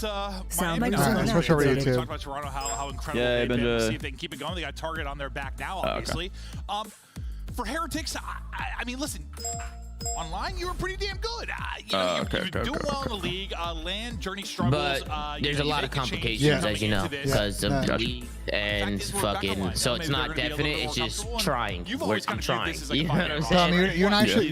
Sound like switch over to YouTube. Talk about Toronto, how incredible they've been. See if they can keep it going. They got Target on their back now, obviously. For Heretics, I mean, listen. Online, you were pretty damn good. You're doing well in the league. Land journey struggles. But there's a lot of complications, as you know, because of the league and fucking. So it's not definite. It's just trying. I'm trying. You know what I'm saying? You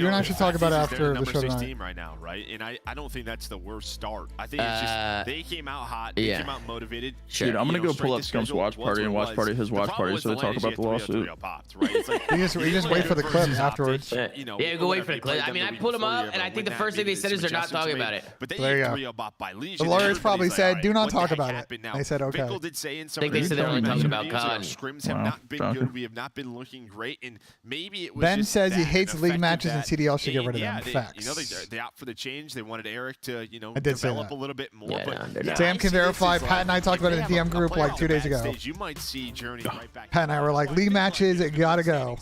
and I should talk about it after the show tonight. Team right now, right? And I don't think that's the worst start. I think it's just they came out hot. They came out momotivated. Dude, I'm gonna go pull up Scump's watch party and watch party his watch party, so they talk about the lawsuit. You just wait for the clip afterwards. Yeah, go wait for the clip. I mean, I pulled them up, and I think the first thing they said is they're not talking about it. But there you go. The lawyers probably said, "Do not talk about it." They said, "Okay." I think they said they're only talking about COD. Scrims have not been good. We have not been looking great, and maybe it was. Ben just says he that hates league matches and CDL should get rid of yeah, them. Facts. You know, they opt for the change. They wanted Eric to, develop a little bit more. Yeah, Sam can verify. Pat and I talked about it in the DM group like 2 days ago. You might see Journey right back. Pat and I were like, league matches, it gotta go.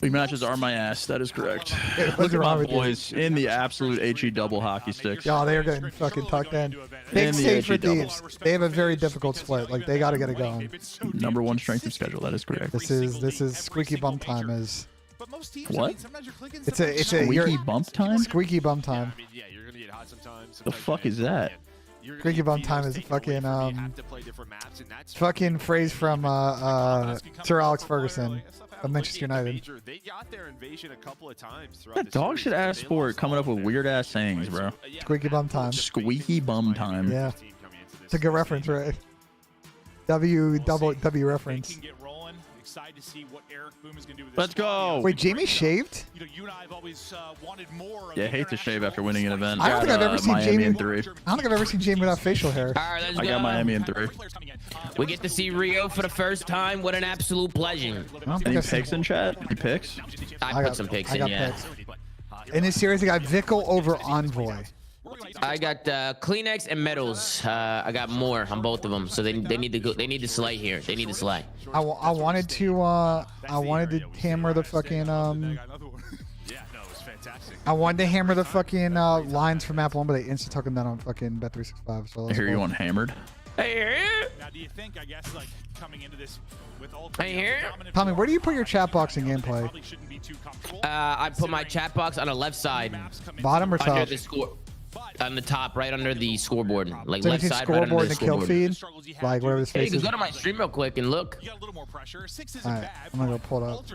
League matches are my ass. That is correct. Look at my boys in the absolute HE double hockey sticks. Oh, they are getting fucking tucked in. Big stage for Thieves. They have a very difficult split. Like, they got to get it going. Number one strength of schedule. That is correct. This is squeaky bum time. Is what? It's a squeaky bump time. Squeaky bum time. Yeah, you're gonna get hot sometimes. The fuck is that? Squeaky bum time is a fucking fucking phrase from Sir Alex Ferguson of Manchester United. They got their invasion a couple of times. That dog shit ass sport coming up with weird ass sayings, bro. Squeaky bum time. Squeaky bum time. Yeah, it's a good reference, right? W reference. Excited to see what Eric Boom is going to do with this. Let's go. Wait, Jamie shaved? You and I have always wanted more. Yeah, I hate to shave after winning an event. I don't think I've ever seen Jamie in 3. I don't think I've ever seen Jamie without facial hair. All right, let's go. I got Miami in 3. We get to see Rio for the first time. What an absolute pleasure. Any picks in chat? Any picks? I put some picks in, yeah. In this series, I got Vickle over Envoy. I got Kleenex and medals. I got more on both of them, so they need to go. They need to slay here. They need to slay. I wanted to hammer the fucking I wanted to hammer the fucking lines from map 1, but they instant took them down on fucking Bet365. So I hear you want hammered. Hey, now, do you think, I guess, like coming into this with all Tommy, where do you put your chat box in gameplay? I put my chat box on the left side, bottom or top? under the score. On the top, right under the scoreboard, like so left side, scoreboard right under and the the kill scoreboard. feed, like whatever this Hey, face you is. can go to my stream real quick and look. You got a little more pressure. 6 isn't All right, bad. I'm gonna go pull it up.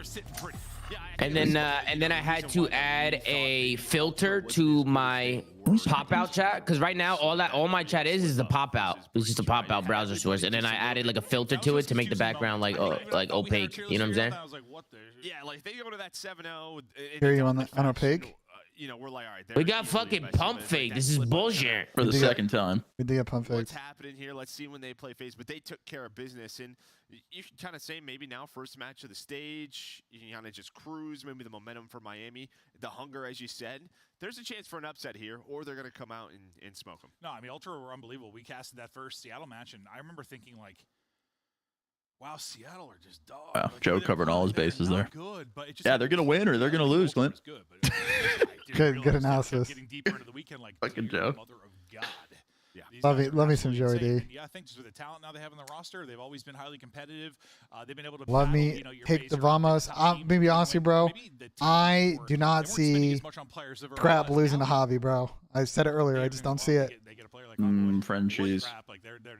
And then I had to add a filter to my pop out chat, because right now all my chat is the pop out. It's just a pop out browser source, and then I added like a filter to it to make the background like opaque. You know what I'm saying? Yeah, like they go to that 7-0. Hear you on opaque? We're like, all right. We got fucking pump fake. This is bullshit. For the second time. We did get pump fake. What's happening here? Let's see when they play face. But they took care of business, and you can kind of say maybe now first match of the stage. You can kind of just cruise. Maybe the momentum for Miami, the hunger, as you said. There's a chance for an upset here, or they're gonna come out and smoke them. No, I mean Ultra were unbelievable. We casted that first Seattle match, and I remember thinking like, wow, Seattle are just dogs. Wow, like, Joe covered all his bases there. Good, but it just, yeah, they're gonna win or they're gonna lose, Clint. Good analysis. Getting deeper into the weekend, like, fucking Joe. Mother of God. Yeah. Love me some Joey D. Yeah, I think just with the talent now they have in the roster, they've always been highly competitive. They've been able to love me. Take the Vamos. Maybe honestly, bro, I do not see crap losing to Javi, bro. I said it earlier. I just don't see it. Friend cheese.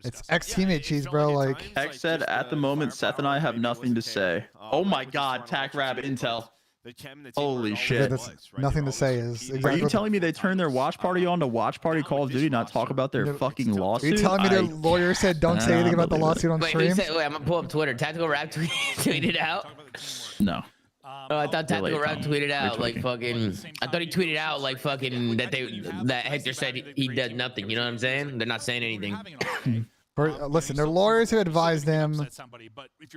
It's ex-teammate cheese, bro. Like X said, at the moment, Seth and I have nothing to say. Oh my God, Tac Rab Intel. Holy shit. Nothing to say is exactly. Are you telling me they turned their watch party on to watch party Call of Duty, not talk about their fucking lawsuit? Are you telling me their lawyer said don't say anything about the lawsuit on stream? Wait, I'm gonna pull up Twitter. Tactical Rap tweeted out. No. Oh, I thought Tactical Rap tweeted out like fucking. I thought he tweeted out like fucking that Hector said he does nothing. You know what I'm saying? They're not saying anything. Listen, their lawyers have advised them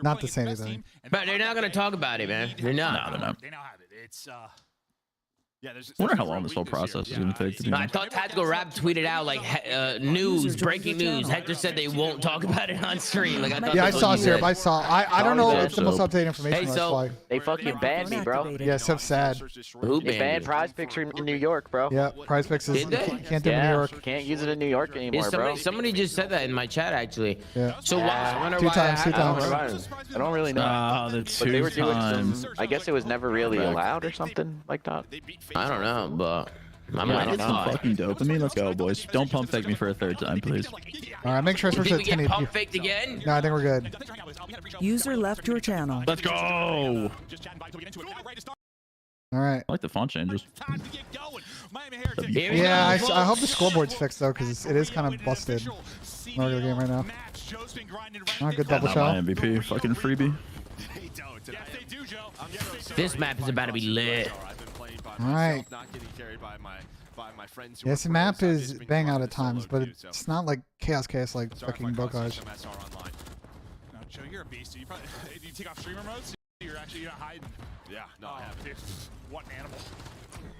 not to say anything. But they're not gonna talk about it, man. They're not. No, they're not. They now have it. It's Yeah, I wonder how long this whole process is going to take. I thought Tactical Rap tweeted out like news, breaking news. Hector said they won't talk about it on stream. Like I thought. Yeah, I saw Syrup. I saw. I don't know if it's the most updated information. Hey, That's so why. They fucking banned me, bro. Yeah, so sad. Who They banned Prize Picks in New York, bro. Yeah, Prize Picks is Did they? can't do it in New York. Can't use it in New York anymore, bro. Somebody just said that in my chat actually. Yeah. So I wonder Two why times. I don't really know. The But they were doing times. some. I guess it was never really allowed or something like that. I don't know, but I I might get some fucking dopamine. Let's go, boys. Don't pump fake me for a third time, please. All right, make sure it's You think at we 10 get pump AP. faked again? No, I think we're good. User left your channel. Let's go. All right. I like the font changes. Yeah, I hope the scoreboard's fixed though, because it is kind of busted. In our game right now. Oh, good double Not shot. my MVP. Fucking freebie. This map is about to be lit. All right. Yeah, this map is bang out at times, but it's not like chaos like fucking Bocage. No, Joe, you're a beast. Do you take off streamer mode? So you're not hiding. Yeah, no, I have. Dude, what an animal.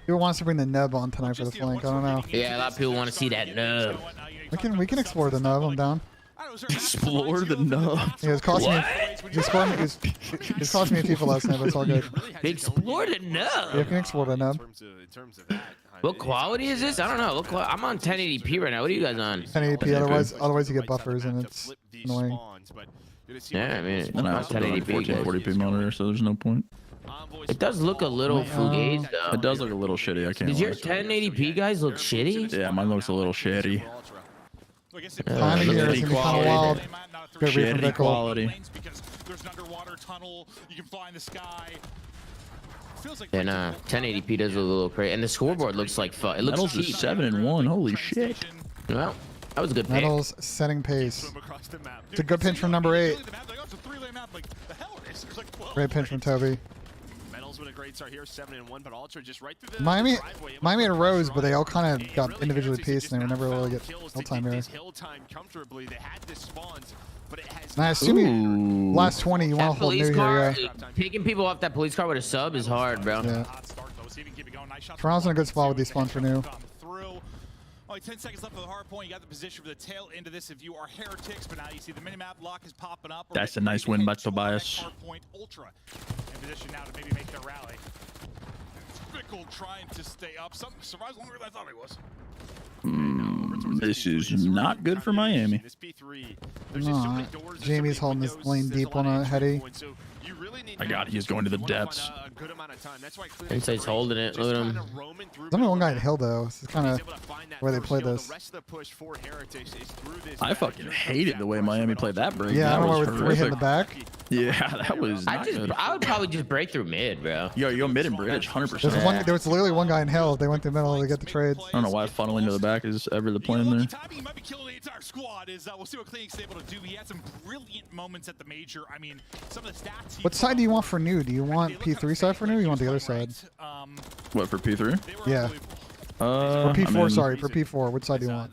Who wants to bring the nub on tonight for the flank? I don't know. Yeah, a lot of people want to see that nub. We can explore the nub. I'm down. Explore the nub. Yeah, it's costing me. It's cost me a FIFA last night, but it's all good. Explore the nub. Yeah, you can explore the nub. What quality is this? I don't know. I'm on 1080p right now. What are you guys on? 1080p. Otherwise you get buffers and it's annoying. Yeah, I mean, And I not also have a 1080p. guys. 1440p monitor, so there's no point. It does look a little fugazi though. It does look a little shitty. I can't. Does your lie. 1080p guys look shitty? Yeah, mine looks a little shitty. Timing here is gonna be kind of wild. Good read from Shitty Bickle. quality. There's an underwater tunnel. You can fly in the sky. Feels like Yeah, nah. 1080p does look a little crazy, and the scoreboard looks like fun. It looks Metals cheap. is 7-1. Holy shit. Well, that was a good pick. Metals setting pace. It's a good pinch from number 8. Great pinch from Toby. Metals with a great start here, 7-1, but Ultra just right through the Miami driveway. had Rose, but they all kind of got individually pieced, and they were never really get Kills, hill they time did here. this hill time comfortably. They had this spawns, but it has And I assume you, Ooh. last 20, you want That to hold new police here, car, yeah. taking people off that police car with a sub is hard, bro. Yeah. Toronto's in a good spot with these spawns for new. Only 10 seconds left for the hard point. You got the position for the tail end of this if you are Heretics, but now you see the minimap lock is popping up. That's a nice win by Tobias. Hard point Ultra in position now to maybe make their rally. Fickle trying to stay up. Something survives longer than I thought he was. This is not good for Miami. Aw, Jamie's holding this lane deep on a heady. My God, he's going to the depths. Insight's holding it. Look at him. There's only one guy in hill, though. This is kind of where they play this. I fucking hated the way Miami played that break. Yeah, I That don't know was where we're hitting the horrific. back. Yeah, that was not good. I would probably just break through mid, bro. Yo, mid and bridge, 100%. There was literally one guy in hell. They went through the middle to get the trades. I don't know why funneling to the back is ever the plan there. Timing might be killing the entire squad. We'll see what Klinik's able to do. He had some brilliant moments at the major. I mean, some of the stats. What side do you want for new? Do you want P3 side for new or you want the other side? What, for P3? Yeah. For P4, I mean, sorry. For P4, which side do you want?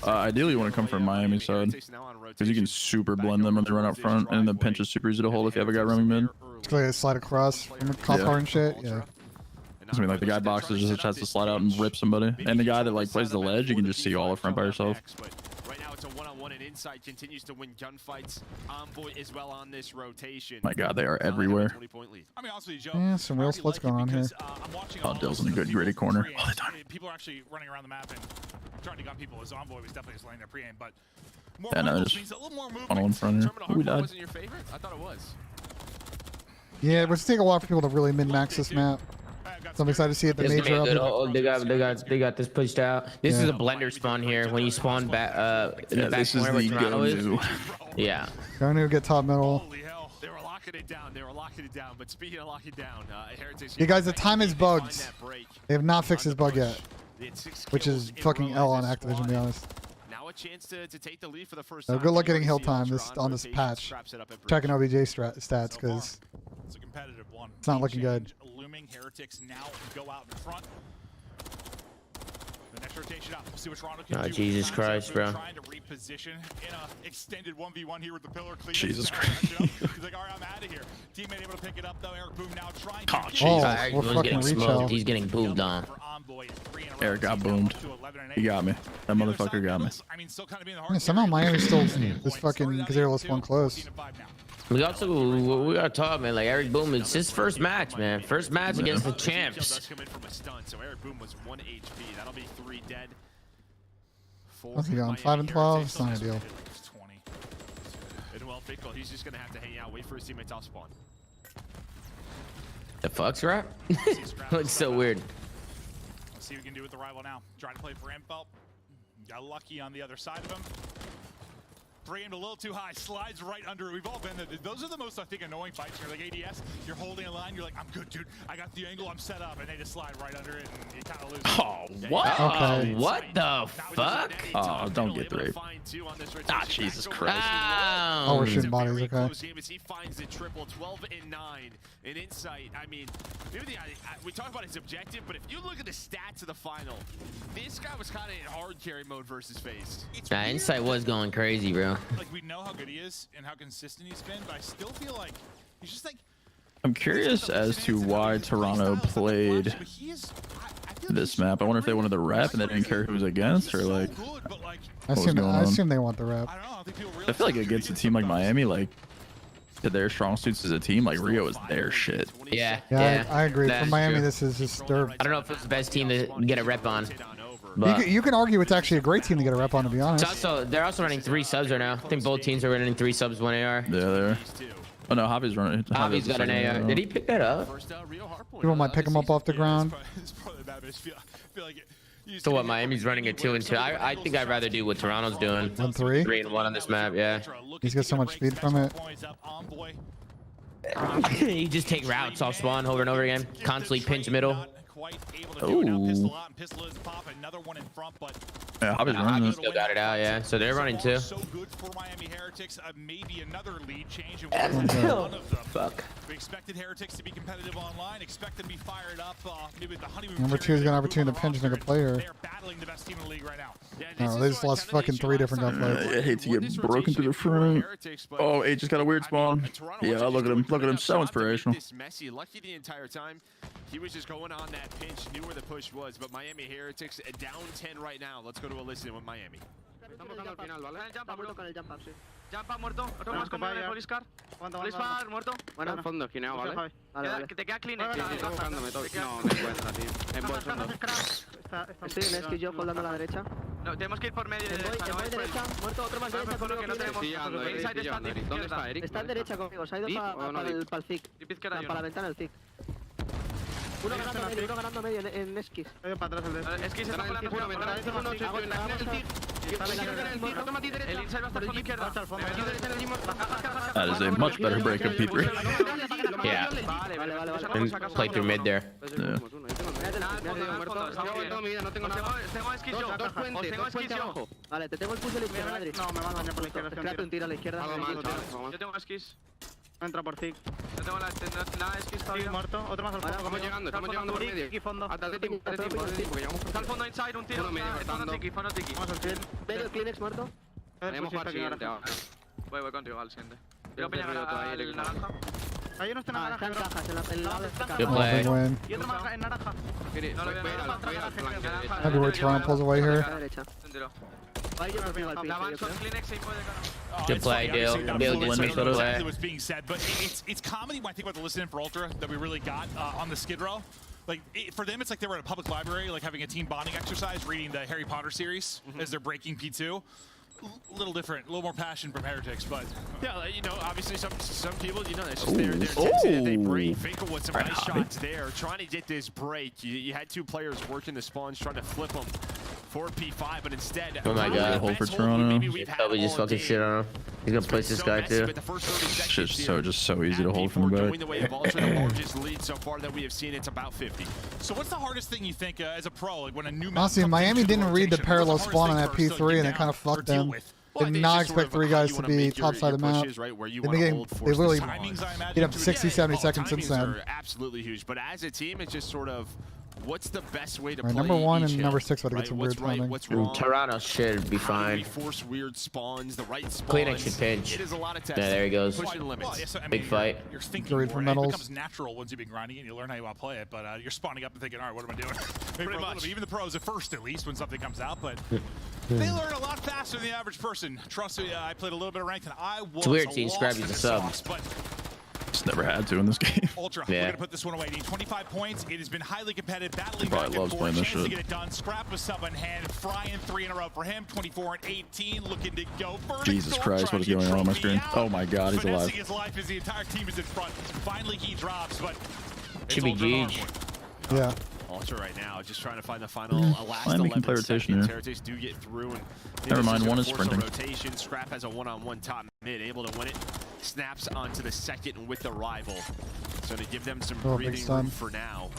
Ideally you want to come from Miami side. Because you can super blend them when they run out front, and the pinch is super easy to hold if you have a guy running mid. Just like slide across from the cop car and shit. Yeah. I mean, like the guy boxes just has to slide out and rip somebody, and the guy that like plays the ledge, you can just see all the front by yourself. Right now it's a one-on-one, and Inside continues to win gunfights. Envoy is well on this rotation. My God, they are everywhere. I mean, honestly, Joe, Yeah, some real splits going on here. I'm watching Oh, Dill's in a good gritty corner all the time. People are actually running around the map and trying to gun people. As Envoy was definitely just laying their pre-aim, but more Yeah, no, runnels just means a little more movement. funnel in front here. Terminal Oh, we Hardpoint died. wasn't your favorite? I thought it was. Yeah, it would take a while for people to really min-max this map. So I'm excited to see it the It's major gonna be a good. update. They got this pushed out. This Yeah. is a blender spawn here. When you spawn back in the Yeah, back this is corner where the Toronto is. go-to. Yeah. Going to get top middle. Holy hell. They were locking it down. They were locking it down. But speaking of locking down, Heretics... You guys, the time is bugged. Find that break. They have not fixed this bug yet, They had 6 which kills is in a fucking row L as on a Activision, to be squad. honest. Now a chance to take the lead for the first So time. good luck getting You hill see time Ultra on this rotation, patch. straps it up at Checking bridge. OBJ stats because It's a competitive one. it's not looking good. Looming Heretics now go out in front. next rotation up. We'll see what Toronto can Oh, do. Jesus Christ, bro. Trying to reposition in a extended 1v1 here with the pillar. Jesus Christ. He's like, all right, I'm out of here. Teammate able to pick it up though. Eric Boom now trying to get Oh, Alright, we're he's fucking getting retail. smoked. He's getting booved on. Eric got boomed. He got me. That motherfucker got me. I mean, still kind of being the Yeah, hard somehow Miami's still this fucking because they were less one close. We gotta talk, man. Like Eric Boom, it's his first match, man. First match against the champs. Come in from a stun, so Eric Boom was 1 HP. That'll be 3 dead. What's he going? 5 and 12. It's not ideal. And well, Fickle, he's just gonna have to hang out, wait for his teammates off spawn. The fuck's rap? Looks so weird. Let's see what we can do with the rival now. Trying to play for Infelt. Got lucky on the other side of him. Framed a little too high, slides right under it. We've all been there. Those are the most, I think, annoying fights. You're like ADS, you're holding a line, you're like, I'm good, dude. I got the angle, I'm set up, and they just slide right under it, and you kind of lose. Oh, what? Okay. What the fuck? Oh, don't get the rape. Ah, Jesus Christ. Oh, we're shooting bodies. Okay. He finds the triple, 12 and 9. And Insight, I mean, maybe we talk about his objective, but if you look at the stats of the final, this guy was kind of in hard carry mode versus FaZe. Nah, Insight was going crazy, bro. Like, we know how good he is and how consistent he's been, but I still feel like he's just like... I'm curious as to why Toronto played this map. I wonder if they wanted the rep and they didn't care who was against, or like, I what was going on? assume they want the rep. I feel like against a team like Miami, like, to their strong suits as a team, like Rio is their shit. Yeah, Yeah, I agree. That's For Miami, true. this is just their. I don't know if it's the best team to get a rep on. You But you can argue it's actually a great team to get a rep on, to be honest. they're also running 3 subs right now. I think both teams are running 3 subs, 1 AR. Yeah, they're. Oh no, Javi's running. Javi's got an AR. Did he pick that up? People might pick him up off the ground. So what? Miami's running a 2 and 2. I think I'd rather do what Toronto's doing. 1-3. 3 and 1 on this map. Yeah. He's got so much speed from it. You just take routes off spawn over and over again. Constantly pinch middle. Ooh. Yeah, Javi's running it. Still got it out, yeah. So they're running 2. So good for Miami Heretics. Maybe another lead change. And one of them. Fuck. We expected Heretics to be competitive online. Expect them to be fired up. Maybe the honeymoon. Number 2 is got an opportunity to pinch and make a player. They're battling the best team in the league right now. No, they just lost fucking 3 different gunfights. I hate to get broken through the front. Oh, H just got a weird spawn. Yeah, look at him. Look at him. So inspirational. Messy, lucky the entire time. He was just going on that pinch, knew where the push was, but Miami Heretics down 10 right now. Let's go to a listen with Miami. Jump up, muerto. Otro más con el Poliscar. Poliscar, muerto. Bueno, al fondo, esquineo, ¿vale? Que te queda clean. No me encuentra, tío. En bolso. Estoy en esquí yo, foldando a la derecha. No, tenemos que ir por medio de derecha. Voy derecha, muerto, otro más derecha. Que no tenemos. ¿Dónde está Eric? Está en derecha conmigo, se ha ido para el CIC. Para la ventana del CIC. Uno ganando medio en esquís. Para atrás el de esquís está por la ventana. El inside va a estar por la izquierda. That is a much better break of P3. Yeah. And play through mid there. Yeah. Tengo esquís yo. Tengo esquís yo. Vale, te tengo el push de la izquierda, Adri. No, me van a dañar por la izquierda. Créate un tiro a la izquierda. Yo tengo esquís. Entra por CIC. Yo tengo la esquís todavía. Muerto. Otro más al fondo. Estamos llegando por medio. Aquí fondo. Hasta el tiempo, está al fondo inside, un tiro. Fondo tiki. Vamos al kill. Medio el Kleenex muerto. Tenemos jugar siguiente ahora. Voy contigo al siguiente. Quiero peñar al naranja. Hay uno está en naranja. Están cajas en la Good Oh, play. big win. Y otro más en naranja. No lo veo. Everywhere Toronto pulls away here. derecha. Vaya yo conmigo al La piso, yo avanzo al creo. Kleenex y puede ganar. Good play, Dale. Dale did some good play. Exactly what's being said, but it's comedy when I think about the listen in for Ultra that we really got on the Skid Row. Like, for them, it's like they were at a public library, like having a team bonding exercise, reading the Harry Potter series as they're breaking P2. A little different, a little more passion from Heretics, but Yeah, you know, obviously some people, you know, it's just their tendency that they break. Finkel with some nice shots there, trying to get this break. You had 2 players working the spawns, trying to flip them for P5, but instead, Oh my God. Hold for Toronto. Probably just fucking shit on him. He's gonna place this guy too. Just so easy to hold from the back. The way of Ultra, the largest lead so far that we have seen, it's about 50. so what's the hardest thing you think as a pro, like when a new map Honestly, comes Miami into didn't read the rotation, parallel what's the spawn on hardest that thing for P3 and Sterling it kind of to get fucked down or them. deal with? Did not expect 3 guys to be top side of the map. They've been getting, they literally Timings, I imagine, get up too. 60, 70 Oh, seconds since timings then. are absolutely huge, but as a team, it's just sort of what's the best way to Right, play number 1 each and hill, number 6 would right? get some What's weird right, timing. what's wrong? Toronto should be How do we fine. force weird spawns, the right spawns? Clinic should pinch. It is a lot of Yeah, testing. there he goes. Pushing limits. Well, yes, I mean, Big fight. You're thinking Read more, for and it medals. becomes natural once you've been grinding it and you learn how you want to play it. But you're spawning up and thinking, all right, what am I doing? Maybe Pretty much. Even the pros at first, at least, when something comes out. But they learn a lot faster than the average person. Trust me, I played a little bit of ranked, and I was weird seeing lost Scrappy's in a the sub. sauce, but Just never had to in this game. Ultra, Yeah. we're going to put this one away. Need 25 points. It has been highly competitive, battling He probably back and loves forth. playing this Chance to shit. get it done. Scrap with sub in hand. Frying 3 in a row for him. 24 and 18, looking to go first. Jesus Christ, what is going on my screen? Oh my God, he's alive. Finessing his life as the entire team is in front. Finally, he drops, but it's Should be Ultra GG. Hardpoint. Yeah. Ultra right now, just trying to find the final last Fine, we can 11 play rotation seconds. here. Heretics do get through, and Never mind, this one gonna is force a sprinting. rotation. Scrap has a one-on-one top mid, able to win it. Snaps onto the second with the rival. So to give them some Oh, big breathing stun. room for now,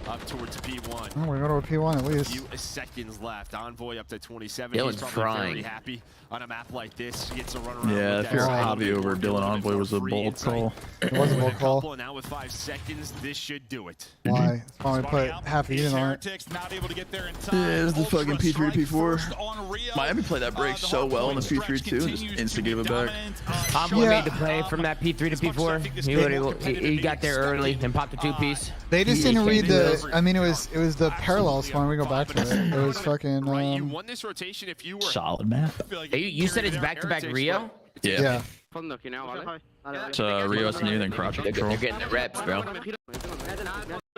up towards P1. Oh, we're going to a P1 at least. Few seconds left. Envoy up to 27. Dylan's He's probably frying. very happy on a map like this. He gets a run around. Yeah, with if that you're side, Javi over be a Dylan little bit Envoy more was a free bold inside. call. It was a With bold a call. couple, and now with 5 seconds, this should do it. Why? It's probably Spawning put out. half These Eden on it. Heretics not able to get there in time. Yeah, it was the Ultra fucking P3, strike P4. first on Rio. Miami played that break The so well in the hardpoint P3 stretch too, and just continues instant to gave be it back. dominant. Pablo Yeah. made the play from that P3 to P4. He would got there early and popped the 2-piece. They just He didn't read can't the. I mean, it was the parallels when we go back to it. It was fucking. Right, you won this rotation if you were. Solid map. Hey, you said it's back-to-back Rio? Yeah. Yeah. Fondo aquí now, ¿vale? It's Rio SNU, then Project They're Control. getting the reps, bro.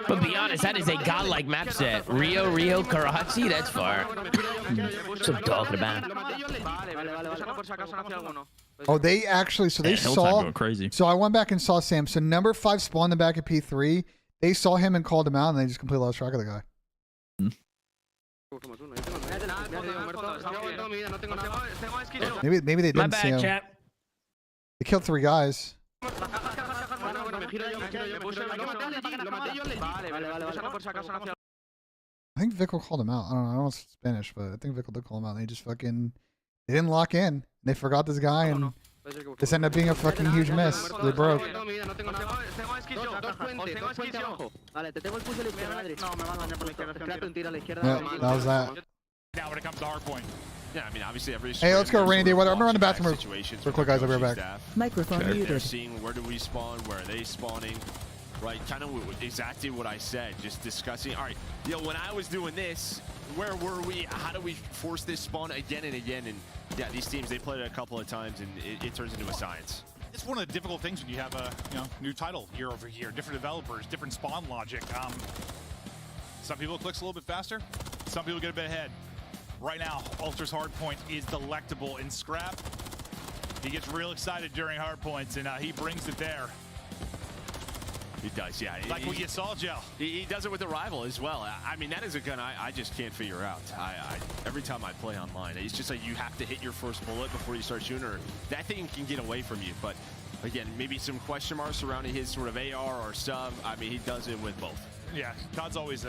But be honest, that is a godlike map set. Rio, Karachi, that's far. What's I'm talking about? Oh, they actually. So they Yeah, Hilltime saw. going crazy. So I went back and saw Sam. So number 5 spawned the back at P3. They saw him and called him out, and they just completely lost track of the guy. Maybe they My didn't see bad, him. chat. They killed 3 guys. I think Vickle called him out. I don't know it's Spanish, but I think Vickle did call him out. And they just fucking. They didn't lock in. They forgot this guy, and this ended up being a fucking huge miss. They broke. Vale, te tengo el push a la izquierda, Adri. No, me van a dañar por la izquierda. Scrap un tiro a la izquierda. Yeah, that was that. Now when it comes to hardpoint. Yeah, I mean, obviously every. Hey, let's go, sprint, Rainy there's Day weather. sort I'm of gonna run the launch bathroom pad situations real quick, with guys. I'll be right coaching back. staff. Microphone They're muted. seeing where do we spawn, where are they spawning, right? Kind of exactly what I said, just discussing. All right, when I was doing this, where were we? How do we force this spawn again and again? And yeah, these teams, they played it a couple of times, and it turns into a science. It's one of the difficult things when you have a new title year over year, different developers, different spawn logic. Some people it clicks a little bit faster, some people get a bit ahead. Right now, Ultra's hardpoint is delectable in Scrap. He gets real excited during hardpoints, and he brings it there. He does, yeah. Like what you saw, Gel. He does it with the rival as well. I mean, that is a gun I just can't figure out. Every time I play online, it's just like you have to hit your first bullet before you start shooting, or that thing can get away from you. But again, maybe some question marks surrounding his sort of AR or sub. I mean, he does it with both. Yeah, Todd's always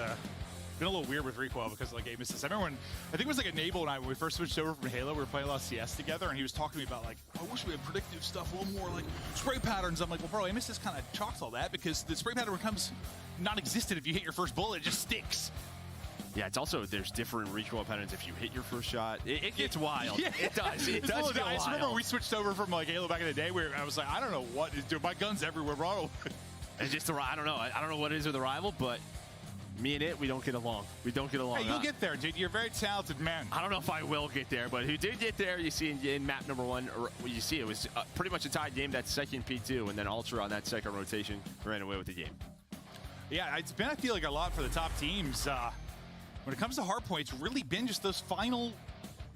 been a little weird with recoil because like game assists. I remember when I think it was like Enable and I when we first switched over from Halo, we were playing a lot of CS together, and he was talking to me about like, I wish we had predictive stuff, a little more like spray patterns. I'm like, well, bro, aim assist kind of chalks all that because the spray pattern becomes non-existent if you hit your first bullet; it just sticks. Yeah, it's also there's different recoil patterns if you hit your first shot. It gets wild. Yeah. It does. It It's does a little- get I just wild. remember we switched over from like Halo back in the day where I was like, I don't know what is doing. My gun's everywhere, bro. It's just I don't know. I don't know what it is with the rival, but me and it, we don't get along. We don't get along. Hey, you'll get there, dude. You're a very talented man. I don't know if I will get there, but who did get there, you see in map number 1, or you see it was pretty much a tied game, that second P2, and then Ultra on that second rotation ran away with the game. Yeah, it's been, I feel like, a lot for the top teams. When it comes to hardpoint, it's really been just those final,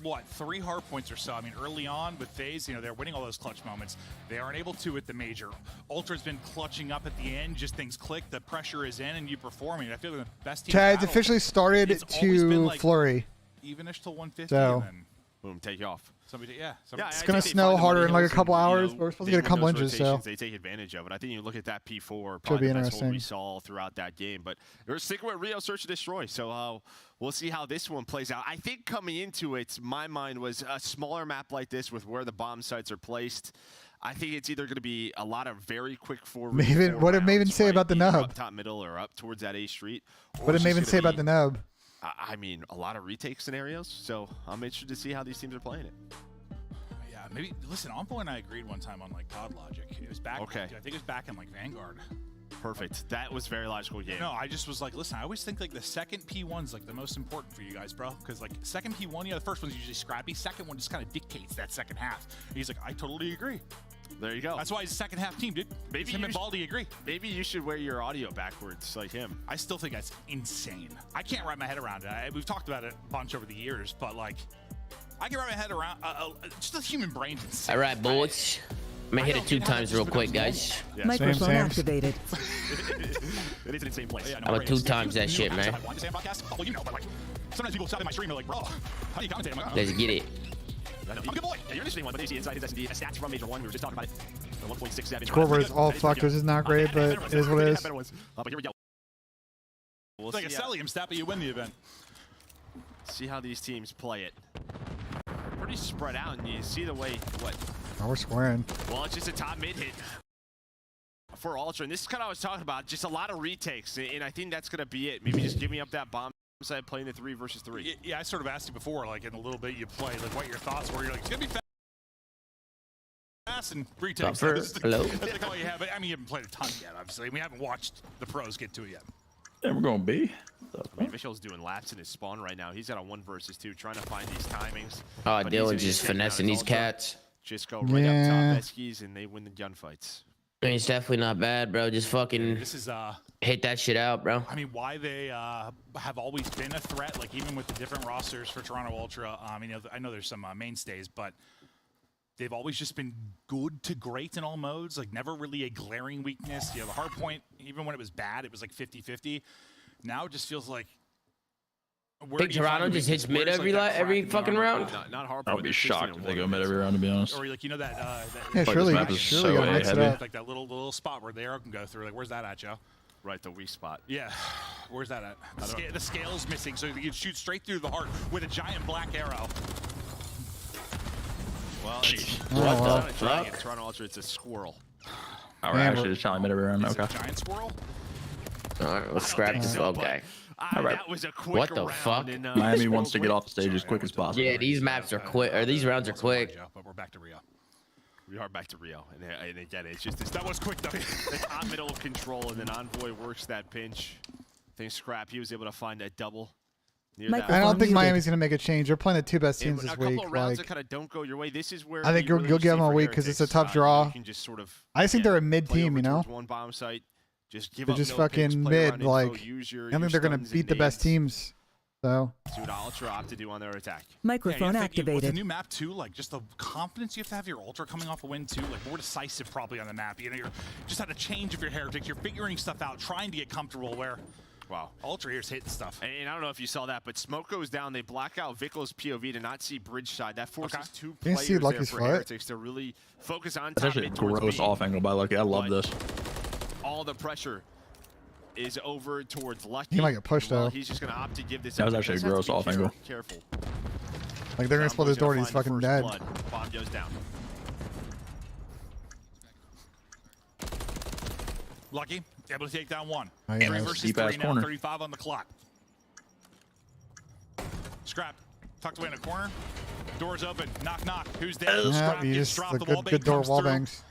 3 hardpoints or so. I mean, early on with FaZe, they're winning all those clutch moments. They aren't able to at the major. Ultra's been clutching up at the end, just things click, the pressure is in, and you performing. I feel like the best team. Chad's officially started It's always been, to like, flurry. Evenish till 150, So, and then boom, take you off. It's gonna snow harder in like a couple hours, but we're supposed to get a couple inches, so they take advantage of it. I think you look at that P4, should probably be the best hold interesting. we saw throughout that game. But we're sticking with Rio Search and Destroy, so we'll see how this one plays out. I think coming into it, my mind was a smaller map like this with where the bomb sites are placed. I think it's either going to be a lot of very quick forward. What did Maven say about the nub? Up top middle or up towards that A street. What did Maven say about the nub? I mean, a lot of retake scenarios. So I'm interested to see how these teams are playing it. Yeah, maybe. Listen, Envoy and I agreed one time on like COD logic. It was back. Okay. I think it was back in like Vanguard. Perfect. That was very logical game. No, I just was like, listen, I always think like the second P1's like the most important for you guys, bro. Because like second P1, the first one's usually scrappy. Second one just kind of dictates that second half. And he's like, I totally agree. There you go. That's why he's a second half team, dude. Maybe him and Baldy agree. Maybe you should wear your audio backwards like him. I still think that's insane. I can't wrap my head around it. We've talked about it a bunch over the years, but like, I can wrap my head around just the human brain. All right, boys. I'm gonna hit it 2 times real quick, guys. Yeah. Microphone Same. activated. It is an insane place. Yeah, I'm gonna 2 times that shit, man. Well, you know, but like, sometimes people stop in my stream and they're like, bro, how do you commentate? I'm like, Let's get it. I'm a good boy. Yeah, you're interesting one, but they see inside his S&D. Stats from Major 1. We were just talking about it. 1.67. Scoreboard is all fucked. This is not great, but it is what it is. But here we go. We'll it's like a Cellium stat, but you win the event. See how these teams play it. They're pretty spread out, and you see the way, what? Oh, we're squaring. Well, it's just a top mid hit for Ultra, and this is kind of what I was talking about. Just a lot of retakes, and I think that's going to be it. Maybe just give me up that bomb side playing the 3 versus 3. Yeah, I sort of asked you before, like in a little bit you play, like what your thoughts were. You're like, it's going to be fast and retakes. Hello? That's like all you have. But, I mean, you haven't played a ton yet, obviously. We haven't watched the pros get to it yet. And we're going B. I mean, Mitchell's doing laps in his spawn right now. He's got a 1 versus 2, trying to find these timings. Oh, But Dylan's he's just finessing these cats. Just go right up top Eskies, and they win the gunfights. I mean, it's definitely not bad, bro. Just fucking This is hit that shit out, bro. I mean, why they have always been a threat, like even with the different rosters for Toronto Ultra. You know, I know there's some mainstays, but they've always just been good to great in all modes. Like never really a glaring weakness. You know, the hard point, even when it was bad, it was like 50-50. Now it just feels like. Think Toronto just hits mid every fucking round? Not hard I'll point. be shocked if they go mid every round, to be honest. Or like, you know that. Yeah, surely, map is surely so gotta mix it heavy. up. Like that little spot where the arrow can go through. Like, where's that at, Joe? Right, the weak spot. Yeah, where's that at? The scale's missing, so you can shoot straight through the heart with a giant black arrow. Well, What the fuck? Toronto Ultra, it's a squirrel. All right, actually just challenge mid every round. Is it Okay. a giant squirrel? All right, let's scrap this. Okay. All right. That was a quick What the round, fuck? and, Miami wants to get off the stage as quick as possible. Yeah, these maps are quick, or these rounds are quick. But we're back to Rio. We are back to Rio, and again, it's just That was quick, though. the top middle control, and then Envoy works that pinch. I think Scrap, he was able to find that double. Near that I don't think muted. Miami's gonna make a change. They're playing the 2 best And teams this a couple week. of rounds Like, that kind of don't go your way. This is where I think you you'll really give see them a for week 'cause it's a Heretics, tough draw. You can just sort of, I just think they're a mid play team, over you know? towards one bomb site, just give They're up just no fucking picks, play mid. around info, Like, use your, I think they're gonna stuns and beat the best nades. teams. So See what Ultra opt to do on their attack. Microphone With the activated. new map too, like just the confidence you have to have your Ultra coming off a win too, like more decisive probably on the map. You know, you're just had a change of your Heretics. You're figuring stuff out, trying to get comfortable where Wow. Ultra here's hitting stuff. And I don't know if you saw that, but smoke goes down. They black out Vickel's POV to not see bridge side. That forces 2 You players can see there Lucky's for foot. Heretics to really focus on That's top actually a mid towards gross B. off angle by Lucky. I love But this. all the pressure is over towards Lucky. He might get pushed, Well, though. He's just going to opt to give this That up. was He actually a just has to gross be off angle. Careful. like they're gonna split his door and he's fucking dead. Bomb goes down. Lucky, able to take down 1. Oh, yeah, 3 nice. versus Deep 3 ass now, corner. 35 on the clock. Scrap, tucked away in a corner. Doors open, knock knock. Who's there? Yeah, Scrap you gets just dropped. the The wall good door comes wall through. bangs.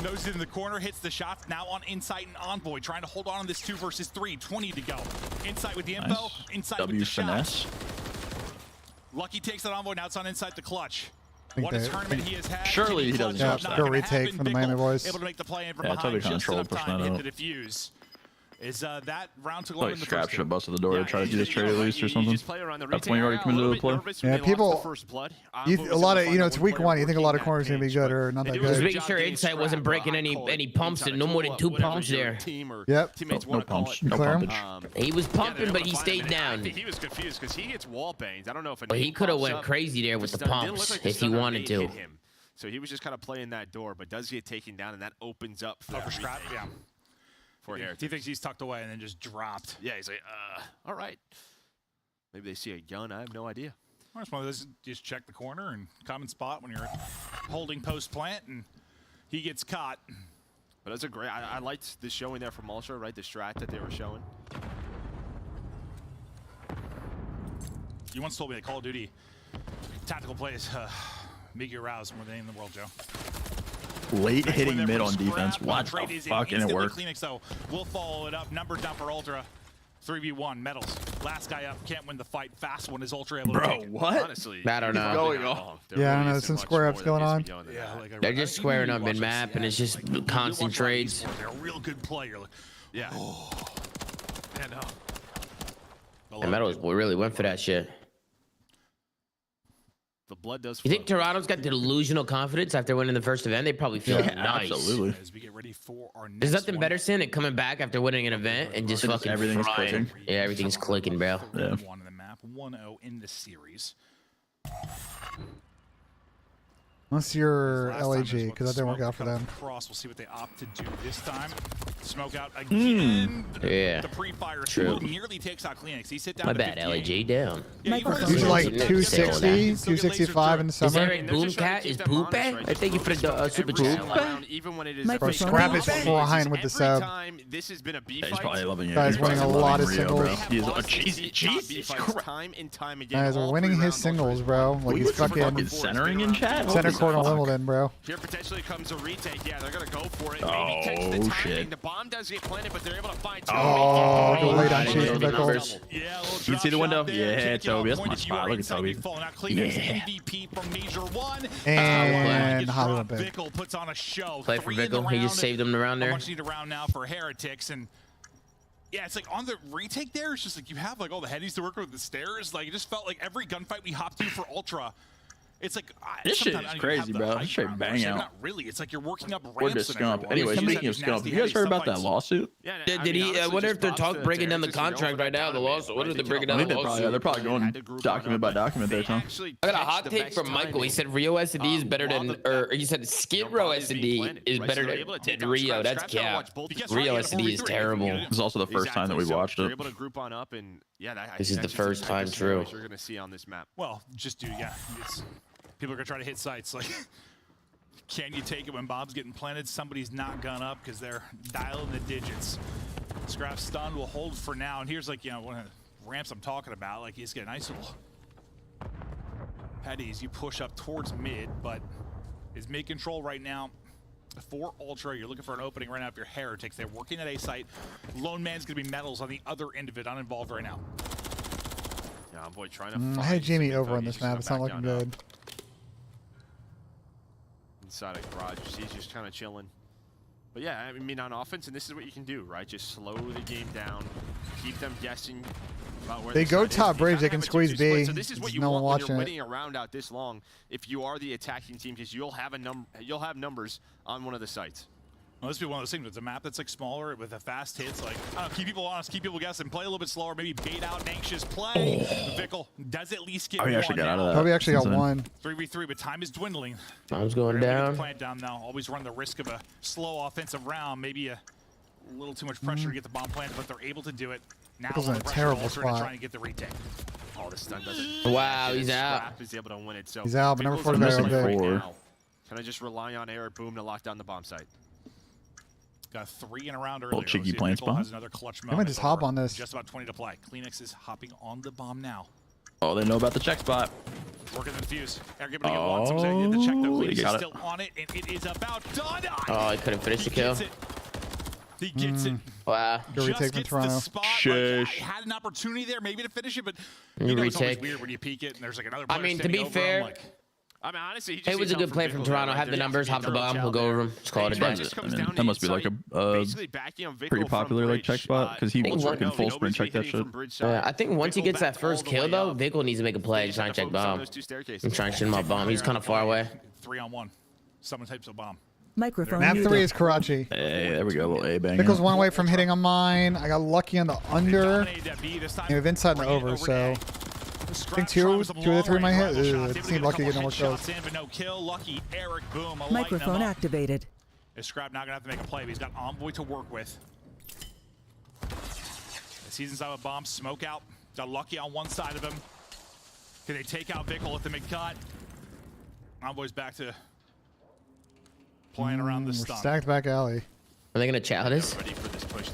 Noses it in the corner, hits the shots. Now on Insight and Envoy, trying to hold on to this 2 versus 3. 20 to go. Insight with the info. Nice. Insight W with the finesse. shots. Lucky takes that Envoy. Now it's on Insight the clutch. think What a they- tournament he has had. Surely he doesn't Clutch touch not that. gonna Go retake happen. from the Miami Bickle boys. Able to make the play in from Yeah, behind totally just controlled, enough pushing time to that hit out. the defuse. is that round took Like in the Scrap first should have two. busted the door to try to do this trade at least or something. That's when you already committed to the play. Yeah, people. A lot of it's week 1. You think a lot of corners are gonna be good or not that Just good. making sure Insight wasn't breaking any pumps and no more than 2 pumps there. Yep. No pumps. No Clear him? pumpage. He was pumping, but he stayed down. He was confused because he gets wall bangs. I don't know if. But he could have went crazy there with the pumps if he wanted to. So he was just kind of playing that door, but does get taken down, and that opens up for Scrap. Yeah. For Heretics. He thinks he's tucked away and then just dropped. Yeah, he's like, all right. Maybe they see a gun. I have no idea. Well, it's one of those, just check the corner and common spot when you're holding post plant, and he gets caught. But that's a great. I liked the showing there from Ultra, right? The strat that they were showing. You once told me that Call of Duty tactical plays make you aroused more than anything in the world, Joe. Late hitting mid on defense. What the fuck? And it worked. Kleenex, though, will follow it up. Numbers down for Ultra. 3v1 medals. Last guy up can't win the fight. Fast one is Ultra able to take it. What? Honestly, I don't know. Going on? Yeah, I don't know. Some square ups going on. Yeah, like They're just squaring up in map, and it's just constant trades. They're a real good player. Like, yeah. yeah, no. The medals really went for that shit. The blood does. You think Toronto's got delusional confidence after winning the first event? They probably feel nice. Absolutely. As we get ready for our next There's nothing one. better than it coming back after winning an event and just fucking everything's frying. clicking. Yeah, everything's clicking, bro. Yeah. 1 in the map, 1-0 in the series. Unless you're Last time LAG, is what because that didn't work smoke out for comes them. Across. We'll see what they opt to do this time. Smoke out again. Yeah. The pre-fire True. smoke nearly takes out Kleenex. He sit down. My to bad, 58. LAG down. Yeah, you were- Usually like Yeah. 260, Yeah. 265 in the Is summer. Eric Boomcat? Is Poop at? I thank you for the super chat. Even when it is Bro, a Scrap is flying with the sub. This has been a B He's fight. probably loving you. Guys He's winning a probably lot of loving Rio, bro. singles. He is Lost Jesus B-fights Christ. time and time again. Guys are all winning three his rounds singles, bro. Like What he's is fucking fucking centering in chat? center Holy court on fuck. Wimbledon, bro. Here potentially comes a retake. Yeah, they're gonna go for it. Oh, Maybe catch the timing. shit. The bomb does get planted, but they're able to find two. Oh, They the late on get chase it. with Bickles. Yeah, a little You see drop the window? shot there. Yeah, Can't get Toby, on that's my point if you spot. are Look at inside, Toby. you fall. Now Kleenex Yeah. MVP from Major 1. And Gets Hollywood dropped. pick. Bickle puts on a show. Play for 3 in the Bickle. He just round. saved him around How there. much need a round now for Heretics? And yeah, it's like on the retake there, it's just like you have like all the headies to work with the stairs. Like it just felt like every gunfight we hopped to for Ultra. It's like This shit sometimes I is don't even have crazy, the bro. high Straight ground. bang Actually, out. Not really. It's like you're working up Or ramps the and scump. everyone. Anyway, Some of speaking of these scump, nasty, have you guys heavy heard about that fights. lawsuit? Yeah, Did he? I wonder if they're breaking down the contract right now. The lawsuit. What are they breaking I down think the they're probably, lawsuit? they're probably going document by document there, Tom. I got a hot take from Michael. He said Rio S&D is better than, or he said Skid Row S&D is better than Rio. That's cap. Rio S&D is terrible. This is also the first time that we watched They're it. able to group on up, and yeah, This is the first time, true. You're gonna see on this map. Well, just do it's people are gonna try to hit sites. Like, can you take it when bombs getting planted? Somebody's not gone up because they're dialing the digits. Scrap stun will hold for now, and here's like one of the ramps I'm talking about. Like he's getting nice little headies. You push up towards mid, but is mid control right now. For Ultra, you're looking for an opening right now. If you're Heretics, they're working at A site. Lone Man's gonna be medals on the other end of it, uninvolved right now. Yeah, Envoy trying to I had find Jamie some over info. on He's this just map. It's not gonna looking back down good. Inside a garage, he's just kind of chilling. But yeah, I mean on offense, and this is what you can do, right? Just slow the game down, keep them guessing about where They the go side is. top You bridge, gotta they can have a 2-2 squeeze split. B. So this is what There's you no want one when you're watching it. winning a round out this long. If you are the attacking team, because you'll have numbers on one of the sites. Well, this would be one of those things. It's a map that's like smaller with a fast hits. Like, I don't know, keep people honest, keep people guessing, play a little bit slower, maybe bait out an anxious play. Vickle does at least get Oh, he actually one got out now. of that. Toby actually got one. 3v3, but time is dwindling. Time's going They're able to get down. the plant down now. Always run the risk of a slow offensive round, maybe a little too much pressure to get the bomb planted, but they're able to do it. Now Pickle's in the a pressure terrible also spot. trying to get the retake. Oh, the stun doesn't. Wow, he's out. Scrap is able to win it. So He's out, but number Bickle's 4 on guy the over site there. right now. Can I just rely on Air Boom to lock down the bomb site? Got 3 in a round earlier. cheeky Let's see if plant Bickle spot. has another clutch I might moment. just hop Over on this. Just about 20 to play. Kleenex is hopping on the bomb now. Oh, they know about the check spot. Working the fuse. Air able to get one. Someone's gonna get the check though. Oh, he Kleenex is got it. still on it, and it is about done. Oh, I couldn't finish the kill. He gets it. Wow. Good retake Just from gets Toronto. the spot. Like, Shush. I had an opportunity there maybe to finish it, but You you know it's always retake. weird when you peek it and there's like another I player mean, to standing be over. I'm fair, like, I mean, honestly, he just It was a good play from Toronto. Have the numbers, hop the bomb, we'll go over them. Just call it a day. I mean, that must be like a pretty popular like check spot because he was working full sprint check that shit. Yeah, I think once he gets that first kill though, Vickle needs to make a play and try and check bomb. I'm trying to shoot him my bomb. He's kind of far away. 3-on-1. Someone types a bomb. Microphone Map muted. 3 is Karachi. Hey, there we go. A little A bang. Vickle's one away from hitting on mine. I got lucky on the under. You have inside and over, so I think two of the three might hit. It seemed lucky to get no more kills. Microphone activated. Scrap not gonna have to make a play, but he's got Envoy to work with. He's inside with bomb, smoke out. Got lucky on one side of him. Can they take out Vickle at the mid-cut? Envoy's back to playing around the stun. Stacked back alley. Are they gonna challenge?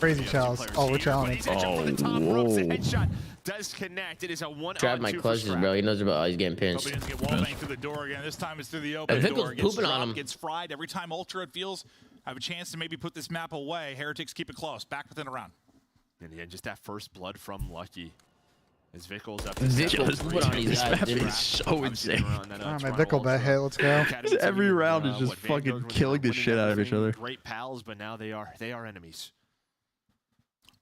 Crazy challenge. Oh, we're challenging. Headshot does connect. It is a 1-on-2 Grab my clutches, bro. He knows about. He's getting pinched. Hope he doesn't get wallbanged through the door again. This time it's through the open door. Vickle's pooping on him. Gets fried every time Ultra it feels. I have a chance to maybe put this map away. Heretics keep it close. Back within a round. And yeah, just that first blood from Lucky. As Vickle's up. Vickle's put on these This guys. map is so insane. Alright, my Vickle bet hit. Let's go. Every round is just fucking killing the shit out of each other. Great pals, but now they are enemies.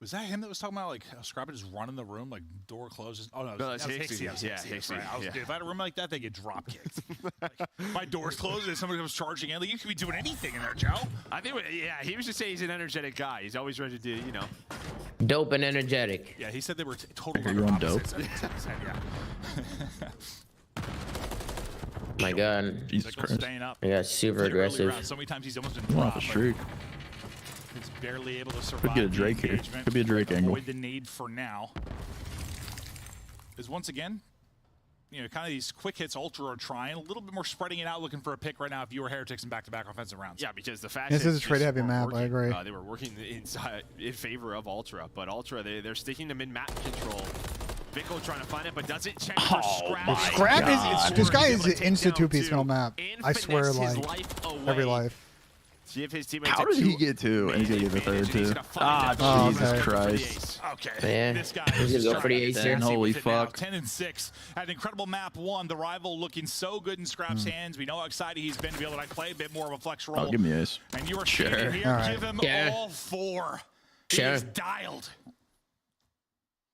Was that him that was talking about like Scrapper just running the room, like door closes? Oh no, that's Hixie. Hixie. Yeah, Hixie. Right. Dude, if I had a room like that, they get drop kicked. Like, my door's closed and somebody comes charging in. Like you could be doing anything in there, Joe. I think, yeah, he was just saying he's an energetic guy. He's always ready to do, you know. Dope and energetic. Yeah, he said they were totally You're on dope. Yeah. My God. Jesus Christ. Staying up. He got super aggressive. So many times he's almost been Come on, dropped. the streak. He's barely able to survive. Could get a Drake the here. engagement. Could be a Drake angle. Avoid the nade for now. Is once again, you know, kind of these quick hits Ultra are trying a little bit more, spreading it out, looking for a pick right now if you were Heretics in back-to-back offensive rounds. Yeah, because the fact This is a trade-heavy map. I agree. They were working inside in favor of Ultra, but Ultra they're sticking to mid-map control. Vickle trying to find it, but doesn't check for Scrap. Scrap is this guy is an instant two-piece middle map. I swear, like every life. How did he get two? And he's gonna get the third too. Ah, Jesus okay. Christ. Okay. Yeah. This guy He's is gonna go for the trying ace to here. see Holy with it now. fuck. 10-6. An incredible map one. The rival looking so good in Scrap's hands. We know how excited he's been to be able to play a bit more of a flex role. Oh, give me ace. And you are Sure. standing here. All right. Give him Yeah. all four. He Sure. is dialed.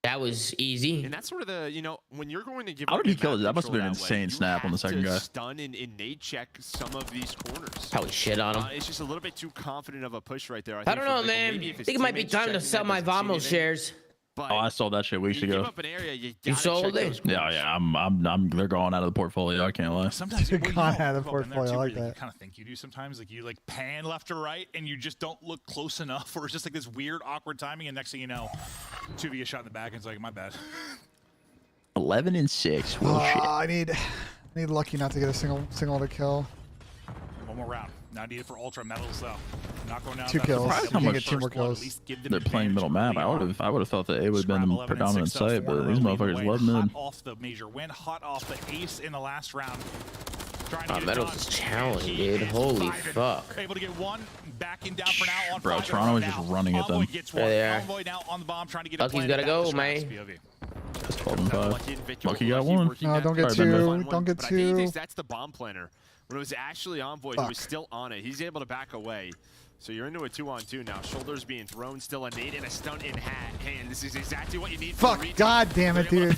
That was easy. And that's sort of the, you know, when you're going to give. How did he kill it? That mid-map must have been an control that way, insane you snap on the have second to guy. Stun and nade check some of these corners. Probably shit on him. It's just a little bit too confident of a push right there. I don't know, man. I think it might be time to sell my Vamo shares. Oh, I sold that shit weeks you give ago. up an area, you You sold it? Yeah, they're going out of the portfolio. I can't lie. Sometimes They're well, you gone know, out of the I've been there portfolio, too, I where like you that. kind of think you do sometimes, like you like pan left or right, and you just don't look close enough, or it's just like this weird, awkward timing, and next thing you know, 2v gets shot in the back, and it's like, my bad. 11-6. Well, shit. I need Lucky not to get a single to kill. One more round. Now needed for Ultra Metals, though. Not going down. 2 kills. Surprised how You can much get 2 more kills. They're playing middle map. I would have thought that it would have been the predominant site, but these motherfuckers love mid. Hot off the major win, hot off the ace in the last round. Metals is challenging, dude. Holy fuck. Able to get one, backing down for now on Bro, five. Toronto is just running at them. There they are. Envoy now on the bomb, trying to get Lucky's gotta go, man. That's 12-5. Lucky got one. No, don't get Sorry, two. Don't get But I think two. that's the bomb planner. When it was actually Envoy who was still on it, he's able to back away. So you're into a 2-on-2 now. Shoulders being thrown, still a nade and a stun in hand. This is exactly what you need. Fuck, god damn it, dude.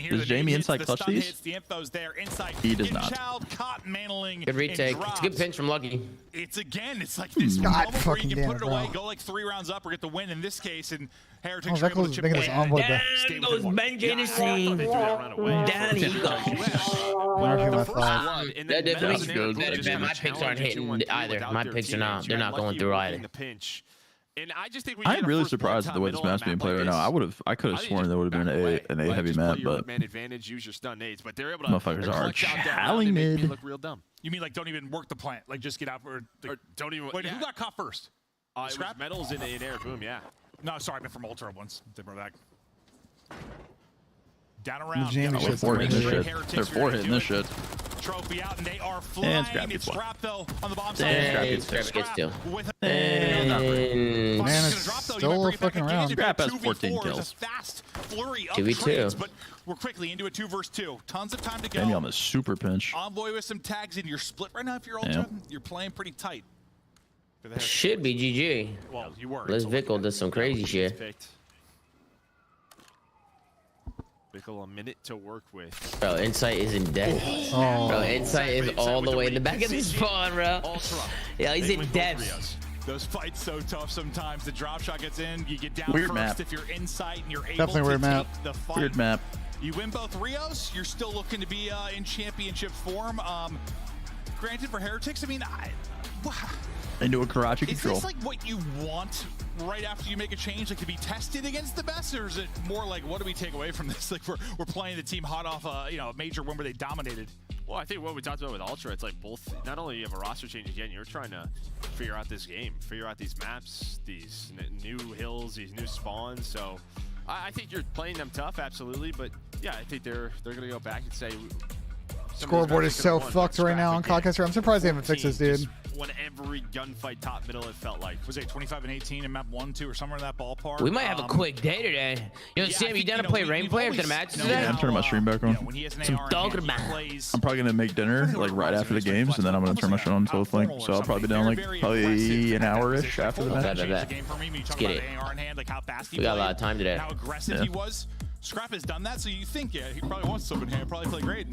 Does Jamie inside clutch these? The info's there. Inside. He does not. Good retake. It's a good pinch from Lucky. It's again, it's like this God moment where fucking you can damn put it, it away, bro. go like 3 rounds up or get the win in this case, and Heretics Oh, are able to Vickle's chip making this away. Envoy Yeah, bet. stay Goes within one. Benji the scene. Down he goes. That definitely good. My picks aren't hitting either. My picks are not. They're not going through either. And I just think I'm really surprised at the way this map's being played right now. I could have sworn there would have been an A heavy map, but use your stun nades, but they're able to motherfuckers are clutch out that round challing and make me mid. look real dumb. You mean like don't even work the plant, like just get out or don't even. wait, yeah. who got caught first? It was Scrap? Metals in air, boom, yeah. No, sorry, I meant from Ultra once. They brought back. Down around. Jamie they're shit's four doing hitting good. this shit. They're four hitting this shit. Trophy out, and they are flying. And Scrap It's gets one. Scrap though on the bomb Hey, side. Scrap gets two. With And not really. And Man, it's still a fucking round. Scrap has 14 kills. flurry of 2v2. trades, but we're quickly into a 2 versus 2. Tons of time to go. Maybe on the super pinch. Envoy with some tags in your split right now. If you're Ultra, you're playing pretty tight. Should be GG. Well, you were. Liz Vickle does some crazy shit. Vickle, a minute to work with. Bro, Insight is in depth. Oh. Bro, Insight is all the way in the back of the spawn, bro. Yeah, he's in depth. Those fights so tough sometimes. The drop shot gets in, you get down Weird first map. if you're Insight and you're able Definitely to weird map. take the fight. Weird map. You win both Rios, you're still looking to be in championship form. Granted, for Heretics, I mean, Into a Karachi is control. this like what you want right after you make a change, like to be tested against the best, or is it more like what do we take away from this? Like we're playing the team hot off a a major win where they dominated. Well, I think what we talked about with Ultra, it's like both. Not only you have a roster change again, you're trying to figure out this game, figure out these maps, these new hills, these new spawns. So I think you're playing them tough, absolutely. But yeah, I think they're gonna go back and say. Scoreboard is so fucked right now on Codcaster. I'm surprised they haven't fixed this, dude. Won every gunfight top middle, it felt like. Was it 25 and 18 in map 1, 2, or somewhere in that ballpark? We might have a quick day today. Yo, Sam, you down to play Rainplay after the match today? I'm turning my stream back on. Some talking about. I'm probably gonna make dinner like right after the games, and then I'm gonna turn my shit on until it's like. So I'll probably be down like probably an hour-ish after the match. Let's get it. We got a lot of time today. How aggressive he was. Scrap has done that, so you think, yeah, he probably wants to open hand, probably play great.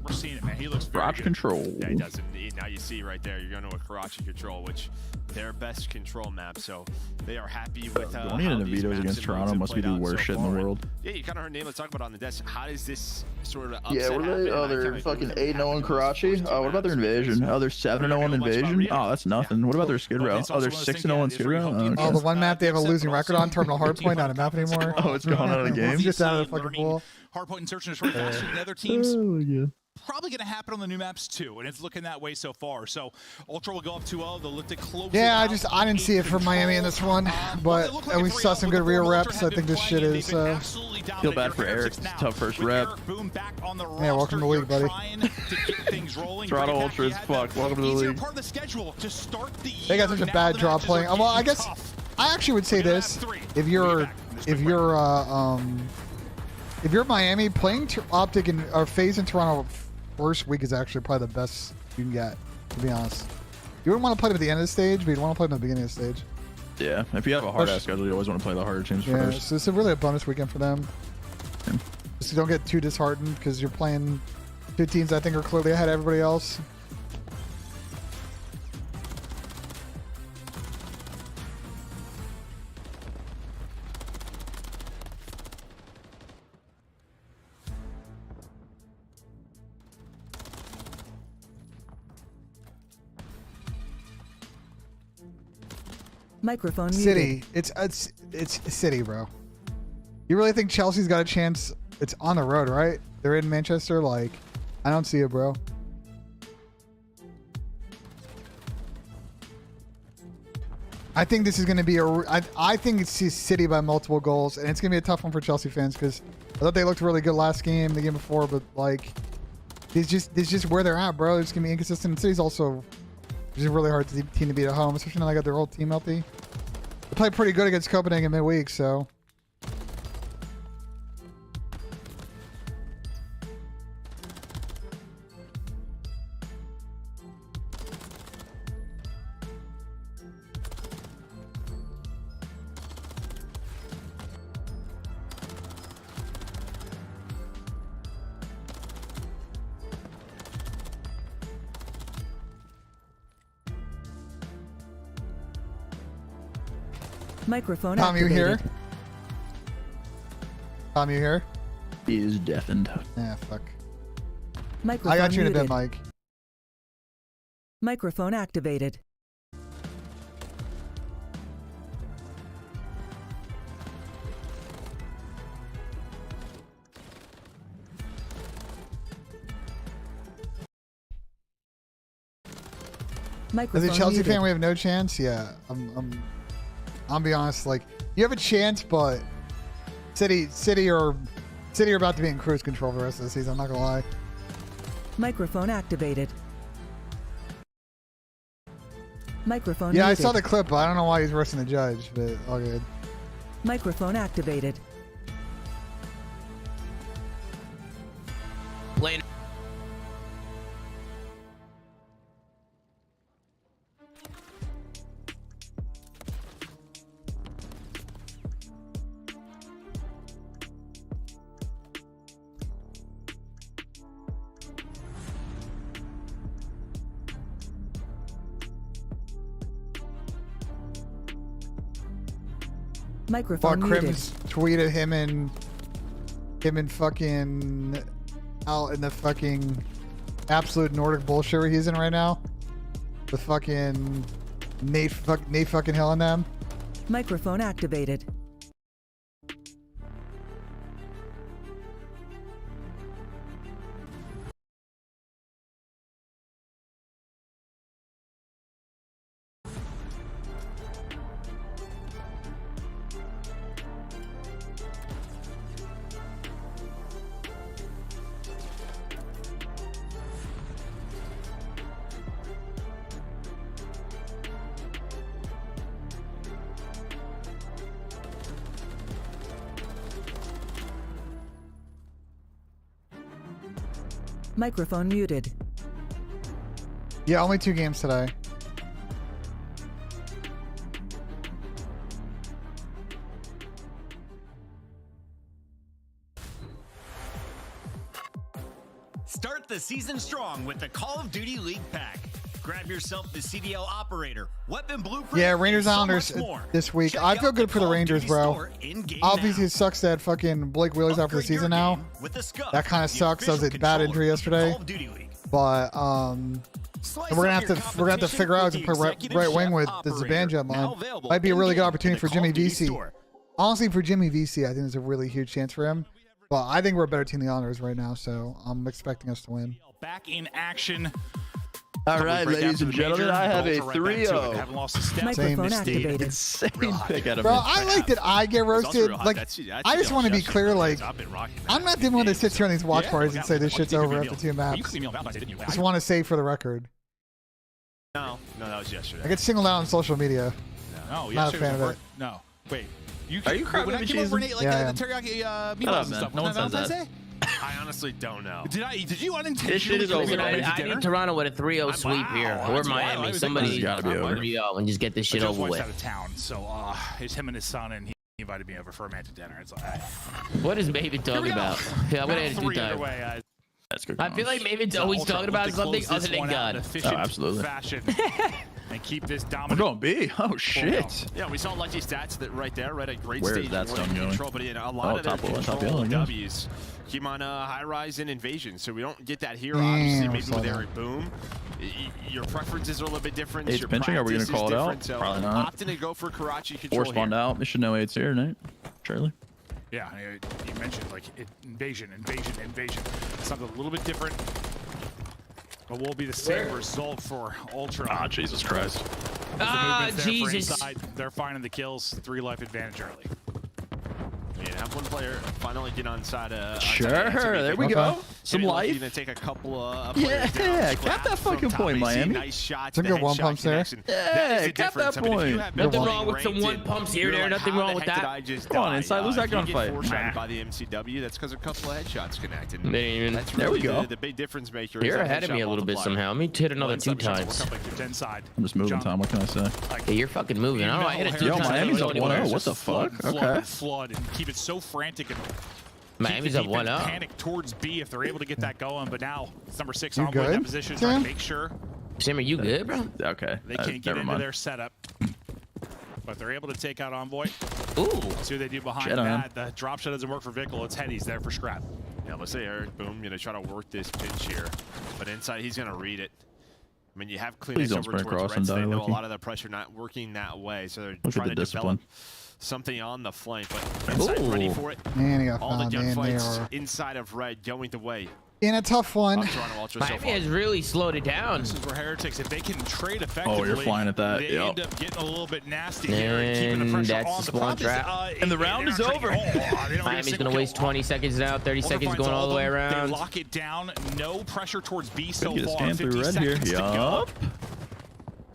We're seeing it, man. He looks very Karachi good. control. Yeah, he does. And now you see right there, you're going to a Karachi control, which their best control map. So they are happy with Going into Vito's against Toronto must be the worst shit in the world. Yeah, you kind of heard Nate talk about it on the desk. How does this sort of upset Yeah, what are they? happen? Oh, they're fucking 8-0 in Karachi. Oh, what about their invasion? Oh, they're 7-0 in invasion. Oh, that's nothing. What about their Skid Row? Oh, they're 6-0 in Skid Row. Oh, the one map they have a losing record on, Terminal Hardpoint, not a map anymore. Oh, it's gone out of the game. It's just out of the fucking pool. Hardpoint insertion is really faster than other teams. Oh, yeah. Probably going to happen on the new maps too, and it's looking that way so far. So Ultra will go up 2-0. They'll lift it close. Yeah, I didn't see it for Miami in this one, but we saw some good real reps. I think this shit is. Feel bad for Eric. It's a tough first rep. Yeah, welcome to the league, buddy. Toronto Ultra is fucked. Welcome to the league. They got such a bad draw playing. Well, I guess I actually would say this: if you're Miami, playing Optic and or FaZe in Toronto first week is actually probably the best you can get, to be honest. You wouldn't want to play them at the end of the stage, but you'd want to play them at the beginning of the stage. Yeah, if you have a hard-ass schedule, you always want to play the harder teams first. So it's really a bonus weekend for them. Yeah. Just don't get too disheartened because you're playing two teams I think are clearly ahead of everybody else. Microphone City. muted. It's City, bro. You really think Chelsea's got a chance? It's on the road, right? They're in Manchester. Like, I don't see it, bro. I think this is going to be I think it's City by multiple goals, and it's going to be a tough one for Chelsea fans because I thought they looked really good last game, the game before, but like, it's just where they're at, bro. It's going to be inconsistent. And City's also just a really hard team to beat at home, especially now they got their whole team healthy. They played pretty good against Copenhagen midweek, so. Microphone Tom, you activated. here? Tom, you here? He is deafened. Yeah, fuck. Microphone I got you in a bit, muted. Mike. Microphone activated. As Microphone a Chelsea muted. fan, we have no chance. Yeah, I'll be honest. Like, you have a chance, but City are about to be in cruise control for the rest of the season. I'm not gonna lie. Microphone activated. Microphone Yeah, muted. I saw the clip, but I don't know why he's roasting the judge. But all good. Microphone activated. Lane. Microphone Fuck, muted. Crims tweeted him and fucking out in the fucking absolute Nordic bullshit he's in right now. With fucking Nate fucking Hill and them. Microphone activated. Microphone muted. Yeah, only 2 games today. Start the season strong with the Call of Duty League Pack. Grab yourself the CDL Operator, Weapon Blueprint, Yeah, Rangers and so Islanders much more. this week. Check I feel out good the for the Call of Rangers, Duty bro. store in-game Obviously, now. it sucks that fucking Blake Wheeler's out for the Upgrade your season now. game with the Scuff, That kind of the sucks. That was a official bad controller injury of the yesterday. Call of Duty League. But Slice and we're up gonna your have to figure out to play right wing with the Zabanja Now line. available Might be a really good in-game opportunity in for the Call Jimmy of Duty VC. store. Honestly, for Jimmy VC, I think there's a really huge chance for him. But I think we're a better team than the Islanders right now, so I'm expecting us to win. Back in action. All right, ladies and gentlemen, I have a 3-0. Haven't lost a step. Microphone Same activated. Insane pick out of Bro, me. I like that I get roasted. Like, I just want to be clear. Like, I'm not the one that sits here on these watch parties and say this shit's over after 2 maps. Just want to say for the record. No, that was yesterday. I get singled out on social media. No, Not a fan of it. No, wait. Are you crying when I with came over cheese? Nate, like Yeah, the I teriyaki meatballs Shut up, and man. stuff? No one Wasn't says Valentine's Day? I honestly don't know. Did you unintentionally? This shit is over. bring it Listen, to I dinner? need Toronto with a 3-0 sweep here. Wow, Or that's Miami. wild. Somebody This has gotta be over. 3-0 and just get this shit Joe's over wife's with. out of town, so it's him and his son, and he invited me over for a man to dinner. It's like, What is Maven talking about? Yeah, I'm gonna end it 2 times. That's good. I feel like Maven's always talking about something other than God. Oh, absolutely. Fashion and keep this We're dominant. going B. Oh, shit. Yeah, we saw Lucky stats that right there, right? A great Where is stage. that more stone going? control, but in a lot of their top yellow, control I guess. W's keep on high rise and invasion. So we don't get that here. Damn, Obviously, I maybe saw with that. Eric Boom, your preferences are a little bit different. Eight's Your pinching, are we gonna practice call is it out? different, so Probably not. opting to go for Karachi control Or spawned here. out. They should know 8's here, Nate. Charlie. Yeah, you mentioned like invasion. Something a little bit different, but will be the same result for Ultra. Ah, Jesus Christ. Ah, Jesus. They're finding the kills. 3 life advantage early. Yeah, have one player finally get on side. Sure, there we go. Some life. Gonna take a couple Yeah, players down. cap that fucking point, Miami. Nice shots. Some the good one headshot pumps there. connection. Yeah, cap that point. Nothing wrong with some one pumps here, there. Nothing wrong with that. Come on, inside, lose that gunfight. Nah. By the MCW, that's because a couple of headshots connected. That's There we go. The big difference maker. You're ahead of me a little bit somehow. Let me hit another 2 times. I'm just moving, Tom. What can I say? Hey, you're fucking moving. I don't know. I hit it 2 Yo, times. Miami's up I don't know 1-0. What the fuck? Okay. Flood and keep it so frantic and Miami's up keep the 1-0. panic towards B if they're able to get that going. But now it's number 6 You on in that good, position. Sam? Trying to make sure Sam, are you good, bro? Okay. they can't get never into mind. their setup. But they're able to take out Envoy. Ooh. See what they do behind Shit on that. The drop shot doesn't work for Vickle. It's Headies there for Scrap. Yeah, let's say Eric Boom gonna try to work this pinch here, but inside he's gonna read it. I mean, you have Please cleaners don't over sprint towards across and Red, so they die, know a Lucky. lot of the pressure not working that way, so they're Look at trying the to discipline. develop something on the flank. But inside ready Ooh. for it. Man, he got All the found, man. They gunfights are inside of Red going the way in a tough one. of Toronto Ultra so Miami far. has really slowed it down. This is where Heretics, if they can trade effectively, Oh, you're flying at that. they Yep. end up getting a little bit nasty here and keeping the And pressure that's on. the The spawn problem is, trap. And the round is over. Miami's going to waste 20 seconds now, 30 seconds going all the way around. They lock it down. No pressure towards B so Could get a far. scan 50 through red here. seconds to go. Yup.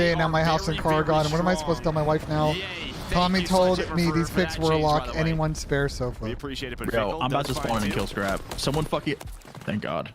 day, and now my house and car are gone. What am I supposed to tell my wife now? Tommy told me these picks were a lock. Anyone spare sofa. We appreciate it, but Yo, I'm about to spawn and kill Scrap. Someone fucking... Thank God.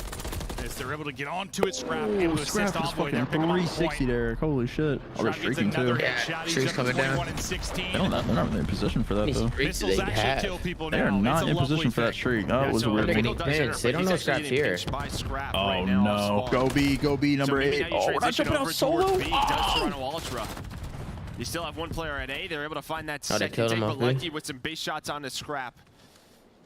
As they're able to get onto it, Scrap able to Scrap assist is Envoy. fucking They're picking up the 360 point. there. Holy shit. Oh, they're Scrap gets streaking too. another Yeah, headshot. He's streak's up coming down. 21-16. They're not really in position for that These though. streaks that Missiles they actually have. kill people They now. are It's not a in lovely position for that thing. streak. Oh, it was a weird They're one. getting pinched. They don't know Scrap's here. Oh no. Go B, number 8. Oh, we're not jumping out solo. Ultra. You still have one player at A. They're able to find that second killed take, him but off B. Lucky with some base shots on the Scrap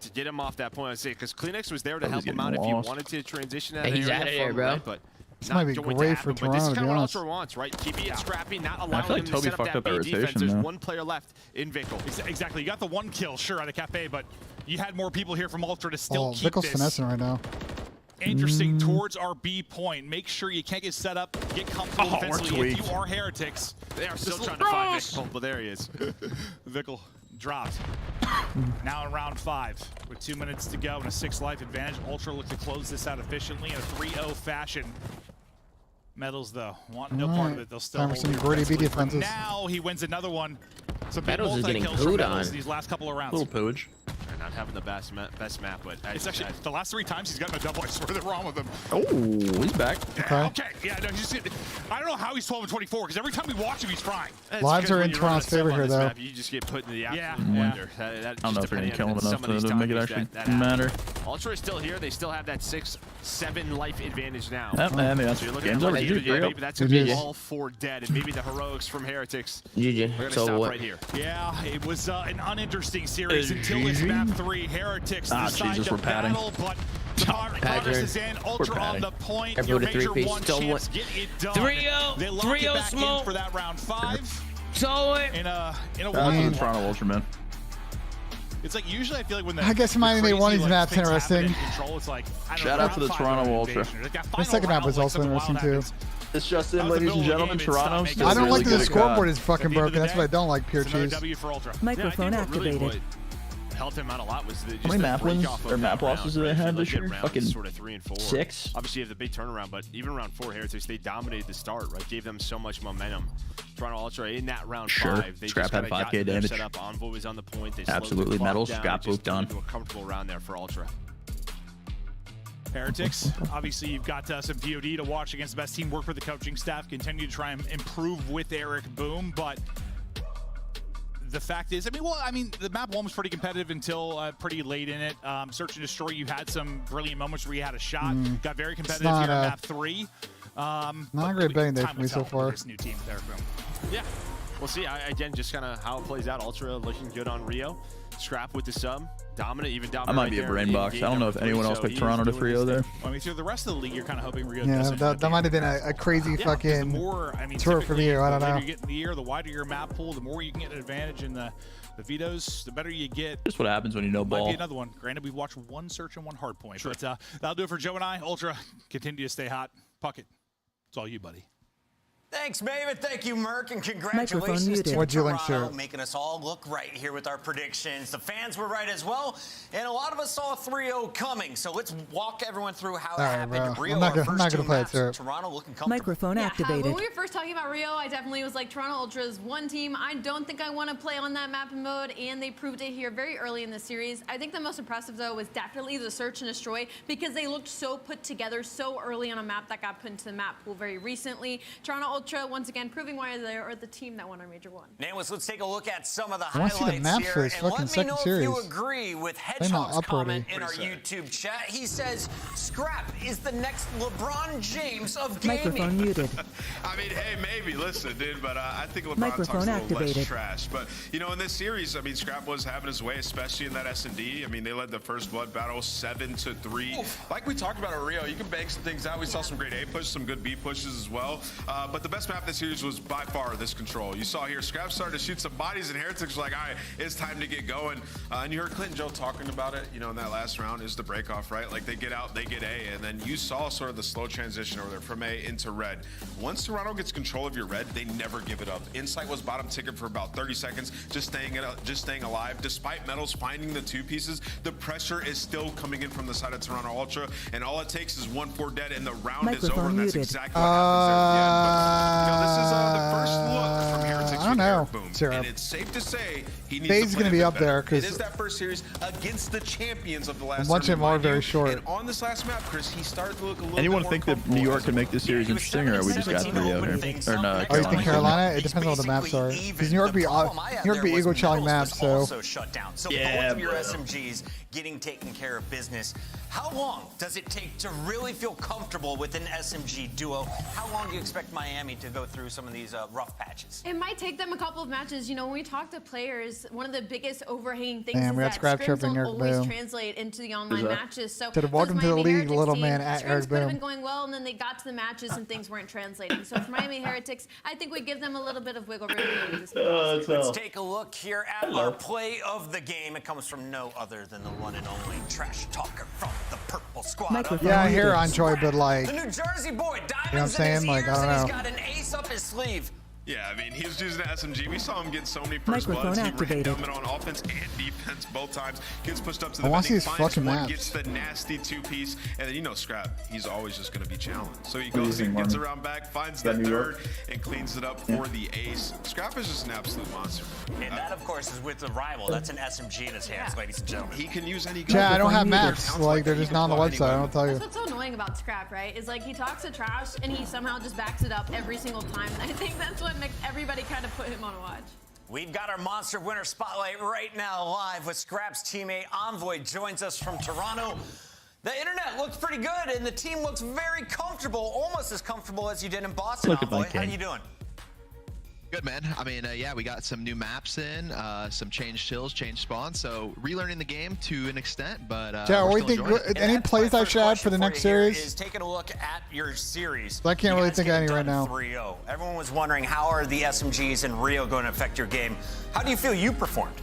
to get him off that point. I say because Kleenex was there to help him out if he wanted to transition out of he's area out of there, from bro. right, but This not might be going great to for happen. But this is Toronto, to kind be of what honest. Ultra wants, right? Keeping it scrappy, not I allowing feel like them to Toby set up fucked that up that B defense. rotation, There's though. one player left in Vickle. Exactly. You got the one kill, sure, out of Cafe, but you had more people here from Ultra to still Oh, keep Vickle's this finessing right now. interesting towards our B point. Make sure you can't get set up, get comfortable Oh, we're defensively. If tweaked. you are Heretics, They are still trying to find Vickle, but there he is. Vickle dropped. Now in round 5 with 2 minutes to go and a 6 life advantage. Ultra look to close this out efficiently in a 3-0 fashion. Metals though want no part of it. They'll still Time for hold some here gritty B defensively. defenses. Now he wins another one. Some big Metals is getting multi-kills for pooed Metals on. these last couple of rounds. Little pooage. They're not having the best map, but It's actually the last 3 times he's gotten a double. I swear they're wrong with him. Oh, he's back. Okay. Yeah. No. I don't know how he's 12 and 24 because every time we watch him, he's frying. Lives are in Toronto's favor here, though. You just get put in the absolute Yeah. blender. I don't know if they're gonna kill him enough to make it actually matter. Ultra is still here. They still have that 6-7 life advantage now. Yep, man, that's So you're looking game's at over. maybe GG. that's going to be GG. all 4 dead, and maybe the heroics from Heretics GG. are going to So stop what? right here. Yeah, it was an uninteresting series Is until this GG? map 3. Heretics Ah, decide Jesus, to we're padding. battle, but the progress is in. Ultra on padding. the point. Everyone Your to major 3-piece. one Still chance, one. get it done. 3-0. They lock 3-0 it back smoke. in for that round 5 So it. in a That's one. the Toronto Ultra, man. It's like usually I feel like when the I guess the Miami crazy, won these like, maps things happen interesting. in Control, it's like, I don't Shout know, out to the round 5 Toronto of Ultra. invasion. Like that The final second map round, was like, also something wild interesting, too. happens. It's just That in, was the ladies and middle of the gentlemen. game, and stop Toronto making still I don't really like that good the at scoreboard COD. is fucking At the end of broken. the That's day, what I don't like, pure it's another cheese. W for Ultra. Microphone Yeah, I think activated. what helped him out a lot was the, How many map wins or map losses do they have this year? Fucking sort of 3 and 4. 6? Obviously, you have the big turnaround, but even round 4, Heretics, they dominated the start, right? Gave them so much momentum. Toronto Ultra in that round Sure. 5. They Scrap just had kinda got 5K their damage. Setup. Envoy was on the point. They slowed the Absolutely. clock Metals down. got They just booped on. into a comfortable round there for Ultra. Heretics, obviously you've got some VOD to watch against the best team, work for the coaching staff, continue to try and improve with Eric Boom, but the fact is, the map 1 was pretty competitive until pretty late in it. Search and Destroy, you had some brilliant moments where you had a shot, got very competitive not here on a- map 3. Not a great betting day time for me will so tell with far. This new team with Eric Boom. Yeah. We'll see. Again, just kind of how it plays out. Ultra looking good on Rio. Scrap with the sub. Dominant, even dominant. I might right be a there brain in box. game I don't know if number anyone 3, else so picked he's Toronto to doing 3-0 his there. thing. Well, through the rest of the league, you're kind of hoping Rio Yeah, doesn't. that might have been a crazy Yeah, 'cause fucking the more, tour for me. I don't The know. later you get in the year, the wider your map pool, the more you can get an advantage in the vetoes, the better you get. Just what happens when you know Might ball. be another one. Granted, we've watched 1 search and 1 hard point. But that'll do it for Joe and I. Ultra, continue to stay hot. Puck it. It's all you, buddy. Thanks, Maven. Thank you, Merck, and Microphone congratulations muted. to What'd you link Toronto, to? making us all look right here with our predictions. The fans were right as well, and a lot of us saw a 3-0 coming. So let's walk everyone through how it All right, happened. bro. Rio, I'm not our gonna first 2 play it, maps, sir. Toronto looking comfortable. Microphone When activated. we were first talking about Rio, I definitely was like, Toronto Ultra's one team. I don't think I want to play on that map and mode, and they proved it here very early in the series. I think the most impressive, though, was definitely the search and destroy because they looked so put together so early on a map that got put into the map pool very recently. Toronto Ultra, once again, proving why they are the team that won our Major 1. Nameless, let's take a look at some of the I wanna see the highlights maps here, for this and fucking let me second know series. if you agree with They're not Hedgehog's up comment already. in our YouTube chat. He says, "Scrap is the next LeBron James of gaming." Microphone muted. I mean, hey, maybe. Listen, dude, but I think LeBron Microphone talks a little activated. less trash. But, you know, in this series, I mean, Scrap was having his way, especially in that S&D. I mean, they led the first blood battle 7-3. Like we talked about at Rio, you can bang some things out. We saw some great A push, some good B pushes as well. But the best map of the series was by far this Control. You saw here, Scrap started to shoot some bodies, and Heretics were like, all right, it's time to get going. And you heard Clint and Joe talking about it, you know, in that last round is the break-off, right? Like, they get out, they get A, and then you saw sort of the slow transition over there from A into red. Once Toronto gets control of your red, they never give it up. Insight was bottom ticket for about 30 seconds, just staying alive. Despite Metals finding the 2 pieces, the pressure is still coming in from the side of Toronto Ultra, and all it takes is 1-4 dead, and the round is over, and that's muted. exactly what happens there at the end. But, you know, this is the first look from Heretics I don't with know. Eric Boom, Syrup. and it's safe to say he FaZe is going to be up there It because is that first series against the champions of the last. a bunch of them are very short. And on this last map, Chris, he started to look a little Anyone bit more think that New York could make this series interesting, or are we just got Rio here? Or no? Oh, you think Carolina? It depends on what the maps are. Because New York be eagle challenge maps, so shut down. So yeah, both of your SMGs getting taken care of business. How long does it take to really feel comfortable with an SMG duo? How long do you expect Miami to go through some of these rough patches? It might take them a couple of matches. You know, when we talk to players, one of the biggest overhanging things Damn, is we got that Scrap scrims Tripping don't Eric always Boom. translate into the online matches. So welcome to the league, Heretics little team, man at scrims Eric could have Boom. been going well, and then they got to the matches and things weren't translating. So for Miami Heretics, I think we give them a little bit of wiggle room. Let's take a look here at our play of the game. It comes from no other than the one and only trash talker from the Purple Squad. yeah, I hear Enjoy, but like, The New Jersey boy, you know what I'm diamonds in saying? his Like, ears, I and don't he's know. got an ace up his sleeve. Yeah, I mean, he was using the SMG. We saw him get so many first Microphone bloods. He activated. ran on offense and defense both times. Gets pushed up to I the wanna see vending, his finds fucking one, maps. gets the nasty two-piece, and then, you know, Scrap, he's always just going to be challenged. So he What do you goes think, and gets Martin? around back, finds That the New third, York? and cleans it up for the ace. Scrap is just an absolute monster. And that, of course, is with the rival. That's an SMG in his hands, ladies and gentlemen. He can use any gun. yeah, I don't have maps. Like, they're just not on the website. I don't tell you. That's what's so annoying about Scrap, right? Is like he talks to trash and he somehow just backs it up every single time. And I think that's what makes everybody kind of put him on a watch. We've got our Monster Winner Spotlight right now live with Scrap's teammate Envoy joins us from Toronto. The internet looks pretty good and the team looks very comfortable, almost as comfortable as you did in Boston, Look at my Envoy. How king. you doing? Good, man. I mean, yeah, we got some new maps in, some changed hills, changed spawns, so relearning the game to an extent, but Yeah, we're what do still you think? enjoying it. Any plays I should add for the next series? Is taking a look at your series. I can't You really guys think of get any right done now. 3-0. Everyone was wondering, how are the SMGs in Rio going to affect your game? How do you feel you performed?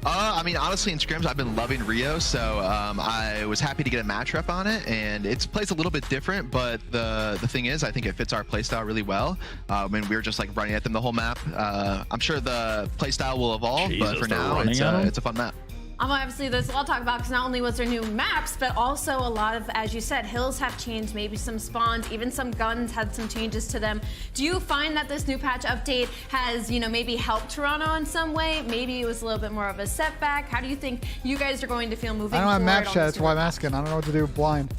I mean, honestly, in scrims, I've been loving Rio, so I was happy to get a match rep on it, and it plays a little bit different, but the thing is, I think it fits our playstyle really well. I mean, we were just like running at them the whole map. I'm sure the playstyle will evolve, but for now, it's a fun map. Obviously, there's a lot to talk about because not only was there new maps, but also a lot of, as you said, hills have changed, maybe some spawns, even some guns had some changes to them. Do you find that this new patch update has, you know, maybe helped Toronto in some way? Maybe it was a little bit more of a setback. How do you think you guys are going to feel moving I forward? don't have map on chat. this That's why I'm new asking. I don't know what to do blind.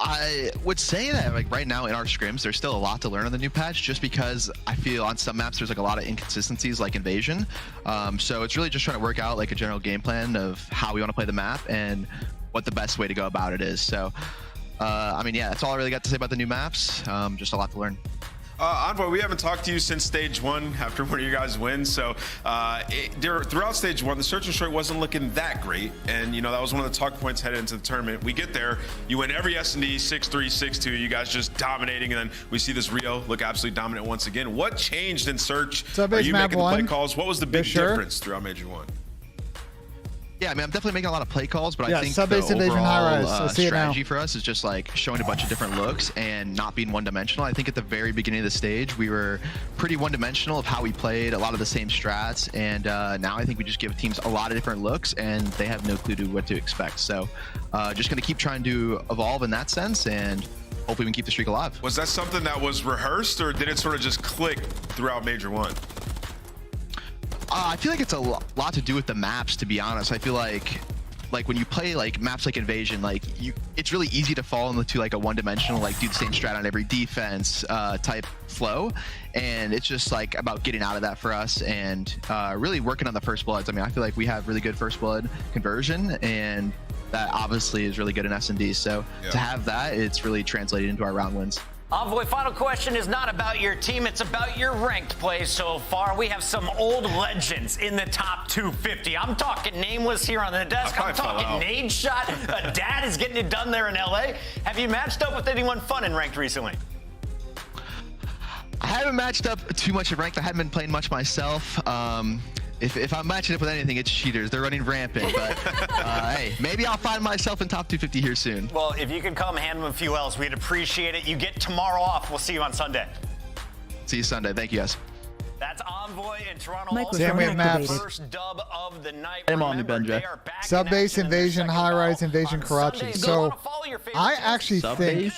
I would say that like right now in our scrims, there's still a lot to learn on the new patch, just because I feel on some maps there's like a lot of inconsistencies, like Invasion. So it's really just trying to work out like a general game plan of how we want to play the map and what the best way to go about it is. So, I mean, yeah, that's all I really got to say about the new maps. Just a lot to learn. Envoy, we haven't talked to you since stage one after one of your guys' wins. So throughout stage one, the search and destroy wasn't looking that great. And, you know, that was one of the talk points headed into the tournament. We get there, you win every S&D 6-3, 6-2. You guys just dominating. And then we see this Rio look absolutely dominant once again. What changed in search? Sub Are base you map making the play one? calls? What was the big sure? difference throughout Major 1? Yeah, I mean, I'm definitely making a lot of play calls, but Yeah, I think sub-base the invasion high rise. overall I see it now. strategy for us is just like showing a bunch of different looks and not being one-dimensional. I think at the very beginning of the stage, we were pretty one-dimensional of how we played, a lot of the same strats, and now I think we just give teams a lot of different looks, and they have no clue to what to expect. So just going to keep trying to evolve in that sense, and hopefully we can keep the streak alive. Was that something that was rehearsed, or did it sort of just click throughout Major 1? I feel like it's a lot to do with the maps, to be honest. I feel like when you play like maps like Invasion, like it's really easy to fall into like a one-dimensional, like do the same strat on every defense type flow, and it's just like about getting out of that for us and really working on the first bloods. I mean, I feel like we have really good first blood conversion, and that obviously is really good in S&D. So to have that, it's really translated into our round wins. Envoy, final question is not about your team, it's about your ranked plays so far. We have some old legends in the top 250. I'm talking Nameless here on the desk. I'm talking Nade Shot. Dad is getting it done there in LA. Have you matched up with anyone fun in ranked recently? I haven't matched up too much in ranked. I haven't been playing much myself. If I'm matching up with anything, it's cheaters. They're running rampant. But hey, maybe I'll find myself in top 250 here soon. Well, if you could come hand them a few L's, we'd appreciate it. You get tomorrow off. We'll see you on Sunday. See you Sunday. Thank you, guys. That's Envoy in Toronto. Damn, we have maps. First dub of the night. I'm on you, Benja. Sub-base invasion, high-rise invasion, Karachi. So I actually think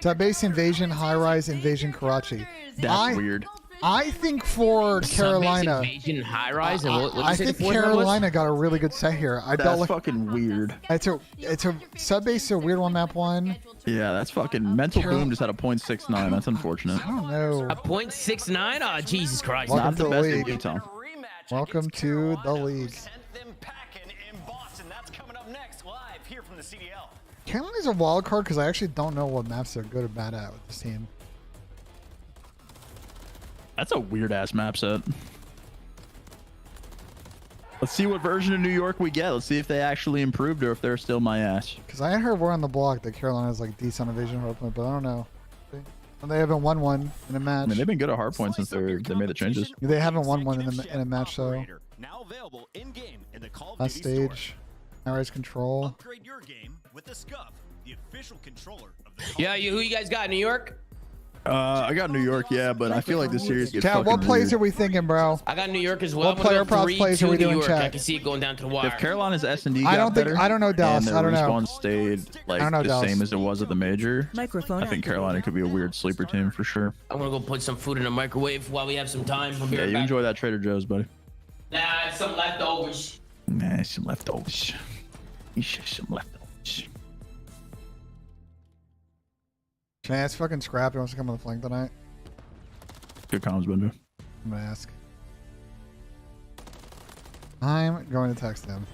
sub-base invasion, high-rise invasion, Karachi. That's weird. I think for Carolina, Invasion high rise. And what I think Carolina got a really good set here. I That's felt like fucking weird. it's a sub base, a weird one, map 1. Yeah, that's fucking mental boom. Just had a .69. That's unfortunate. I don't know. A .69. Oh Jesus Christ! Welcome Not to the the best league. in Tom. Welcome to the league. That's coming up next live here from the CDL. Carolina's a wild card because I actually don't know what maps they're good or bad at with this team. That's a weird ass map set. Let's see what version of New York we get. Let's see if they actually improved or if they're still my ass. Because I heard we're on the block that Carolina's like decent evasion hardpoint, but I don't know. And they haven't won one in a match. I mean, they've been good at hardpoint since they made the changes. They haven't won one in a match though. Now available in game in the Call of Last Duty stage, high-rise control. Upgrade your game with the Scuff, the official controller of the Yeah, who you guys got? New York? I got New York, yeah, but I feel like this series gets Chad, fucking what plays weird. are we thinking, bro? I got New York as well. What player props plays are we doing, Chad? I can see it going down to the wire. If Carolina's S&D got I don't think. better, I don't know Dallas. and I don't their know. respawn stayed like I don't know the Dallas. same as it was at the major, Microphone I think Carolina could be a weird sleeper team for sure. I'm gonna go put some food in the microwave while we have some time. I'll be Yeah, right you back. enjoy that Trader Joe's, buddy. Nah, it's some leftovers. Nah, some leftovers. You should some leftovers. Chad, it's fucking Scrappy wants to come on the flank tonight. Good comms, Bender. I'm gonna ask. I'm going to text him.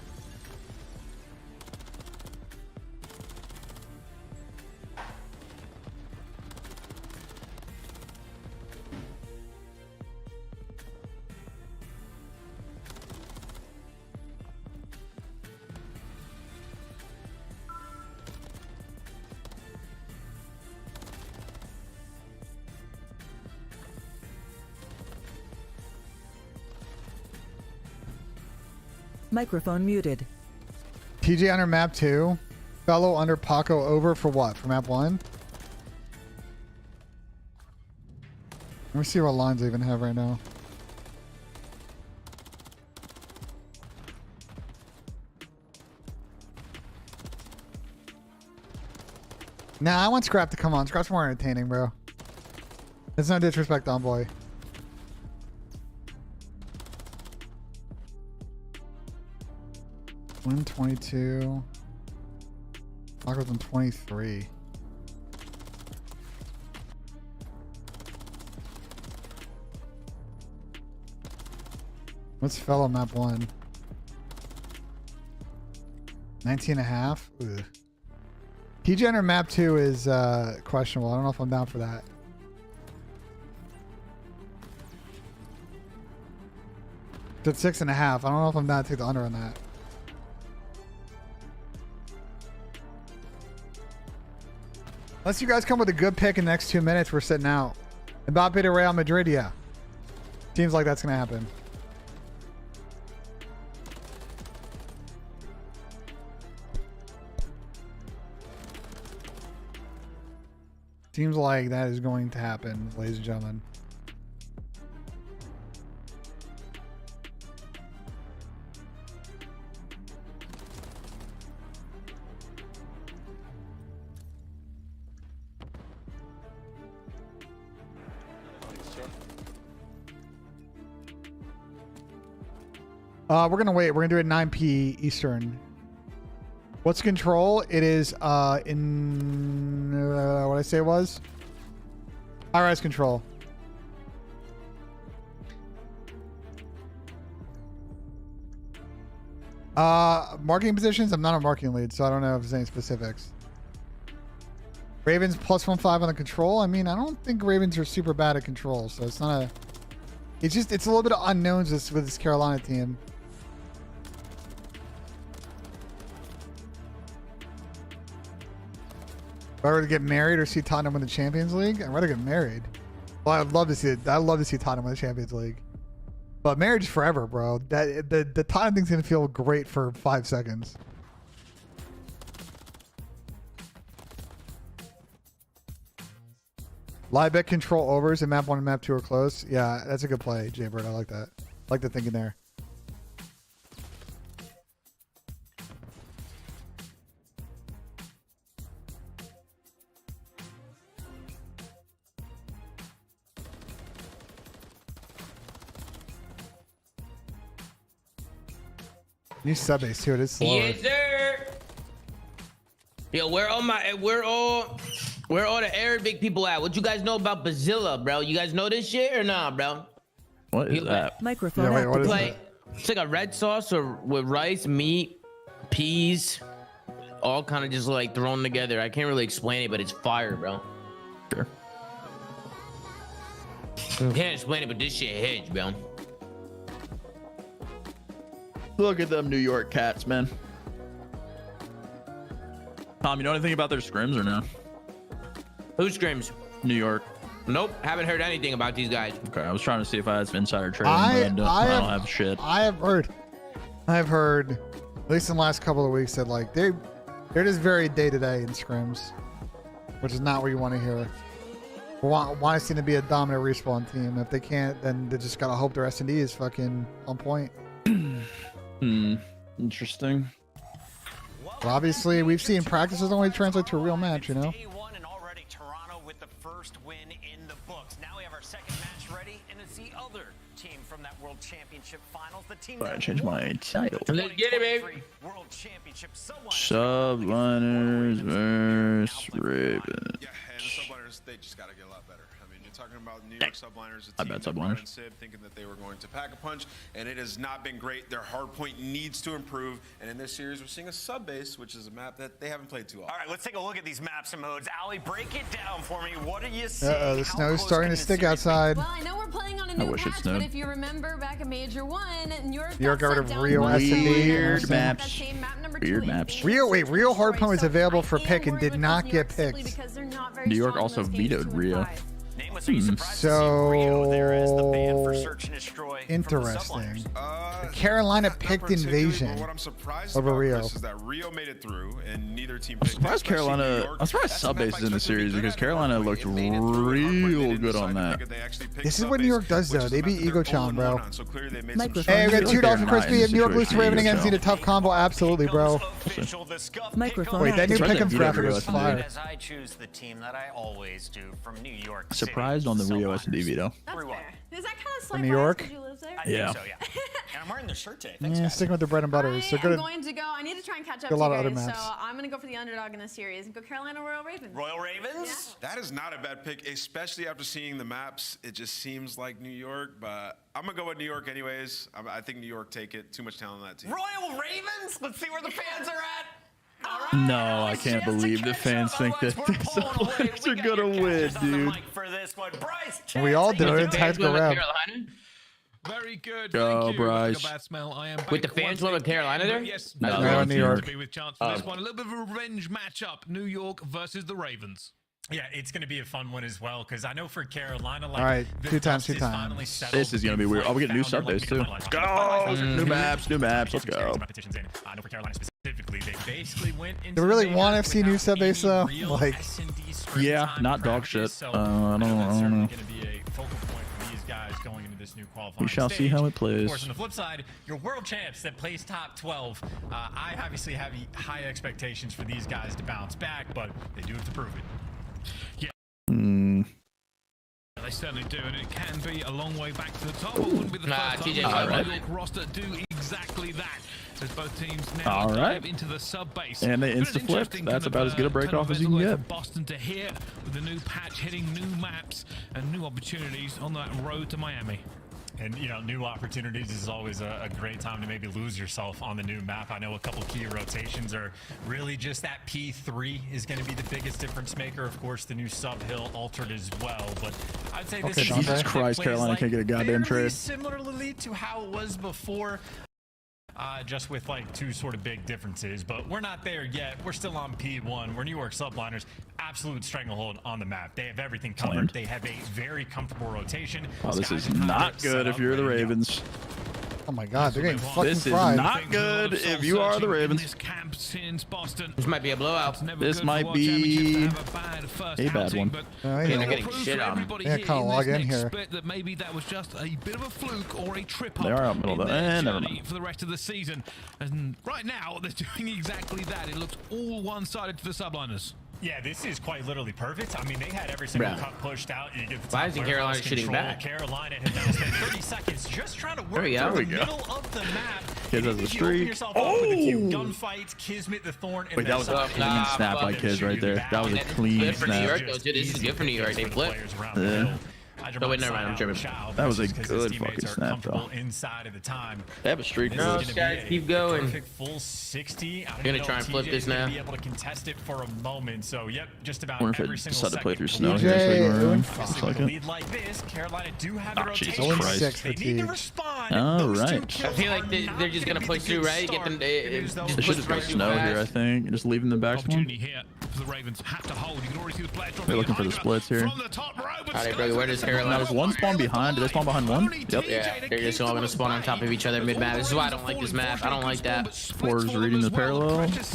Microphone muted. TJ under map 2. Fellow under Paco over for what? For map 1? Let me see what lines I even have right now. Nah, I want Scrap to come on. Scrap's more entertaining, bro. There's no disrespect on boy. Win 22. Paco's in 23. What's fellow map 1? 19 and a half? Ugh. TJ under map 2 is questionable. I don't know if I'm down for that. It's at 6.5. I don't know if I'm down to take the under on that. Unless you guys come with a good pick in the next 2 minutes, we're sitting out. Mbappe to Real Madrid, yeah. Seems like that's going to happen. Seems like that is going to happen, ladies and gentlemen. We're going to wait. We're going to do it 9 p Eastern. What's control? It is in what I say it was? High-rise control. Marking positions? I'm not a marking lead, so I don't know if there's any specifics. Ravens plus 1/5 on the control. I mean, I don't think Ravens are super bad at control, so it's not a... It's just, it's a little bit of unknowns with this Carolina team. If I were to get married or see Tottenham win the Champions League, I'd rather get married. Well, I'd love to see it. I'd love to see Tottenham win the Champions League. But marriage is forever, bro. The Tottenham thing's gonna feel great for 5 seconds. Live bet control overs and map 1 and map 2 are close. Yeah, that's a good play, Jaybird. I like that. I like the thinking there. New sub base too. It is slow. Yes, sir. Yo, where all the Arabic people at? What you guys know about Bazilla, bro? You guys know this shit or nah, bro? What is that? Microphone. Yeah, wait, what is Like, that? it's like a red sauce or with rice, meat, peas, all kind of just like thrown together. I can't really explain it, but it's fire, bro. Sure. I can't explain it, but this shit hits, bro. Look at them New York Cats, man. Tom, you know anything about their scrims or no? Who screams? New York. Nope, haven't heard anything about these guys. Okay, I was trying to see if I had some insider trading, but I don't have shit. I have heard, at least in the last couple of weeks, that like they're just very day to day in scrims, which is not what you want to hear. Want to seem to be a dominant respawn team. If they can't, then they just gotta hope their S&D is fucking on point. Interesting. But obviously, we've seen practices only translate to a real match, you know. Day one and already Toronto with the first win in the books. Now we have our second match ready, and it's the other team from that World Championship Finals. The team Alright, change my title. Let's get it, baby. World Championship Subliners versus Ravens. Yeah, and the subliners, they just got to get a lot better. I mean, you're talking about New York subliners. I bet subliners. Thinking that they were going to pack a punch, and it has not been great. Their hard point needs to improve, and in this series, we're seeing a sub base, which is a map that they haven't played too often. All right, let's take a look at these maps and modes. Ali, break it down for me. What are you seeing? The snow's starting to stick outside. Well, I know we're playing on a new patch, but if you remember back in Major 1, New York got rid of Rio S&D. Weird maps. Weird maps. Rio hardpoint was available for pick and did not get picked. New York also vetoed Rio. So interesting. Carolina picked Invasion What I'm surprised over about Rio. this is that Rio made it through, and neither team I'm surprised Carolina. I'm surprised sub base is in the series because Carolina looked real good on that. This is what New York does, though. They beat Ego-chan, bro. Microphone. Hey, we got $2 for Crispy. If New York loses to Raven against need a tough combo, absolutely, bro. Microphone. Wait, that new Surprised pick'em they graphic beat was Rio fire. As I choose the team that I always do from New York City. Surprised on the Rio S&D veto. That's fair. Is that kind of slight New bias York? 'cause you live there? I think Yeah. so, yeah. And I'm wearing their shirt today. Thanks, Yeah, guys. sticking with the bread and butter. So I'm good. going to go. I need to try and catch up a lot to of you other guys, maps. so I'm going to go for the underdog in this series and go Carolina Royal Ravens. Royal Ravens? That is not a bad pick, especially after seeing the maps. It just seems like New York, but I'm going to go with New York anyways. I think New York take it. Too much talent on that team. Royal Ravens? Let's see where the fans are at. All right. No, I can't believe the fans think that these subliners are gonna win, dude. For this one. Bryce, We all do it. It's Fans time to go went with round. Carolina? Very good. Go, Thank you. Bryce. Bad smell. I am With the back fans once went with Carolina again, there? but Yes, No, no, New York. to be with chance for this one. A little bit of a revenge matchup. New York versus the Ravens. Yeah, it's going to be a fun one as well because I know for Carolina, like, All right, the two times, dust two is times. finally settled This is gonna be weird. Oh, we get new sub base too. Let's go. New maps, new maps. Let's go. I know for Carolina specifically, they basically went into Do we really the want major FC new without sub base, any though? real Like, S&D screen Yeah, time not dog practice, shit. so I don't that's know. certainly going to be a focal point for these guys going into this new qualifying We shall see stage. how it Of plays. course, on the flip side, your world champs that plays top 12. I obviously have high expectations for these guys to bounce back, but they do have to prove it. Yeah. They certainly do, and it can be a long way back to the top. It wouldn't be the Nah, first time TJ, the all right. New York roster do exactly that. As both teams now All dive right. into the sub base. And they Been an insta-flipped. interesting That's kind about as good a turn break of off as you events can away get. from Boston to here with the new patch hitting new maps and new opportunities on that road to Miami. And, you know, new opportunities is always a great time to maybe lose yourself on the new map. I know a couple key rotations are really just that P3 is going to be the biggest difference maker. Of course, the new sub hill altered as well. But I'd say this is Jesus Christ, Carolina can't get a goddamn fairly trade. similarly to how it was before. Just with like two sort of big differences, but we're not there yet. We're still on P1. We're New York subliners, absolute stranglehold on the map. They have everything covered. They have a very comfortable rotation. Oh, this Skies is are not set good if up, you're the ready to go. Ravens. Oh my God, they're getting fucking This is fried. not good if you are the Ravens. This camp since Boston. This might be a blowout. This might be a bad one. Oh, Yeah, yeah. they're getting shit on. Yeah, kinda log in here. That maybe that was just a bit of a fluke or a trip up. They are out middle in of the- their never journey mind. for the rest of the season. And right now they're doing exactly that. It looks all one-sided to the subliners. Yeah, this is quite literally perfect. I mean, they had every single Bruh. cut pushed out. You get the Why top isn't warehouse Carolina shooting control. back? Carolina had now spent 30 seconds just trying to work we go. through There the we go. middle of the map. Kids has a streak. Gunfights, Kismet, the Thorn, and wait, that was a clean snap by Kids right there. That was a clean Good for New snap. York, though, dude. This is good for New York. They flip. Yeah. Oh, wait, never mind. I'm tripping. That was a good fucking snap, though. Inside of the time. They have a streak. No, guys, keep going. Full 60. I'm gonna try and flip this now. Be able to contest it for a moment. So, yep, just about I wonder every if I single decide to play through snow DJ, here. So lead like this, Carolina do have the Jesus rotation. Christ. They need to respond. All right. I feel like they're just gonna push through, right? Get them. They Just should push just right go through snow here, I fast. think. Just leaving them back one. Here for the Ravens have to hold. You can already see the players They're looking for the splits here. Alright, brother, where does Carolina? There's one spawn behind. Did they spawn behind one? Yep. Yeah, they're just all gonna spawn on top of each other mid map. This is why I don't like this map. I don't like that. Four's reading the parallel. Nice.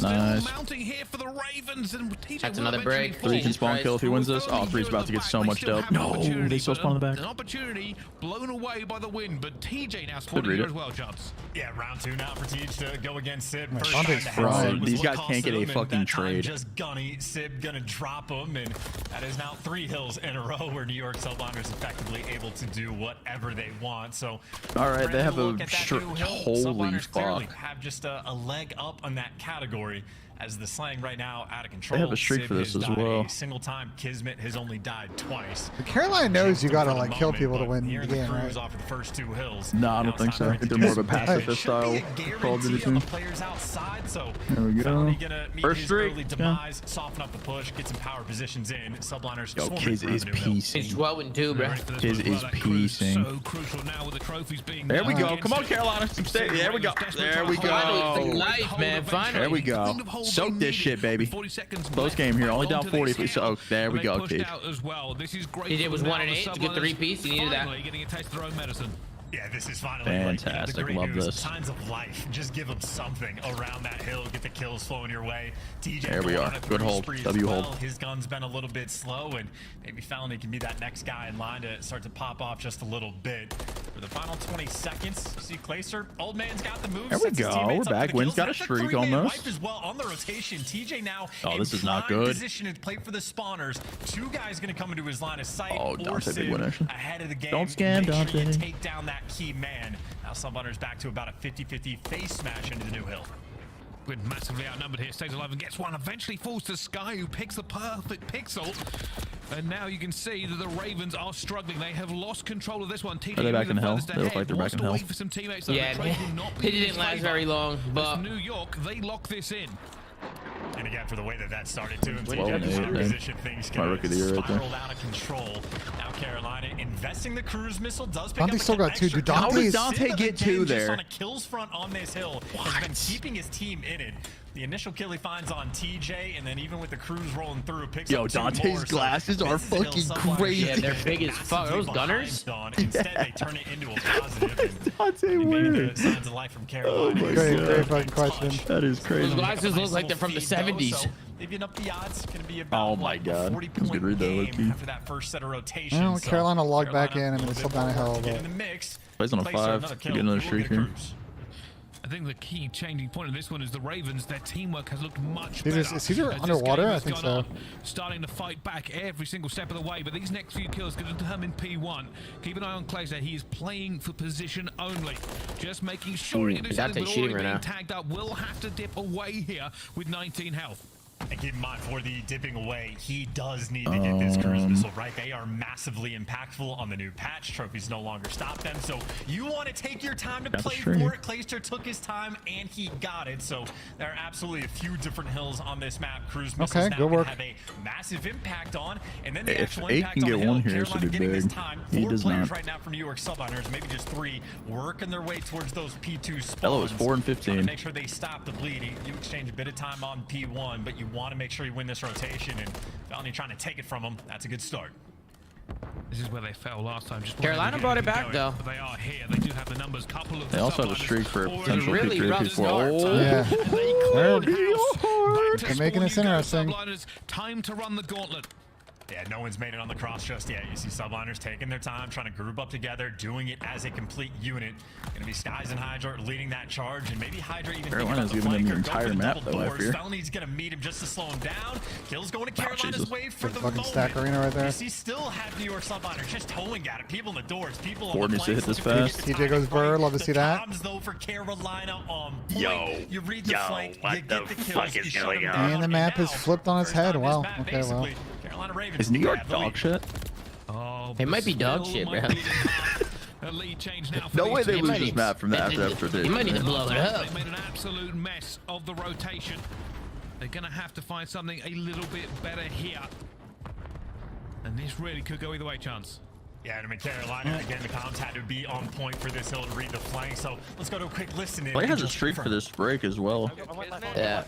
That's another break. 3 can spawn kill if he wins this. Oh, 3's about to get so much dope. No, they still spawn in the An back. opportunity blown away by the wind, but TJ now Good spawning read here it. as well, Chance. Yeah, round 2 now for Teach to go against Sib. First Bump time is to fried. have Sib was These what guys cost can't get a him, and fucking that time trade. Just gunny, Sib gonna drop him, and that is now 3 hills in a row where New York Subliners effectively able to do whatever they want. So, All right, they have a look at that new hill. holy Subliners clearly fuck. have just a leg up on that category. As the slang right now out of control. They have a streak Sib for this has as died well. A single time. Kismet has only died twice. Carolina knows you gotta like kill Moment, people to but win here the the game, Crews right? off of the first 2 hills. No, I Now don't think it's so. time I think to they're more of a just- pacifist Should be style a Call of Duty guarantee on team. the players outside, so There we go. Felony gonna meet First his streak. early demise, soften up the push, get some power positions in. Subliners Yo, swarming Kids around is the new hill. It's piecing. 12-2, bro. Kids is piecing. So crucial now with the trophies being There we done go. against Come on, it. Carolina. Stay. There we go. There we Finally, go. life, man. Finally. There we go. Soak this shit, baby. Close game here. Only down 40 if we soak. There we go, Keith. TJ was 1-8. It's a good 3-piece. You needed that. Getting a taste of their own medicine. Yeah, this is finally Fantastic. Like, the great Love news. this. Signs of life. Just give them something around that hill. Get the kills flowing your way. TJ There we going are. on a Good 3 hold. spree as W well. hold. His gun's been a little bit slow, and maybe Felony can be that next guy in line to start to pop off just a little bit. For the final 20 seconds, see Clayster. Old man's got the move. There we sets his go. teammates We're up back. for the Wynn's kills. got a That's streak 3-man almost. wipe as well on the rotation. TJ now Oh, in this is not prime good. position to play for the spawners. 2 guys going to come into his line of sight. Oh, or Dante, big Sid win, actually. ahead of the game. Don't scam, Make sure you Dante. take down that key man. Now Subliners back to about a 50-50 face smash into the new hill. We're massively outnumbered here. Stays alive and gets one. Eventually falls to Sky, who picks the perfect pixel. And now you can see that the Ravens are struggling. They have lost control of this one. TJ Are they back moving in hell? furthest They look ahead. like they're back Wants in to hell. wait for some teammates, though. Yeah, The trade will not be it in his didn't last favor. very long, but As New York, they lock this in. And again, for the way that that started to him, Well, TJ yeah. position things My can rookie of the year right there. spiral out of control. Now Carolina investing the cruise missile does pick up Dante still got 2. Dude, How Dante's did Dante get 2 just there? on a kills front on this hill has been keeping his team in it. The initial kill he finds on TJ, and then even with the cruise rolling through, picks Yo, up 2 Dante's more. So glasses are this is a hill fucking Subliners crazy. yeah, they're big as fuck. Those massively gunners. behind on. Instead, they turn it into a positive. And Dante maybe winner. the signs of life from Oh Carolina. my Great, God. great fucking question. That is crazy. Those glasses look like they're from the 70s. Giving up the odds, going to be about Oh my God. a 40 That was a good point read though, game low-key. after that first set of rotations. Well, So Carolina logged back in and a they little still down a bit more hell, to get but- in the mix. Plays on a Placer, 5. another Get kill. another We'll streak get a here. cruise. I think the key changing point of this one is the Ravens. Their teamwork has looked much Is better. Caesar as this underwater? game I has think gone so. on, starting to fight back every single step of the way. But these next few kills could determine P1. Keep an eye on Clayster. He is playing for position only. Just making sure he can do something. Dante's But already cheating right being now. tagged up. Will have to dip away here with 19 health. And keep in mind, for the dipping away, he does need to get this cruise missile right. They are massively impactful on the new patch. Trophies no longer stop them. So you want to take your time to play for it. Clayster took his time and he got it. So there are absolutely a few different hills on this map. Cruise missiles now good can work. have a massive impact on. And then the If actual 8 impact can on get the hill. 1 here, this Carolina would be getting this big. time. He 4 does players not. right now for New York Subliners, maybe just 3, working their way towards those P2 spawns. Elo is 4 and 15. Trying to make sure they stop the bleed. You exchange a bit of time on P1, but you want to make sure you win this rotation, and Felony trying to take it from them. That's a good start. This is where they fell last time. Just Carolina brought it back, though. But they are here. They do have the numbers. Couple of They also have a Subliners streak for already potential really P3, rough P4. start. Oh, Yeah. They cleared house. Back to They're making spawn this you go, interesting. Subliners. Time to run the gauntlet. Yeah, no one's made it on the cross just yet. You see subliners taking their time, trying to group up together, doing it as a complete unit. Gonna be Skies and Hydra leading that charge, and maybe Hydra even Carolina's giving them the entire map, though, I fear. Felony's gonna meet him just to slow him down. Kill's going to Carolina's way for the fucking moment. stack arena right there. You see, still have New York subliners just towing at it. People in the doors, people on Ford the needs to hit flanks. this fast. TJ goes Burr, love to see that. Comms, though, for Carolina on point. Yo, you read the flank, what you the get the kills, fuck you is shut going them on? down. And the map is flipped on its head. Wow. Map, Okay, well. Carolina Ravens Is New York grab the lead. dog shit? Oh, It might be dog still shit, might bro. be a lead change now for No these way they teams. lose this map from the after You might need to blow it up. They made an absolute mess of the rotation. They're going to have to find something a little bit better here. And this really could go either way, Chance. Yeah, I mean, Carolina, again, the comms had to be on point for this hill to read the flank. So let's go to a quick listen in. Play has a streak for this break as well. Yeah.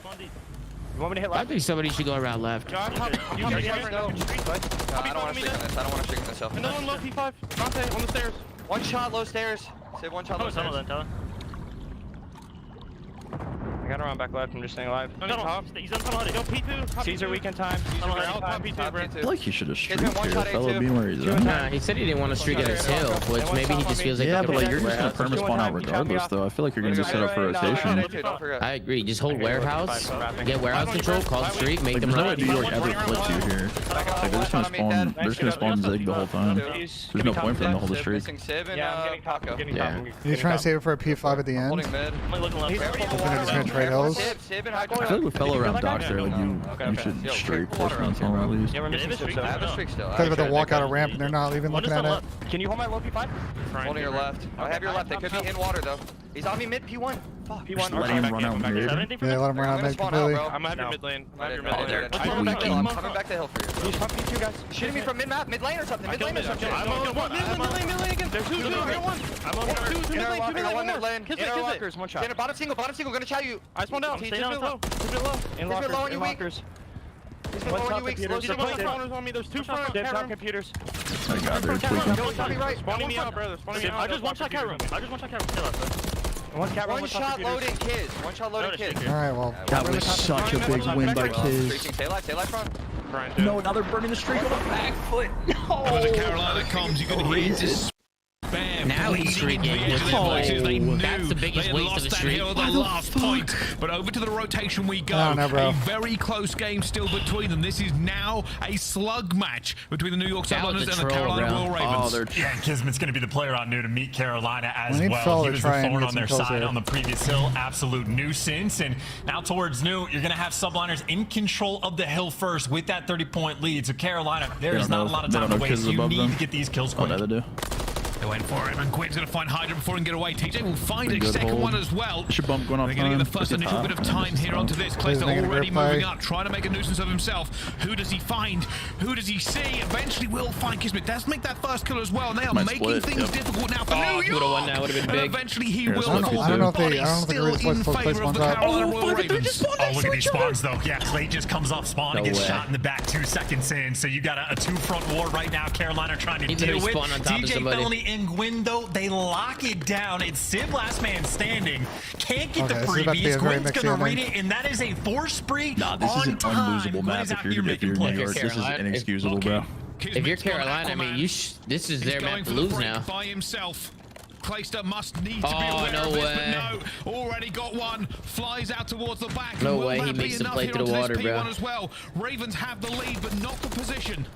You want me to hit I left? think somebody should go around left. I don't want to streak on this. I don't want to streak on this hill. Another one low P5. Dante on the stairs. One shot low stairs. Save one shot low stairs. I gotta run back left. I'm just staying alive. He's on tunnel. Go P2. Caesar weekend time. P2, bro. I feel like he should have streaked one here. shot Fellow A2. being where he's at. Nah, he said he didn't want to streak at his hill, which maybe he just feels like Yeah, that but like could you're be just gonna warehouse. perma spawn out regardless, though. I feel like you're gonna be set up for rotation. I agree. Just hold warehouse, get warehouse control, call streak, make Like, them there's no way run. New York ever flips you here. Like they're just gonna spawn. They're just gonna spawn Zig the whole time. There's no point for them to hold the streak. Yeah. You're trying to save it for a P5 at the end? Holding mid. They're just gonna trade hills? I feel like with fellow around docks there, like you should straight force on someone at least. I have a streak still. Talking about the walk out of ramp and they're not even looking at it. Can you hold my low P5? Holding your left. I have your left. They could be in water though. He's on me mid P1. Fuck. Just let him run out mid. Yeah, let him run out mid completely. I'm gonna have your mid lane. I'm I'm coming back to hill. I'm coming back to hill for you. He's pumping P2 guys. Shooting me from mid map, mid lane or something. Mid lane or something. I'm on one. Mid lane again. There's two. I'm on one mid lane. Inner lockers, one shot. Bottom single, gonna chow you. I spawned out. Stay down low. In lockers. He's been low on you weak. Slow There's a bunch of spawners on me. There's two front. Dead top computers. My God, they're tweaking. Yo, top me right. Spawning me out, brother. Spawning me out. I just one shot cat room. One shot loading kids. One shot loading kids. Alright, well. That was such a big win by Kiz. Stay alive, front. No, now they're burning the streak on the back foot. Over the Carolina comms, you can hear this. Bam, Now he's streaking. That's the biggest waste of the streak. The last point, but over to the rotation we go. I don't know, bro. A very close game still between them. This is now a slug match between the New York Subliners and the Carolina Royal Ravens. Yeah, Kismet's going to be the player on new to meet Carolina as We need well. Fel He to was the try and thorn get on some their kills side here. on the previous hill. Absolute nuisance. And now towards new, you're going to have subliners in control of the hill first with that 30-point lead. So Carolina, there's not a lot of time to waste. You need to get these kills quick. What do? They went for it, and Quinn's going to find Hydra before he can get away. TJ will find a Good second hold. one as well. Should bump going off They're going to get the time. first Just a initial top, bit of and then time just here a onto bump. this. Clayster They're gonna already grip moving play. up, trying to make a nuisance of himself. Who does he find? Who does he see? Eventually will find Kismet. Does make that first kill as well, and they are Might making split, things yep. difficult now for New York. Would've won now, would've been And big. eventually he Yeah, will. so I don't know if they- I don't think still they're really in supposed to play favor of the spawns out. Carolina Royal Ravens. Oh, look at these spawns, though. Yeah, Clay just comes off spawn and No gets way. shot in the back 2 seconds in. So you got a two-front war right now. Carolina trying to He deal literally with. spawned on top of DJ somebody. Felony and Gwyn, though, they lock it down. It's Civ last man standing. Can't get Okay, the this is about to be freebies. a very Gwyn's mixed going to ending. read it, and that is a force spree. Nah, this is on an time. unlosable Gwyn map is out if here you're making New plays. York. This is Carolina. inexcusable, bro. If you're Carolina, I mean, this is their map to lose now. By himself. Clayster must need to be Oh, aware no of this, way. but no, already got one, flies out towards the back. No Will way, that he be makes them enough play here through the onto this water, P1 bro. as well? Ravens have the lead, but not the position.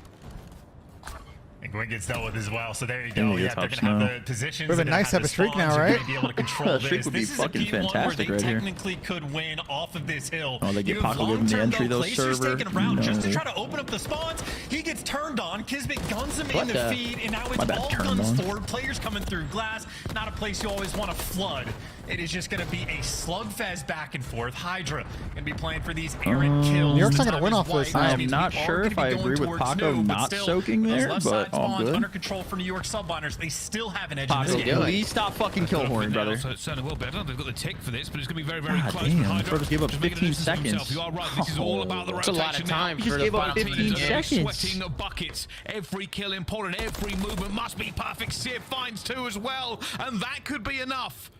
And Gwyn gets dealt with as well. So there you And go. he Yeah, gets they're hops going to have now. the positions. Would've been and nice to have the a streak spawns. now, You're right? gonna be able to control The streak this. would be This is a fucking P1 where fantastic they right here. technically could win off of this hill. Oh, they get You have Paco giving the long-term, entry, though. though, Clayster's server. taking a route just to No. try to open up the spawns. He gets turned on. Kismet guns him What in the the? feed, and now My it's bad, all turned guns on. forward. Players coming through glass. Not a place you always want to flood. It is just going to be a slugfest back and forth. Hydra going to be playing for these errant kills. New York's The not gonna time win is off this. white, I which am means not we are sure gonna if be I going agree with towards Paco new, but not still, soaking those there, left but side all spawns good. under control for New York subliners. They still have an edge in Paco, this game. please stop fucking kill horn, brother. So it certainly will be. I don't know if they've got the tick for this, but it's going to be very, very God close. damn, for Hydra. Bro just gave up Just making a 15 nuisance of himself. seconds. You are right. This is all about the That's a rotation lot of now. time He for just the gave up final 15 team. seconds. Sweating buckets. Every kill important. Every movement must be perfect. Civ finds two as well, and that could be enough.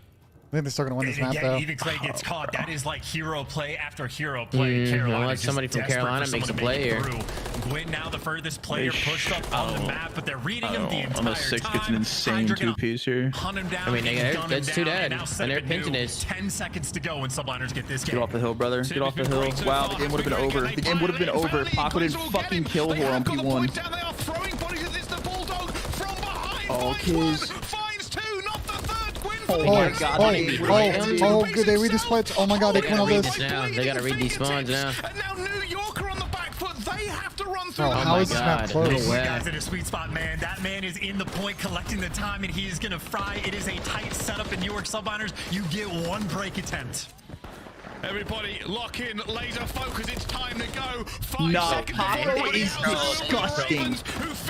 I think they're still gonna win this map Yeah, though. even Clay gets caught. That is like hero play after hero play. Carolina unless somebody from Carolina makes a play here. Gwyn now the furthest player pushed up on the map, but they're reading him the entire Unless 6 time. gets an insane 2-piece here. Hunt him down, I mean, that's two dead, and they're pinching this. 10 seconds to go when Subliners get this game. Get off the hill, brother. Get off the hill. Wow, the game would have been over. The game would have been over. Paco didn't fucking kill Whore on P1. Oh, Kiz. Oh my god. Oh, good. They read the splits. Oh my god, they come on this. Now they gotta read these spawns now. And now New Yorker on the back foot. They have to run through. Oh, how is this map close? No guy's in a sweet spot, man. That man is in the point collecting the time, and he is gonna fry. It is a tight setup in New York Subliners. You get one break attempt. Everybody lock in, laser focus, it's time to go. 5 No, seconds. Paco is disgusting.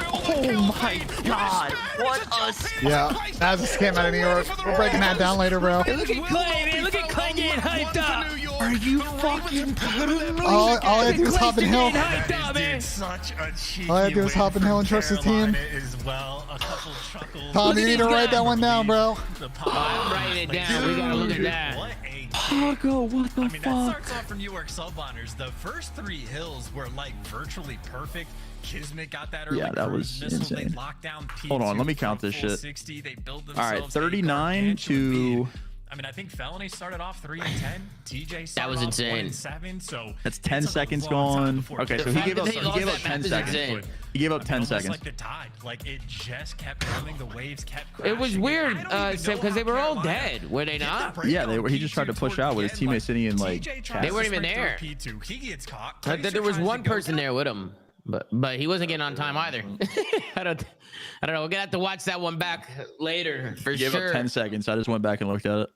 Oh my god. What a... Yeah, that's a scam out of New York. We're breaking that down later, bro. Look at Clay, man. Look at Clay getting hyped up. Are you fucking kidding me? All I had to do was hop in hill. Such a cheeky All I had to do was hop in hill and trust his team. As well. A couple chuckles. Tom, you need to write that one down, bro. I'm writing it down. We gotta look at that. What a Paco, what the I mean, that fuck? starts off for New York Subliners. The first 3 hills were like virtually perfect. Kismet got that early. Yeah, that was missile. They insane. locked down P2 Hold on, let me count this full shit. 60. They build All right, themselves a 39 gargantuan to... lead. I mean, I think Felony started off 3 and 10. TJ started was off insane. 1 and 7. So That's 10 it took a seconds long time gone. before Okay, so Kismet he gave up Almost 10 that seconds. insane. He gave up 10 almost seconds. like the tide. Like, it just kept coming. The waves kept crashing. It was weird, I don't even know because they how were all Carolina dead, were they did the not? break Yeah, they on were. He just tried to P2 push out with his toward teammates sitting in like. TJ tries They to weren't even sprint there. through P2. He gets caught. There was one person there with him, but he wasn't getting on time either. I don't know. We're gonna have to watch that one back later for He gave sure. up 10 seconds. I just went back and looked at it.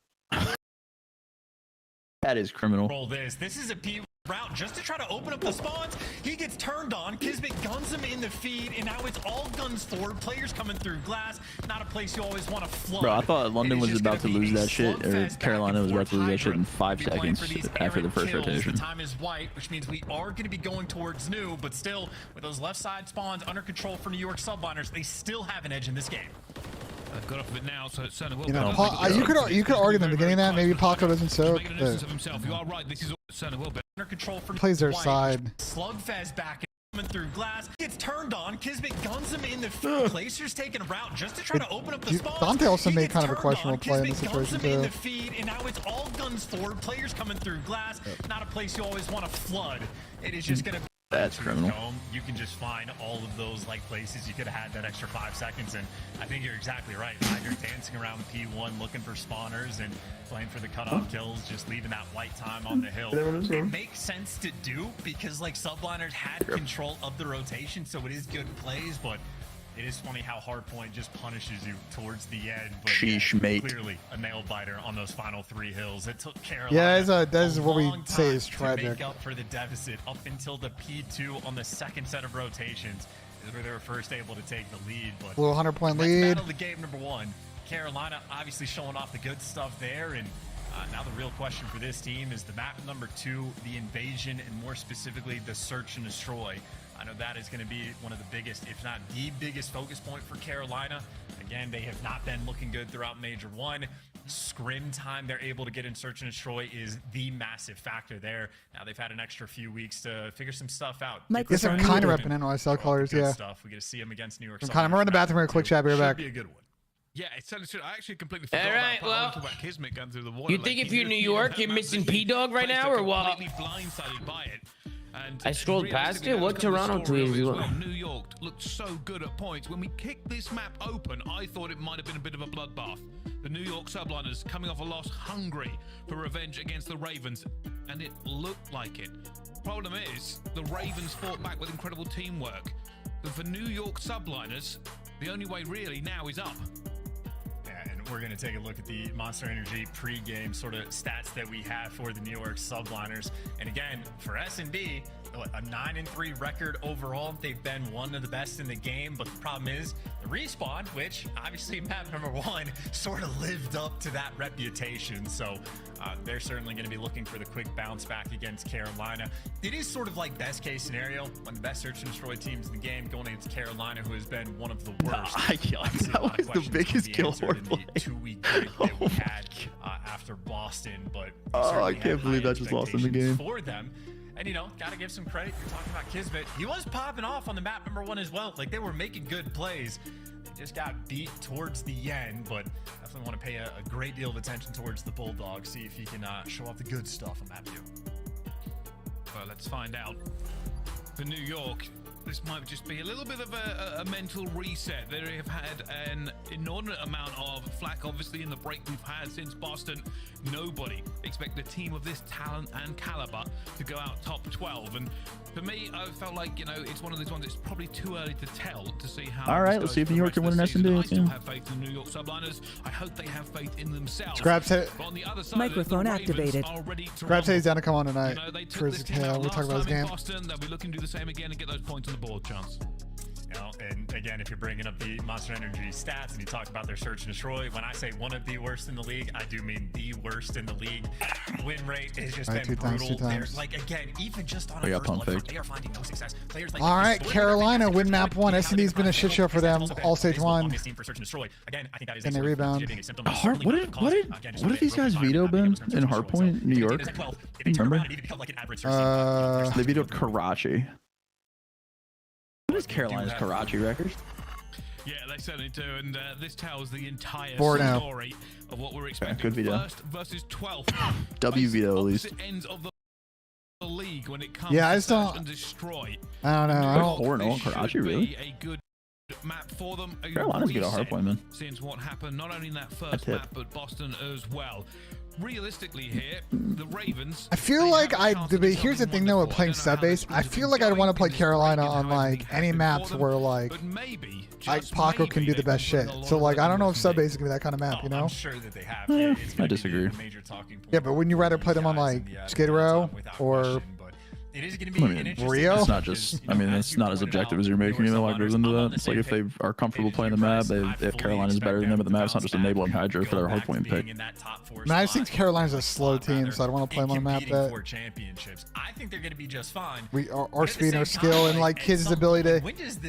That is criminal. Roll this. This is a P route just to try to open up the spawns. He gets turned on. Kismet guns him in the feed, and now it's all guns forward. Players coming through glass. Not a place you always want to flood. Bro, I thought London was about to lose that shit, or slugfest Carolina was about to lose that shit in Hydra. 5 Be playing seconds for these after the errant first kills. rotation. The time is white, which means we are going to be going towards new, but still, with those left side spawns under control for New York Subliners, they still have an edge in this game. They've got off of it now, so it's certainly You know, you could argue in the beginning that maybe Paco doesn't soak. You are right. This is certainly will be Under control for Plays their white. side. Slugfest back coming through glass. Gets turned on. Kismet guns him in the feed. Placers taking a route just to try to open up the spawns. Dante also He made gets kind of a turned questionable on. play in this Kismet guns situation him in too. the feed, and now it's all guns forward. Players coming through glass. Not a place you always want to flood. It is just going to. That's criminal. You can just find all of those like places you could have had that extra 5 seconds, and I think you're exactly right. Hydra dancing around P1 looking for spawners and playing for the cutoff kills, just leaving that white time on the hill. It makes sense to do because like Subliners had control of the rotation, so it is good plays, but it is funny how Hardpoint just punishes you towards the end. But Sheesh, mate. Clearly a nail biter on those final 3 hills. It took Carolina. Yeah, that is what we long say time is to tragic. make up for the deficit up until the P2 on the second set of rotations is where they were first able to take the lead. But Blue 100-point let's lead. battle the game number 1. Carolina obviously showing off the good stuff there, and now the real question for this team is the map number 2, the invasion, and more specifically the search and destroy. I know that is going to be one of the biggest, if not the biggest focus point for Carolina. Again, they have not been looking good throughout Major 1. Scrim time they're able to get in search and destroy is the massive factor there. Now they've had an extra few weeks to figure some stuff out. Guess I'm kind of repping NYSL colors, Good yeah. stuff. We get to see them against New York. I'm kind of. We're in the bathroom. We're gonna click chat. Be right back. Should be a good one. Yeah, it certainly should. I actually completely forgot All right, about Kismet going through the water. You think if you're New York, you're missing P-Dog right now, or what? Completely blindsided by it. And I scrolled past it. What realistically, Toronto the story tweet is, you well, want? New York looked so good at points. When we kicked this map open, I thought it might have been a bit of a bloodbath. The New York Subliners coming off a loss, hungry for revenge against the Ravens, and it looked like it. Problem is, the Ravens fought back with incredible teamwork. But for New York Subliners, the only way really now is up. Yeah, and we're going to take a look at the Monster Energy pregame sort of stats that we have for the New York Subliners. And again, for S&D, a 9-3 record overall. They've been one of the best in the game, but the problem is the respawn, which obviously map number 1 sort of lived up to that reputation. So they're certainly going to be looking for the quick bounce back against Carolina. It is sort of like best case scenario, one of the best search and destroy teams in the game, going against Carolina, who has been one of the worst. That was the biggest kill for the 2-week break that we had after Boston, but I can't believe that just lost in the game for them. And you know, gotta give some credit. You're talking about Kismet. He was popping off on the map number 1 as well. Like, they were making good plays. They just got beat towards the end, but definitely want to pay a great deal of attention towards the Bulldogs. See if he can show off the good stuff on map 2. Well, let's find out. For New York, this might just be a little bit of a mental reset. They have had an inordinate amount of flack, obviously, in the break we've had since Boston. Nobody expected a team of this talent and caliber to go out top 12. And for me, I felt like, you know, it's one of these ones that's probably too early to tell to see how. All right, let's see if New York can win an S&D. I still have faith in the New York Subliners. I hope they have faith in themselves. Scrap said microphone activated. Scrap said he's down to come on tonight for his tail. We'll talk about his game. Boston, they'll be looking to do the same again and get those points on the board, Chance. You know, and again, if you're bringing up the Monster Energy stats and you talk about their search and destroy, when I say one of the worst in the league, I do mean the worst in the league. Win rate has just been brutal. Like, again, even just on a first blood front, they are finding no success. Players like all right, Carolina win map 1. S&D's been a shit show for them all stage 1. Again, I think that is and they rebound. What have these guys veto been in Hardpoint, New York? Remember? They vetoed Karachi. What is Carolina's Karachi record? Yeah, they certainly do, and this tells the entire story of what we're expecting. Good veto. First versus 12th. W veto at least. Ends of the league when it comes I just to don't. and destroy. I don't know. I don't. 4-0 Karachi, really? A good map for them. Carolina's good at Hardpoint, man. Since what happened, not only in that first map, but Boston as well. Realistically here, the Ravens. I feel like here's the thing though with playing sub base. I feel like I'd want to play Carolina on like any maps where like Paco can do the best shit. So like I don't know if sub base is gonna be that kind of map, you know? I'm sure that they have. I disagree. Yeah, but wouldn't you rather play them on like Skid Row or it is going to be an interesting Rio? It's not just. I mean, it's not as objective as you're making it. A lot goes into that. It's like if they are comfortable playing the map, if Carolina's better than them at the map, it's not just enabling Hydra for their hardpoint pick. I just think Carolina's a slow team, so I don't want to play them on a map that I think they're going to be just fine. Our speed and our skill and like Kids' ability to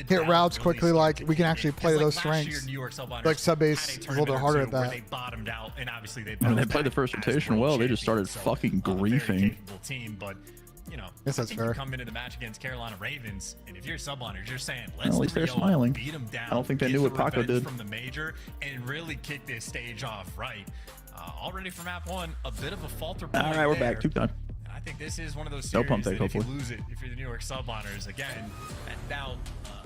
hit routes quickly, like we can actually play to those strengths. Like sub base is a little bit harder at that. When they played the first rotation well, they just started fucking griefing. You know, yes, that's fair. Come into the match against Carolina Ravens, and if you're subliners, you're saying, let's at least they're smiling. Beat them down. I don't think they knew what Paco did from the major and really kick this stage off right. Already for map 1, a bit of a falter point. All right, we're back. 2 time. I think this is one of those No series pump that fake, if you hopefully. lose it, if you're the New York Subliners, again, that's now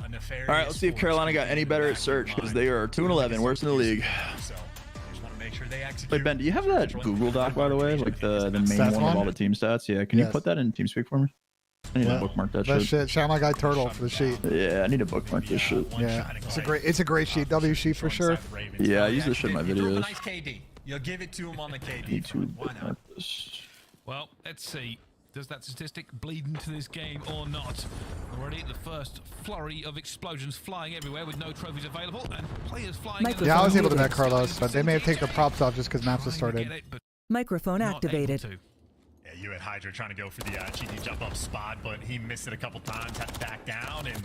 a nefarious. All right, let's see if Carolina got any better at search because they are 2-11, worst in the league. So I just want to make sure they execute. Wait, Ben, do you have that Google Doc, by the way? Like the main Stats one of all the team stats? Yeah, can you put that in TeamSpeak for me? I need to bookmark that shit. Shout out my guy Turtle for the sheet. Yeah, I need to bookmark this shit. Yeah, it's a great sheet. W sheet for sure. Yeah, I use this shit in my videos. Nice KD. You'll give it to him on the KD. Need to bookmark this. Well, let's see. Does that statistic bleed into this game or not? Already the first flurry of explosions flying everywhere with no trophies available and players flying. Yeah, I was able to bet Carlos, but they may have taken the props off just because maps have started. Microphone activated. Yeah, you had Hydra trying to go for the cheeky jump up spot, but he missed it a couple times, had to back down, and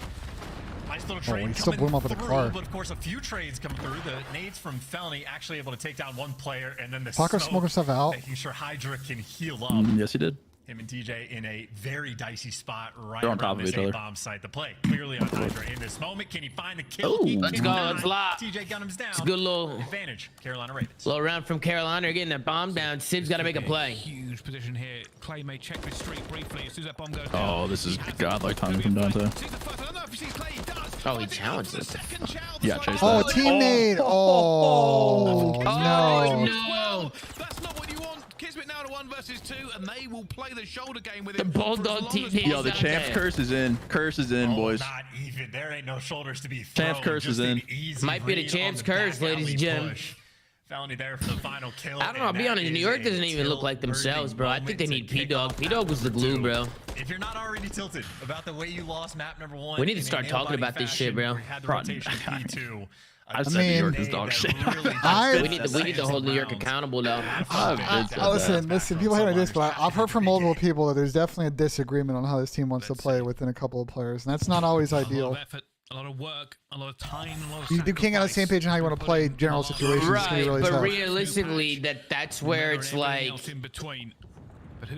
nice little trade he still blew him up with a car. But of course, a few trades come through. The nades from Felony actually able to take down one player, and then the Paco smoking stuff out. making sure Hydra can heal up. Yes, he did. Him and TJ in a very dicey spot right They're on top around of this each other. A-bomb site. The play clearly on Hydra in this moment. Can he find the kill? Oh, let's go. Let's lock. TJ Gunham's down. It's a good little advantage. Carolina Ravens. Little round from Carolina, getting that bomb down. Sid's got to make a play. Huge position here. Clay may check this streak briefly as soon as that bomb goes down. Oh, this is godlike timing from Dante. Oh, he challenged it. Yeah, chase that. Oh, teammate. Oh, no. No. That's not what you want. Kismet now to 1 versus 2, and they will play the shoulder game with The it. Bulldog team. Yo, the champ's curse is in. Curse is in, boys. Not even. There ain't no shoulders to be thrown. Champ's curse is in. Might be the champ's curse, ladies and gentlemen. Felony there for the final kill. I don't know. I'll be honest. New York doesn't even look like themselves, bro. I think they need P-Dog. P-Dog was the glue, bro. If you're not already tilted about the way you lost map number 1, We need to start talking about this shit, bro. I said New York is dog shit. We need to hold New York accountable, though. Listen. People hate this, but I've heard from multiple people that there's definitely a disagreement on how this team wants to play within a couple of players, and that's not always ideal. A lot of work, a lot of time, a lot of You can't get on the same page on how you want to play general situations. Right, really but tough. realistically, that's where it's like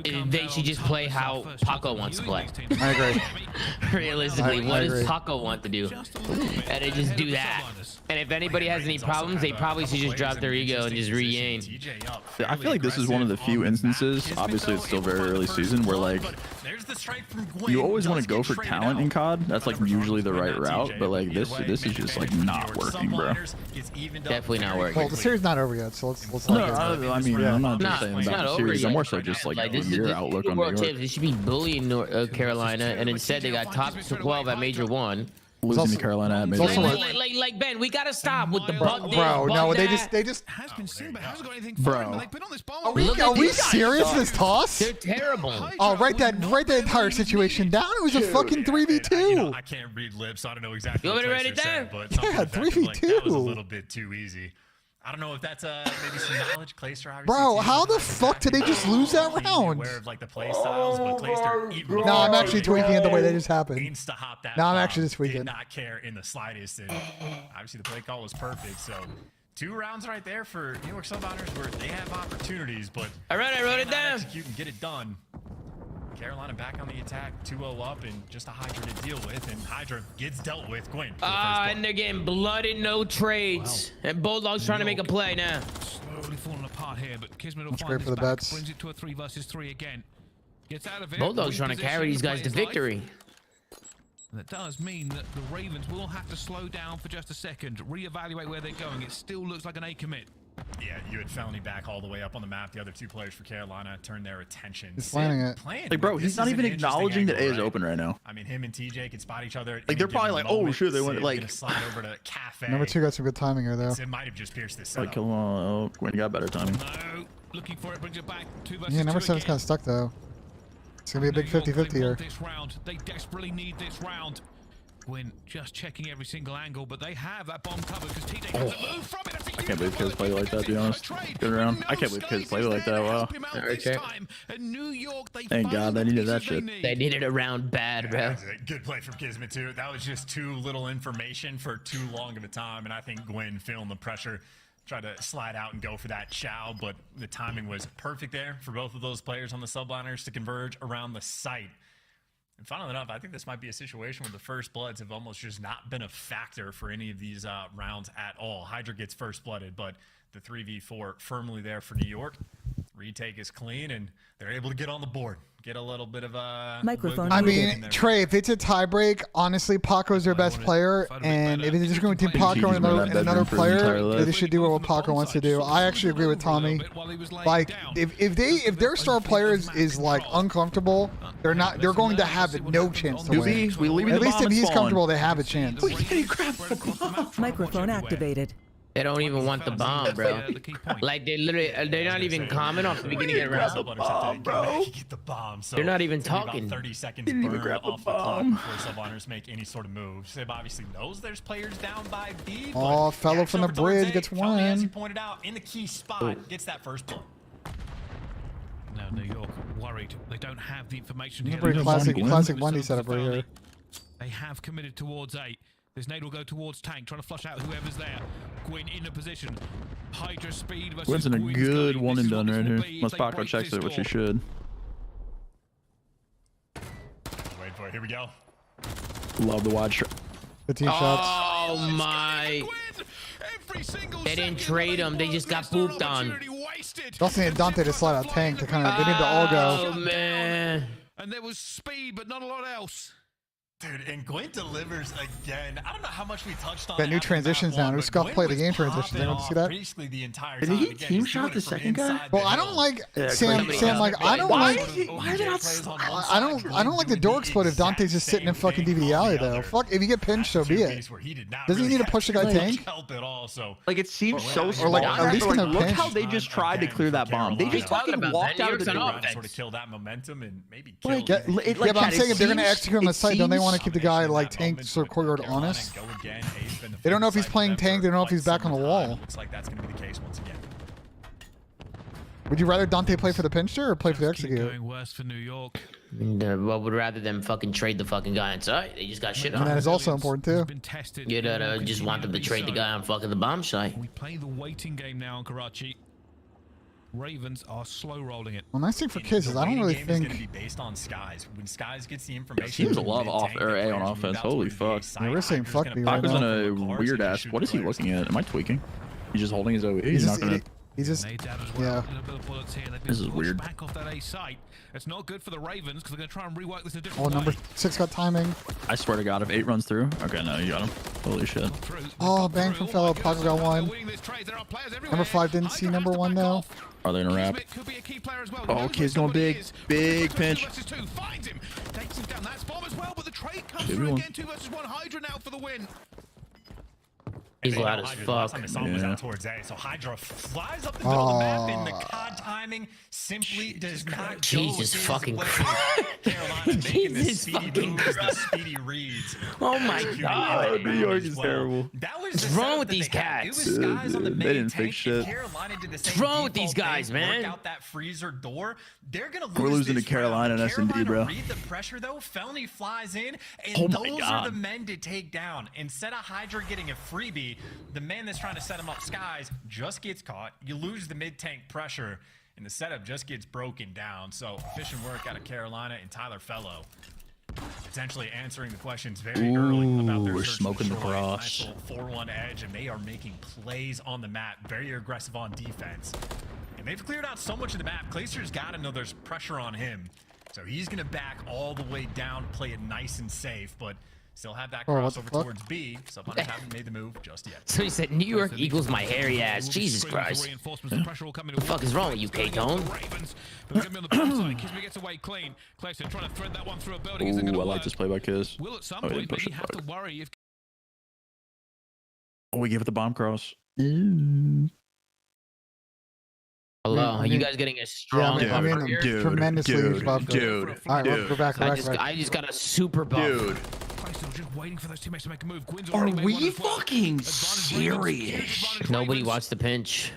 they should just play how Paco wants to play. I agree. Realistically, what does Paco want to do? And they just do that. And if anybody has any problems, they probably should just drop their ego and just regain. I feel like this is one of the few instances, obviously it's still very early season, where like you always want to go for talent in COD. That's like usually the right route, but like this is just like not working, bro. Definitely not working. Well, the series not over yet, so let's. No, I mean, I'm not just saying about the series. I'm more so just like your outlook on New York. They should be bullying Carolina, and instead they got top 12 at Major 1. Losing to Carolina at Major 1. Like Ben, we gotta stop with the bug. Bro, no, they just. has been seen, but hasn't got anything. Bro, They've been on this bomb. Are we serious? This toss? They're terrible. Oh, write that entire situation down. It was a fucking 3v2. I can't read lips, so I don't know exactly. You want what me to write it down? But yeah, 3v2. That was a little bit too easy. I don't know if that's maybe some knowledge. Clayster, obviously. Bro, how the fuck did they just lose that round? Aware of like the play styles, but Clayster. No, I'm actually tweaking it the way they just happened. Insta-hop that. No, I'm actually just tweaking. Did not care in the slightest, and obviously the play call was perfect. So 2 rounds right there for New York Subliners where they have opportunities, but I wrote it down. Execute and get it done. Carolina back on the attack, 2-0 up, and just a Hydra to deal with, and Hydra gets dealt with. Gwen. And they're getting blooded, no trades. Wow. And Bulldog's trying to make a play now. Slowly falling apart here, but Kismet will That's find great for the back, bets. brings it to a 3 versus 3 again. Gets out of it. Bulldog's trying to carry these guys to victory. And that does mean that the Ravens will have to slow down for just a second, reevaluate where they're going. It still looks like an A commit. Yeah, you had Felony back all the way up on the map. The other 2 players for Carolina turned their attention. He's planning it. Like, bro, he's not even acknowledging that A is open right now. I mean, him and TJ can spot each other. Like, they're probably like, oh, shit, they went, like... slide over to Cafe. Number 2 got some good timing here, though. It might have just pierced this like, come on. Oh, Gwen got better timing. No, looking for it, brings it back. 2 versus Yeah, number 2 7's kind of stuck, though. It's going to be a big 50-50 here. This round. They desperately need this round. Gwyn just checking every single angle, but they have that bomb covered because TJ has a move from it. I can't believe kids play like that, to be honest. Good round. I can't believe kids play like that. Wow. Okay. Thank God they needed that shit. They needed a round bad, bro. Good play from Kismet, too. That was just too little information for too long of a time, and I think Gwyn, feeling the pressure, tried to slide out and go for that chow, but the timing was perfect there for both of those players on the subliners to converge around the site. And funnily enough, I think this might be a situation where the first bloods have almost just not been a factor for any of these rounds at all. Hydra gets first blooded, but the 3v4 firmly there for New York. Retake is clean, and they're able to get on the board. Get a little bit of a microphone. I mean, Trey, if it's a tiebreak, honestly, Paco's their best player, and if it's just going between Paco and another player, they should do what Paco wants to do. I actually agree with Tommy. Like, if their star player is like uncomfortable, they're going to have no chance to win. At least if he's comfortable, they have a chance. Microphone activated. They don't even want the bomb, bro. Like, they're not even comment off the beginning of the round. Bro. Get the bomb. So they're not even talking. 30 seconds burn off the clock before subliners make any sort of move. Sib obviously knows there's players down by B. Oh, fellow from the bridge gets one. As he pointed out, in the key spot, gets that first blood. Now New York worried. They don't have the information here. Pretty classic Bundy setup right here. They have committed towards A. This nade will go towards tank, trying to flush out whoever's there. Gwyn in a position. Hydra speed versus Gwyn's in a good one and done right here. Unless Paco checks it, which he should. Wait for it. Here we go. Love the wide shot. 15 shots. Oh my. They didn't trade him. They just got pooped on. Dustin and Dante to slide out tank to kind of, they need to all go. Oh man. And there was speed, but not a lot else. Dude, and Gwent delivers again. I don't know how much we touched on Got new transitions now. New Scuff play the game transitions. Anyone see that? Basically the entire Did time. he Again, team he's shot doing the it from second guy? inside Well, the I don't hill. like Yeah, Sam. Like I don't why like. are they not? I don't like the door explode if Dante's just sitting in fucking DVD alley though. Fuck, if you get pinched, so be it. Doesn't he need to push the guy tank? Like it seems so Or like smart. at least Like, in a look pinch. how they just tried to clear that bomb. They just fucking walked out of the door. Sort of kill that momentum and maybe Like, kill Yeah, but I'm saying if they're gonna execute on the site, don't they want to keep the guy like tank so courtyard honest? They don't know if he's playing tank. They don't know if he's back on the wall. Looks like that's going to be the case once again. Would you rather Dante play for the pincher or play for the execute? Going worse for New York. Well, would rather them fucking trade the fucking guy inside. They just got shit And that on. is also important too. Been tested. You know, just want them to trade the guy on fucking the bomb site. We play the waiting game now in Karachi. Ravens are slow rolling it. Well, nice thing for kids is I don't really It's going to think. be based on Skies. When Skies gets the information, Seems a lot of mid-tank, off or A on players offense. about to Holy move fuck. the side. Yeah, we're saying Hydra's fuck gonna me pop right Paco's now. in up a from the cars, weird he's gonna ass. shoot What is he the looking players. at? Am I tweaking? He's just holding his OE. He's He's not just, gonna. he's just, Nade down as yeah. well. A bit of bullets here. They've been This is pushed weird. back off that A site. It's not good for the Ravens because they're going to try and rework this in a Oh, different number way. 6 got timing. I swear to God, if 8 runs through. Okay, no, you got him. Holy shit. Oh, bang from fellow. Paco got 1. Number 5 didn't see number 1 though. Are they gonna wrap? Could be a key player as well. Oh, kid's going big. Big pinch. Finds him. Takes him down. That's bomb as well, but the trade comes Two through one. again. 2 versus 1. Hydra now for the win. He's And loud they know as Hydra's last fuck. time the song was out towards A, so Hydra flies up the middle of the map, and the COD timing simply does not Jesus go his fucking way. Christ. Carolina making the Jesus speedy fucking moves, the Christ. speedy reads. Oh my executing God. on the New York as is well. terrible. That was What's the wrong setup with that these they had. It cats? was Skies on the They main didn't tank, fix shit. and Carolina did the same wrong with these default guys, thing, man? Work out that freezer door. They're gonna lose We're losing this to Carolina round. and S&D, Carolina bro. read the pressure though. Felony flies in, and Oh my those God. are the men to take down. Instead of Hydra getting a freebie, the man that's trying to set him up, Skies, just gets caught. You lose the mid-tank pressure, and the setup just gets broken down. So efficient work out of Carolina and Tyler Fellow. Potentially answering the questions very early about their we're search smoking and the destroy. cross. Nice little 4-1 edge, and they are making plays on the map. Very aggressive on defense. And they've cleared out so much of the map. Glacier's got to know there's pressure on him. So he's going to back all the way down, play it nice and safe, but still have that Oh, what the crossover fuck? towards B. Subhunters haven't made the move just yet. So he said New York equals my hairy ass. Jesus Christ. What the fuck is wrong with you, K-Tone? Ooh, I like this play by Kiz. Will at some Oh, he point didn't push maybe it have to back. worry if Oh, we give it the bomb cross. Hello, are you mean- guys getting a strong Yeah, I buffer mean, here? tremendously huge buff. Dude, All right, dude. we're back. We're back. I just got a super buff. Dude. Still just waiting for those teammates to make a move. Quinn's Are already made one we as well. fucking Advantage Ravens. serious? Advantage Nobody Ravens. watched the pinch.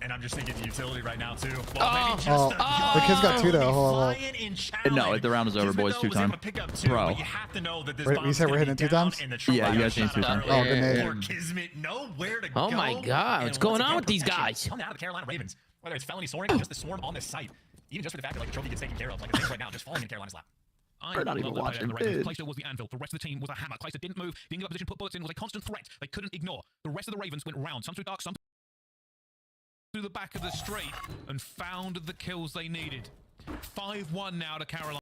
And I'm just thinking utility right now, too. Oh, Well, maybe just oh, a the kid's got 2 though. Hold on. flying in No, challenge. the round is over, Just boys. though it 2 was able time. to pick up 2, Bro. but you have to know that this Wait, bomb's you said we're gonna hitting be it 2 down times? and the truck Yeah, you rider guys need shot 2 out times. early. Oh, good nade. Or Kismet know where to Oh go. my God, And what's going once on again, with these protection guys? coming out of the Carolina Ravens. Whether it's felony soaring or just the swarm on this site. Even just for the fact that like the trophy gets taken care of, like it is right now, just falling in Carolina's lap. We're not even watching Vid. Clayster was the anvil. The rest of the team was a hammer. Clayster didn't move. Didn't give up position. Put bullets in. Was a constant threat. They couldn't ignore. The rest of the Ravens went round. Some through dark. Some through the back of the straight and found the kills they needed. 5-1 now to Carolina.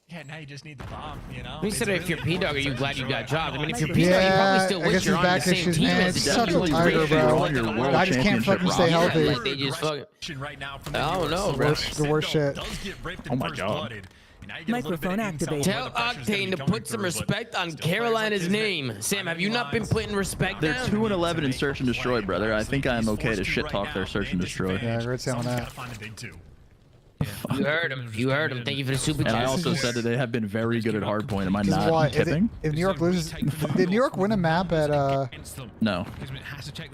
Yeah, now you just need the bomb, you know? We said It's if you're really P-Dog, are you important glad you to got control dropped? I it. mean, if you're P-Dog, you probably Yeah, still I wish guess you're his on the back same issues, team man. as It's the such a W. tiger, bro. On your world I just can't championship fucking stay roster. healthy. Like, they just fucking... Right now from I don't know, bro. The worst shit. Does get ripped Oh and my first God. blooded. And now you get a little bit of Microphone intel activated. where Tell the pressure's gonna be Octane to coming put some through, but respect on still players like Carolina's Kismet, name. Sam, have you not lines, been putting respect They're down? 2-11 in search and destroy, brother. I think I am okay to shit talk their search and destroy. Yeah, I heard Sam on that. Find a big 2. You heard him. You heard him. Thank you for the super And I chat. also said that they have been very good at hardpoint. Am I This is why not tipping? if New York loses, did New York win a map at No.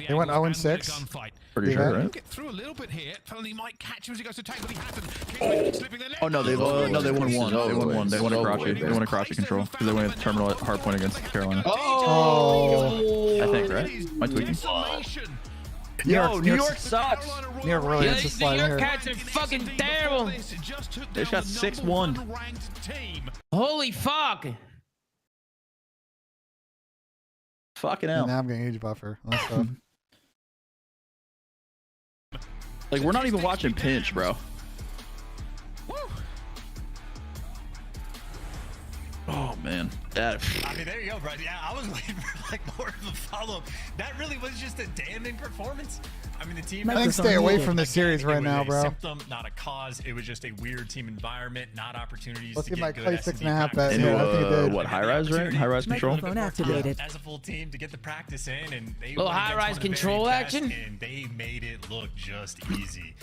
They went 0-6. Pretty Yeah. sure, right? Get through a little bit here. Felony might catch him as he goes to take, but he hasn't. Slipping their leg. Oh no, they won 1. They won 1. They won a Karachi. They won a Karachi control because they went terminal at hardpoint against Carolina. Oh, I think, right? Am I tweaking? Yo, New York sucks. New York really Yeah, is these just New sliding York here. cats are fucking terrible. They shot 6-1. Holy fuck. Fucking And hell. now I'm getting a huge buffer. That's tough. Like we're not even watching pinch, bro. man. That. I mean, there you go, bro. Yeah, I was waiting for like more of a follow-up. That really was just a damning performance. I mean, the team. I think stay away from the series right now, bro. Symptom, not a cause. It was just a weird team environment, not opportunities. Let's to get get my good Clay S&D 6.5 bet. practice. Yeah, I think it did. What, high-rise, right? High-rise control? Microphone activated. As a full team to get the practice in, and they Little went against high-rise one of the control very best, action? and they made it look just easy.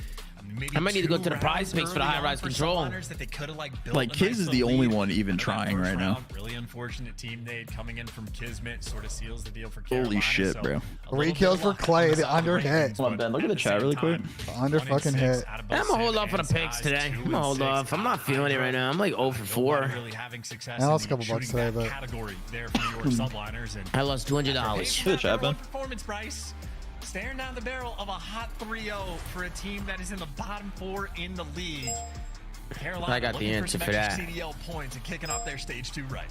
I might need to go to the prize picks for the high-rise control. Like, Kiz is the only one even trying right now. Really unfortunate team nade coming in from Kismet sort of seals the deal for Carolina. Holy shit, bro. 3 kills for Clay. The under hit. Hold on, Ben. Look at the chat really quick. Under fucking hit. I'm gonna hold off for the picks today. I'm gonna hold off. I'm not feeling it right now. I'm like 0 for 4. I lost a couple bucks today, but I lost $200. Good chat, Ben. Performance price. Staring down the barrel of a hot 3-0 for a team that is in the bottom 4 in the league. Carolina I got the answer for that. CDL points and kicking off their stage 2 right.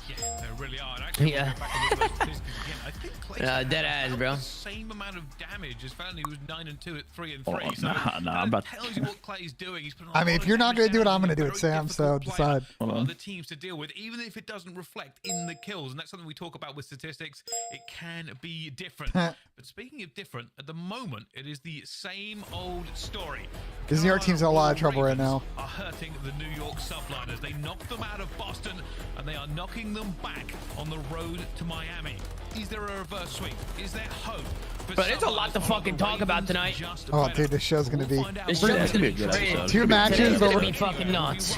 Yeah, they really are. And actually, Yeah. back and look at those statistics again, I think Clay's dead ass, bro. the same amount of damage as Fanny, who was 9-2 at 3-3. Oh, So I'm about tells you what Clay's doing. He's putting I mean, if you're not going to do it, I'm going to do it, Very Sam. So difficult player decide. for other teams to deal with, even if it doesn't reflect in the kills. And that's something we talk about with statistics. It can be different. But speaking of different, at the moment, it is the same old story. This New York team's in a lot of trouble right now. Are hurting the New York subliners. They knocked them out of Boston, and they are knocking them back on the road to Miami. Is there a reverse sweep? Is there hope? But there's a lot to fucking talk about tonight. Oh, dude, this show's going to be. This show's gonna be good crazy. episode. 2 matches It's gonna over. be fucking nuts.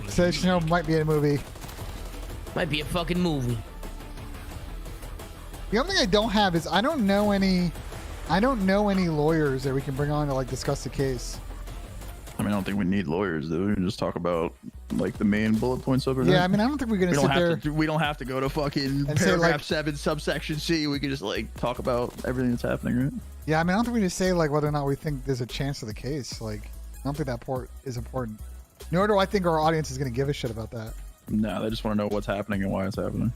Says, you know, might be a movie. Might be a fucking movie. The only thing I don't have is I don't know any lawyers that we can bring on to like discuss the case. I mean, I don't think we need lawyers, though. We can just talk about like the main bullet points over there. Yeah, I mean, I don't think we're gonna sit there. We don't have to go to fucking and say, paragraph like- 7, subsection C. We can just like talk about everything that's happening, right? Yeah, I mean, I don't think we just say like whether or not we think there's a chance of the case. Like, I don't think that part is important. Nor do I think our audience is gonna give a shit about that. No, they just want to know what's happening and why it's happening.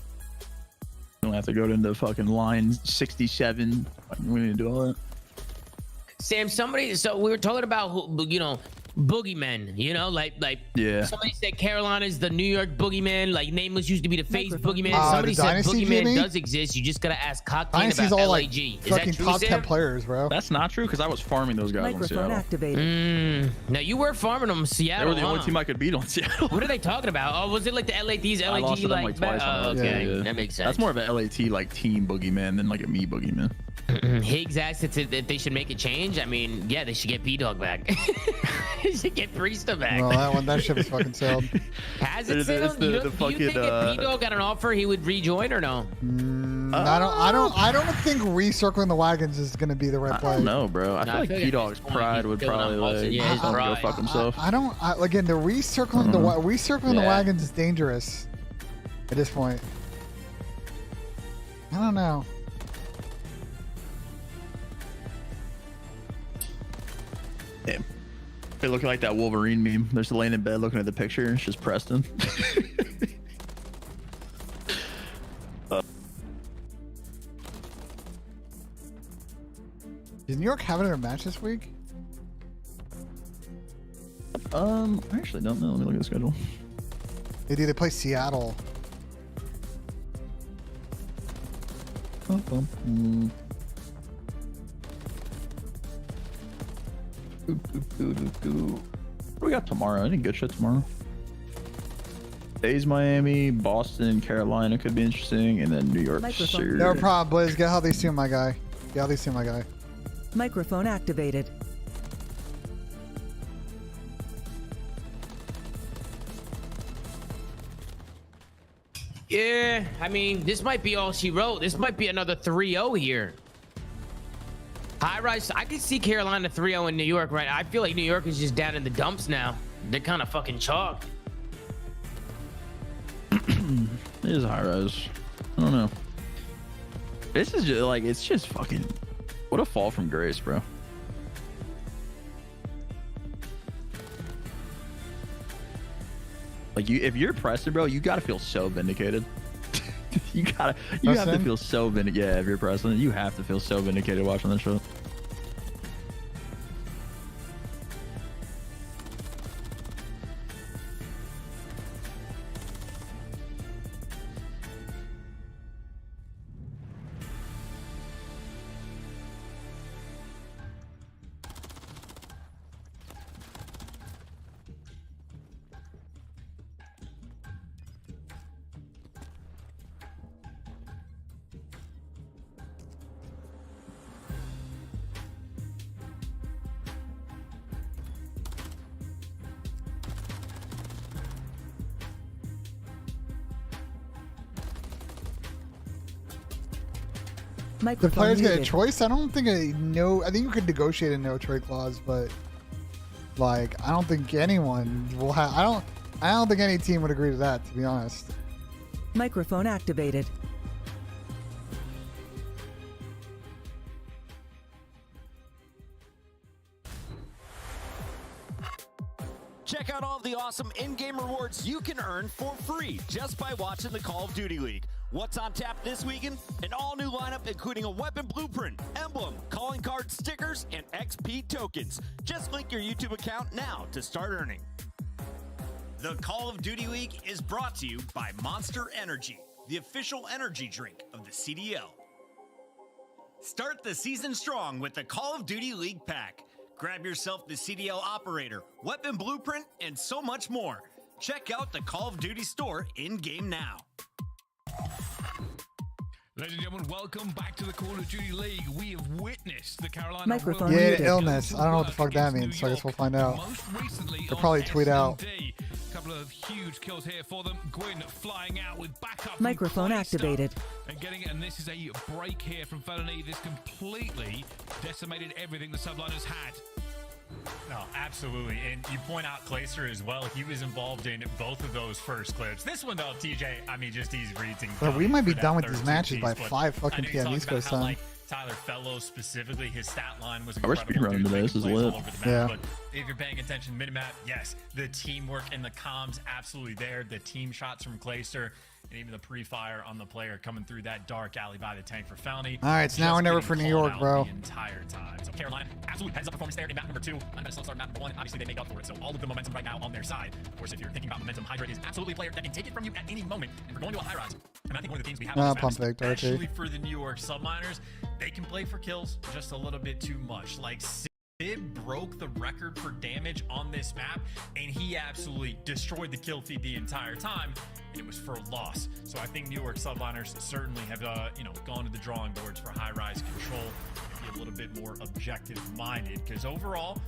We don't have to go into fucking line 67. We need to do all that. Sam, so we were talking about boogeymen, like Yeah. somebody said Carolina's the New York boogeyman, like Nameless used to be the face boogeyman. The Somebody said Dynasty, boogeyman Jimmy? does exist. You just gotta ask Cocktail Dynasty's about all like LAG. Is fucking that true, top Sam? 10 players, bro. That's not true because I was farming those guys on Microphone Seattle. activated. Now you were farming them in They Seattle. were the only huh? team I could beat on Seattle. What are they talking about? Oh, was it like the these I LAG lost to them like twice. oh, okay, that makes sense. That's more of an LAT like team boogeyman than like a me boogeyman. Higgs asked that they should make a change. I mean, yeah, they should get P-Dog back. They should get Priesta back. Well, that ship is fucking sailed. Has it It's sailed? the Do you fucking, think if P-Dog got an offer, he would rejoin or no? I don't think recircling the wagons is going to be the right play. I don't know, bro. I No, feel like at P-Dog's this point, pride he's would still probably not like yeah, his go pride. fuck himself. Again, the recircling the Yeah. wagons is dangerous at this point. I don't know. Yeah. They look like that Wolverine meme. They're just laying in bed looking at the picture. It's just Preston. Does New York have another match this week? I actually don't know. Let me look at the schedule. They do. They play Seattle. What do we got tomorrow? Any good shit tomorrow? Days Miami, Boston, Carolina could be interesting, and then New York. Microphone. No problem, Blizz. Get how they see my guy. Get how they see my guy. Microphone activated. Yeah, I mean, this might be all she wrote. This might be another 3-0 here. High rise. I can see Carolina 3-0 in New York, right? I feel like New York is just down in the dumps now. They're kind of fucking chalk. It is high rise. I don't know. This is just like, it's just fucking, what a fall from grace, bro. Like if you're Preston, bro, you gotta feel so vindicated. you have to feel so vindicated. Yeah, if you're Preston, you have to feel so vindicated watching this show. The players get a choice. I don't think I think you could negotiate a no trade clause, but like I don't think anyone will have. I don't think any team would agree to that, to be honest. Microphone activated. Check out all of the awesome in-game rewards you can earn for free just by watching the Call of Duty League. What's on tap this weekend? An all-new lineup including a weapon blueprint, emblem, calling card stickers, and XP tokens. Just link your YouTube account now to start earning. The Call of Duty League is brought to you by Monster Energy, the official energy drink of the CDL. Start the season strong with the Call of Duty League pack. Grab yourself the CDL operator, weapon blueprint, and so much more. Check out the Call of Duty store in-game now. Ladies and gentlemen, welcome back to the Call of Duty League. We have witnessed the Carolina Microphone illness. I don't know what the fuck that means, so I guess we'll find out. They'll probably tweet out. A couple of huge kills here for them. Gwyn flying out with backup. Microphone activated. And getting it, and this is a break here from Felony. This completely decimated everything the Subliners had. No, absolutely. And you point out Clayster as well. He was involved in both of those first clips. This one, though, TJ, I mean, just easy reading. But we might be done with these matches by 5 fucking p.m. East Coast time. Tyler Fellows specifically, his stat line was we're speedrunning today. This is lit. Yeah. But if you're paying attention, minimap, yes, the teamwork and the comms absolutely there. The team shots from Clayster and even the pre-fire on the player coming through that dark alley by the tank for Felony. All right, it's now or never for New York, bro. The entire time. So Carolina, absolute heads up performance there in map number 2. I'm going to start map number 1. Obviously, they make up for it. So all of the momentum right now on their side. Of course, if you're thinking about momentum, Hydra is absolutely a player that can take it from you at any moment. And we're going to a high rise. And I think one of the things we have on this map, especially for the New York Subliners, they can play for kills just a little bit too much. Like Sid broke the record for damage on this map, and he absolutely destroyed the kill feed the entire time, and it was for a loss. So I think New York Subliners certainly have, gone to the drawing boards for high-rise control and be a little bit more objective-minded, because overall,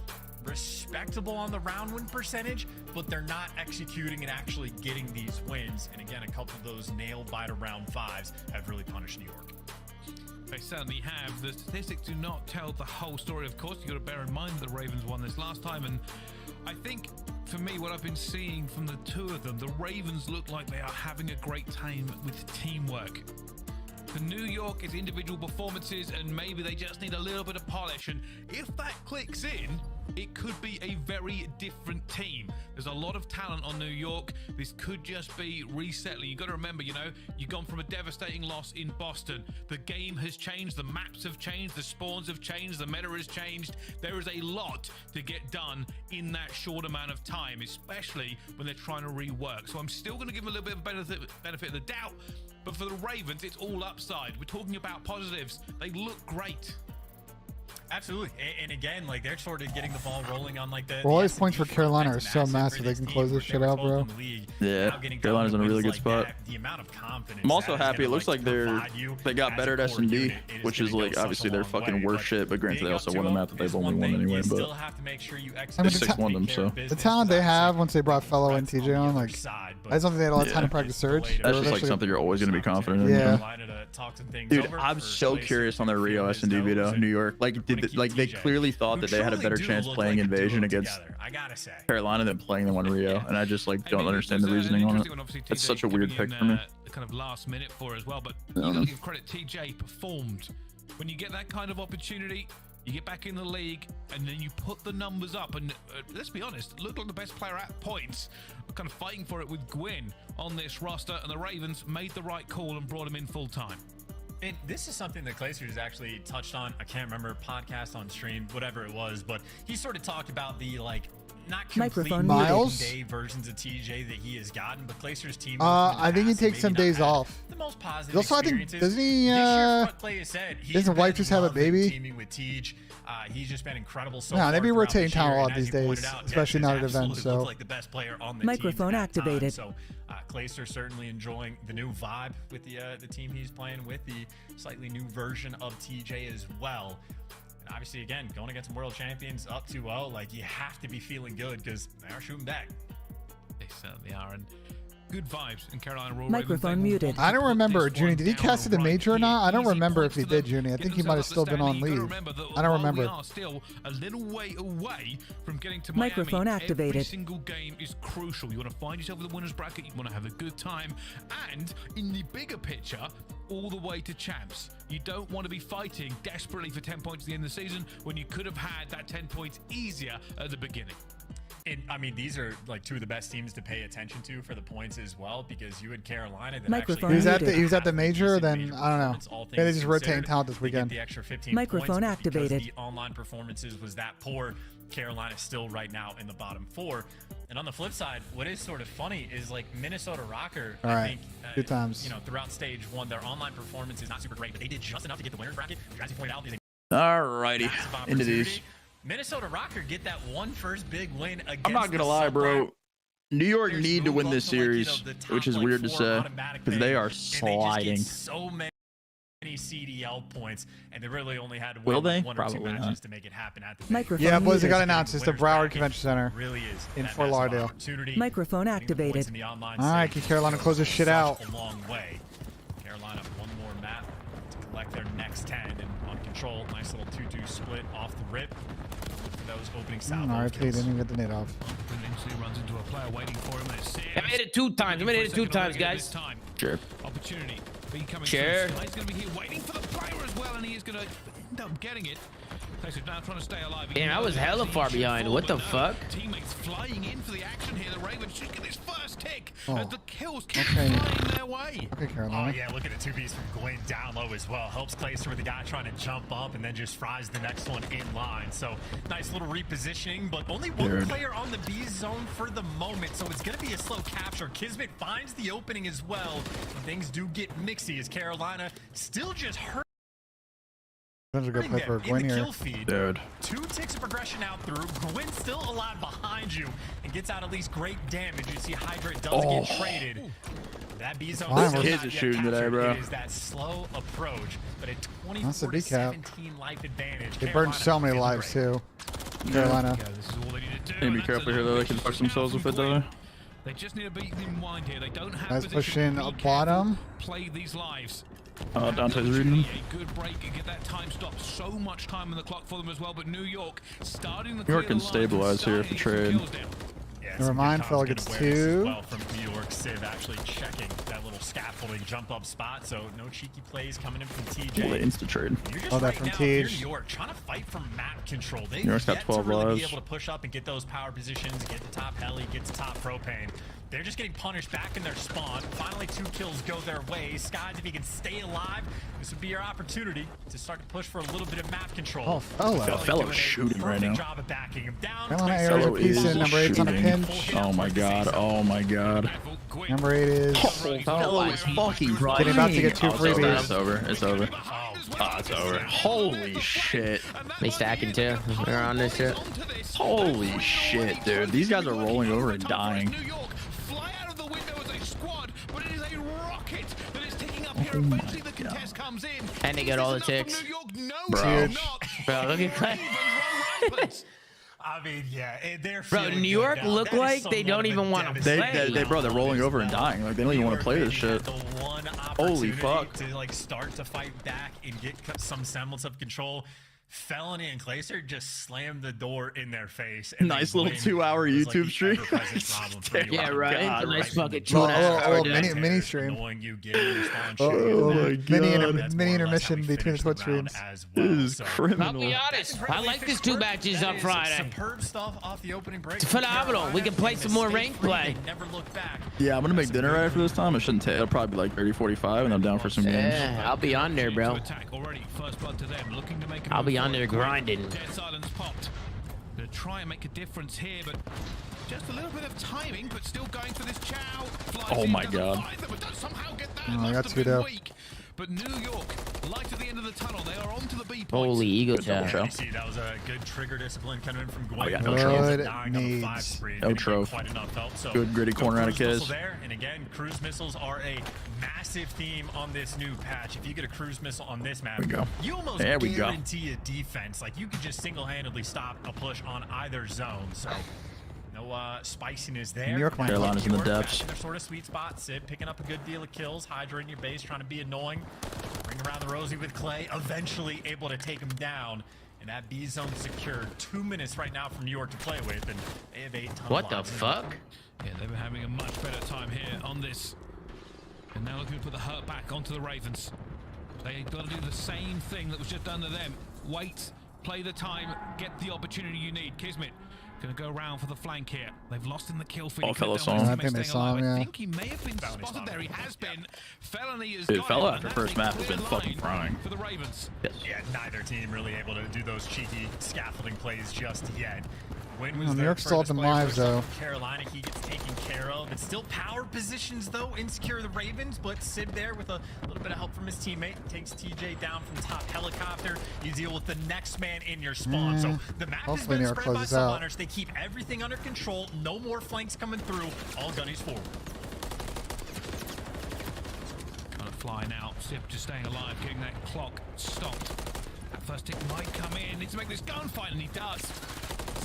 respectable on the round win percentage, but they're not executing and actually getting these wins. And again, a couple of those nail-biter round 5s have really punished New York. They certainly have. The statistics do not tell the whole story, of course. You've got to bear in mind the Ravens won this last time, and I think, for me, what I've been seeing from the two of them, the Ravens look like they are having a great time with teamwork. For New York, it's individual performances, and maybe they just need a little bit of polish, and if that clicks in, it could be a very different team. There's a lot of talent on New York. This could just be resettling. You've got to remember, you've gone from a devastating loss in Boston. The game has changed. The maps have changed. The spawns have changed. The meta has changed. There is a lot to get done in that short amount of time, especially when they're trying to rework. So I'm still going to give them a little bit of benefit of the doubt. But for the Ravens, it's all upside. We're talking about positives. They look great. Absolutely. And again, like, they're sort of getting the ball rolling on like the Well, all these points for Carolina are so massive they can close this shit out, bro. Yeah, Carolina's in a really good spot. The amount of confidence I'm also happy. It looks like they got better at S&D, which is like obviously their fucking worst shit. But granted, they also won a map that they've only won anyway. But they 6-1 them, so the talent they have once they brought Fellow and TJ on, like, I just don't think they had a lot of time to practice Surge. That's just like something you're always going to be confident in. Yeah. Dude, I'm so curious on their Rio S&D video, New York. Like, they clearly thought that they had a better chance playing Invasion against Carolina than playing them on Rio, and I just like don't understand the reasoning on it. That's such a weird pick for me. Kind of last minute for as well, but you gotta give credit. TJ performed. When you get that kind of opportunity, you get back in the league, and then you put the numbers up, and let's be honest, looked like the best player at points, kind of fighting for it with Gwyn on this roster, and the Ravens made the right call and brought him in full time. And this is something that Clayster has actually touched on. I can't remember, podcast on stream, whatever it was, but he sort of talked about the, like, not complete day versions of TJ that he has gotten, but Clayster's team. I think he takes some days off. The most positive also, I think, doesn't he? Doesn't wife just have a baby? Teaming with Tej, he's just been incredible. So no, they be rotating talent a lot these days, especially not at events. So like the best player on the microphone team activated. So Clayster certainly enjoying the new vibe with the team he's playing with, the slightly new version of TJ as well. And obviously, again, going against some world champions up 2-0, like, you have to be feeling good because they are shooting back. They certainly are. And good vibes in Carolina Royal Microphone muted. I don't remember, Junie. Did he cast it the major or not? I don't remember if he did, Junie. I think he might have still been on leave. I don't remember. We are still a little way away from getting to Microphone Miami. activated. Every single game is crucial. You want to find yourself in the winner's bracket. You want to have a good time. And in the bigger picture, all the way to champs. You don't want to be fighting desperately for 10 points at the end of the season when you could have had that 10 points easier at the beginning. And I mean, these are like two of the best teams to pay attention to for the points as well, because you had Carolina that Microphone he was at the major. Then I don't know. Yeah, they just rotating talent this weekend. The extra 15 Microphone points activated. because the online performances was that poor. Carolina still right now in the bottom 4. And on the flip side, what is sort of funny is like Minnesota Rocker. All I right. think Good times. You know, throughout stage 1, their online performance is not super great, but they did just enough to get the winner's bracket. As you pointed out, is a Alrighty, into these. Minnesota Rocker get that one first big win against. I'm not gonna lie, bro. New York need to win this series, which is weird to say, because they are sliding. So many CDL points, and they really only had Will they? one or Probably two matches not. to make it happen at the Microphone Yeah, boys, it muted. got announced. It's the Broward Convention Center really is in that Fort massive Lauderdale. opportunity. Microphone activated. In the online All right, scene. can Carolina close this shit out? A long way. Carolina, one more map to collect their next 10, and on control, nice little 2-2 split off the rip. For those opening salvo RFK kills. didn't even get the nade off. Potentially runs into a player waiting for him. And it's I made it 2 times. I made it 2 times, guys. Sure. Opportunity. Becoming Sure. He's going to be here waiting for the player as well, and he is going to end up getting it. Plays it now, trying to stay alive. Damn, I was hella far behind. What the fuck? Teammates flying in for the action here. The Ravens should get his first tick Oh. as the kills keep Okay. flying their way. Okay, Oh Carolina. yeah, look at the 2Bs from Gwen down low as well. Helps Clayster with the guy trying to jump up and then just fries the next one in line. So nice little repositioning, but only one player on the B zone for the moment. So it's going to be a slow capture. Kismet finds the opening as well. Things do get mixy as Carolina still just hurt. That's a good play for In Gwen the here. kill feed. Dude. 2 ticks of progression out through. Gwen still alive behind you and gets out at least great damage. You see Hydrate does get traded. That B zone Wow, still kids not are yet shooting today, captured. bro. It is that slow approach, but a That's a 24 to big cap. 17 life advantage. They burned so many lives too. Carolina. This is all they need to do. Need to be and careful that's here, though. They another can fuck push now themselves from with it, Gwen. though. They just need to beat them in wind here. They don't have Guys position. pushing Be bottom. careful. Play these lives. Dante's reading them. A good break and get that time stop. So much time on the clock for them as well. But New York starting the New York can stabilize here for trade. Yeah, Never mind, fella gets 2. Well, from New York, Civ actually checking that little scaffolding jump up spot. So no cheeky plays coming in from TJ. Well, insta trade. You're just Oh, that right from now, if you're Tej. New York, trying to fight for map control. They've New York's got yet 12 to really lives. be able to push up and get those power positions, get the top heli, get the top propane. They're just getting punished back in their spawn. Finally, 2 kills go their way. Skies, if you can stay alive, this would be your opportunity to start to push for a little bit of map control. Oh, fellow. Fella's shooting right now. Job of backing him down. Carolina arrows a piece in. Number 8's on a shooting. pinch. Oh my god. Oh my god. Number 8 is Fellow is fucking getting about to get 2 freebies. It's over. It's over. Oh, it's over. Holy shit. They stacking too. They're on this shit. Holy shit, dude. These guys are rolling over and dying. New York fly out of the window as a squad, but it is a rocket that is ticking up here. Eventually the contest comes in. And they get all the ticks. New York, no, Bro. Bro, look at Clay. I mean, yeah, they're Bro, feeling New good York now. look That is like they somewhat don't of a even want to devastating play. Bro, they're rolling over and dying. Like, they don't even want to play this shit. The one Holy opportunity fuck. to like start to fight back and get some semblance of control. Felony and Clayster just slammed the door in their face. And Nice they little win. 2-hour It was like YouTube the stream. ever-present problem for New Yeah, York. right. God, Nice from fucking the 2.5 Oh, hour mini- day. mini stream. Knowing you getting your spawn Oh, shooting. my mini, God. inter- That's mini more or less how intermission we between the finished Twitch the streams. round as well. This is So- I'll criminal. be honest. I like this 2 matches That on is Friday. Superb stuff off the opening break. It's phenomenal. We can play some more Mistake ranked free, play. they never look back. Yeah, I'm gonna make dinner right after this time. It shouldn't take. It'll probably be like 30, 45, and I'm down for some games. Yeah, I'll be on there, bro. I'll be on there grinding. Dead silence popped. Gonna try and make a difference here, but just a little bit of timing, but still going for this chow. Flies Oh in, my doesn't God. find them, but does somehow get that. Oh, I Must got have 2 been down. weak. But New York, light at the end of the tunnel. They are on to the B point. Holy ego Good double chat. show. You see, that was a good trigger discipline coming in from Gwen. Oh, yeah, no Good Dying on the 5 needs. spree, No didn't get troph. quite enough help, so Good gritty corner out of cruise Kiz. missile there. And again, cruise missiles are a massive theme on this new patch. If you get a cruise missile on this map, There we go. you almost There we go. guarantee a defense. Like, you could just single-handedly stop a push on either zone. So No spiciness there. New York, Carolina's in the depths. Their sort of sweet spot. Sid picking up a good deal of kills. Hydra in your base, trying to be annoying. Ring around the rosy with Clay. Eventually able to take him down. And that B zone secured. 2 minutes right now from New York to play with, and they have 8 tons. What the fuck? Yeah, they were having a much better time here on this. And now looking to put the hurt back onto the Ravens. They've got to do the same thing that was just done to them. Wait, play the time, get the opportunity you need. Kismet gonna go around for the flank here. They've lost in the kill feed. Oh, Fella saw him. I think they saw him, yeah. I think he may have been spotted there. He has been. Felony is Dude, Fella after first map has been fucking frying. For the Ravens. Yes. Yeah, neither team really able to do those cheeky scaffolding plays just yet. Win was New their York's still up furthest in player lives, for though. Carolina, he gets taken care of. It's still power positions, though, insecure the Ravens, but Sid there with a little bit of help from his teammate. Takes TJ down from the top helicopter. You deal with the next man in your spawn. So the map has Hopefully been New York spread by closes out. subliners. They keep everything under control. No more flanks coming through. All gunnies forward. Kind of flying out. Sip just staying alive, getting that clock stopped. That first tick might come in. Needs to make this gunfight, and he does.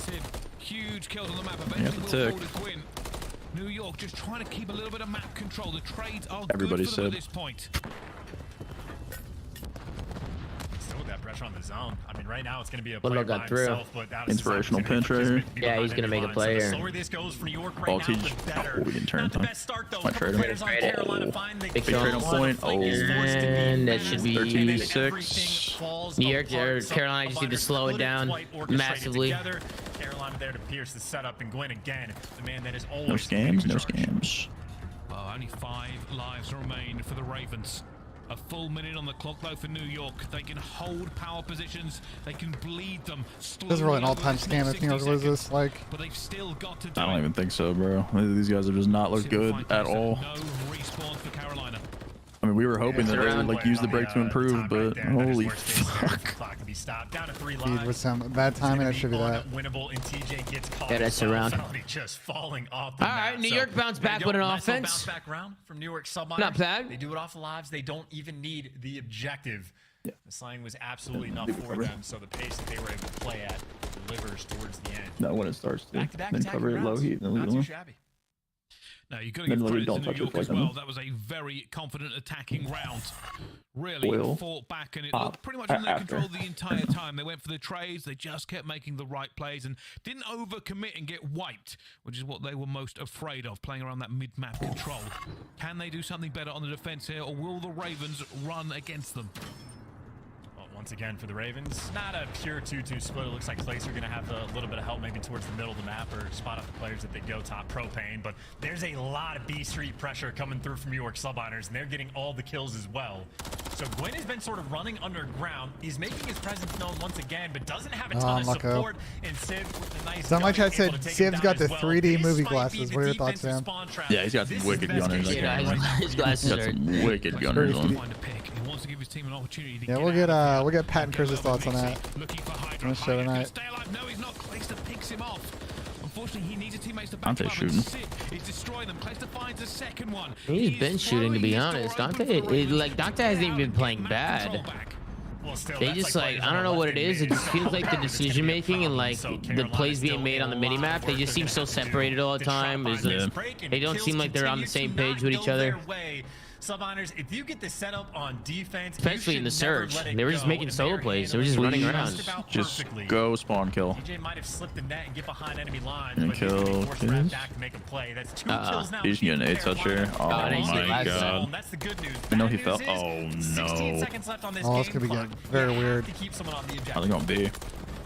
Sip, huge kills on the map. Eventually will fall to Quinn. New York just trying to keep a little bit of map control. The trades are good for them at this point. Still with that pressure on the zone. I mean, right now it's going to be a But play look, by got through. himself, but that Inspirational pinch right here. Yeah, he's gonna make a play The here. slower this goes for New York right Ball now, teach. the better. Oh, we can turn Not the time. best start though. Might A couple trade him. players on Carolina find they Big can trade on one point. flank is forced to be And that fast, should be and then 36. everything falls New York apart. or So Carolina just need to Subliners slow it couldn't down quite orchestrate it massively. together. Carolina there to pierce the setup, and Gwen again, the man that is always No leading scams, the no charge. scams. Well, only 5 lives remain for the Ravens. A full minute on the clock though for New York. They can hold power positions. They can bleed them. This is really an all-time scam if New York loses this. Like, But they've still got to do I don't even think so, bro. These guys have just not looked good at all. No respawns for Carolina. I mean, we were hoping that they would like use the break to improve, but holy fuck. Clock to be stopped. Down to 3 feed lives. with some bad timing, that should be that. Unwinnable, and TJ gets caught. Yeah, that's around. Felony just falling off the All map. right, New So York bounced there you back go. with an Nice little offense. Bounce back round from New York subliners. Not bad. They do it off the lives. They don't even need the objective. The slang was absolutely enough for them. So the pace that they were able to play at delivers towards the end. No, when it starts to. Back-to-back Then attacking cover it low rounds. heat, then leave Not it too alone. shabby. Now you've got to Then give literally credit don't to touch New it York like as that, well. no. That was a very confident attacking round. Really Oil. fought back, and it Pop. looked pretty much in their After. control the entire time. They went for the trades. They just kept making the right plays and didn't overcommit and get wiped, which is what they were most afraid of, playing around that mid-map control. Can they do something better on the defense here, or will the Ravens run against them? Well, once again for the Ravens, not a pure 2-2 split. It looks like Clays are going to have a little bit of help maybe towards the middle of the map or spot up the players that they go top propane. But there's a lot of B Street pressure coming through from New York subliners, and they're getting all the kills as well. So Gwen has been sort of running underground. He's making his presence known once again, but doesn't have a ton of support. And Civ with a nice so my gun, chat able said to take him Siv's down got the as well. 3D This movie might be glasses. the What are your thoughts, defensive Sam? spawn trap. Yeah, he's got This some is wicked the best gunners. case Yeah, scenario. his glasses Got are. some wicked gunners on. Find a pick. He wants to give his team an opportunity to Yeah, get we'll get Pat and Chris's thoughts on that. Looking for Hydra. On the show tonight. Stay alive. No, he's not. Clayster picks him off. Unfortunately, he needs his teammates to back Dante him up. shooting. And Sid is destroying them. Clayster finds a second one. He's been shooting, to be honest. Dante hasn't even been playing bad. Well, still, They that's just players like, I on don't the know what left it and is. It mid. just feels like the It's gonna be a decision making and problem. like So the Carolina's plays being still made on the a mini lot map. of They work just they're seem so gonna have to do separated all the to try time. and It's, find this break, and they don't kills seem like they're on the continue same to page not with go each other. their way. Subliners, if you get the setup on defense, you Especially in the should never surge. let it They were just go, making and solo are plays. They were handling just it running just around. about Just perfectly. go spawn kill. TJ might have slipped the net and get behind enemy lines, And but he's gonna be kill forced to wrap kids. back to make a play. That's 2 kills now. He's getting an 8-toucher. Oh nice. my Nice. god. That's the good news. I know Bad he news fell. is Oh 16 no. seconds left on this Oh, game it's gonna be clock. getting very You have weird. to keep someone on the objective. How's it gonna be?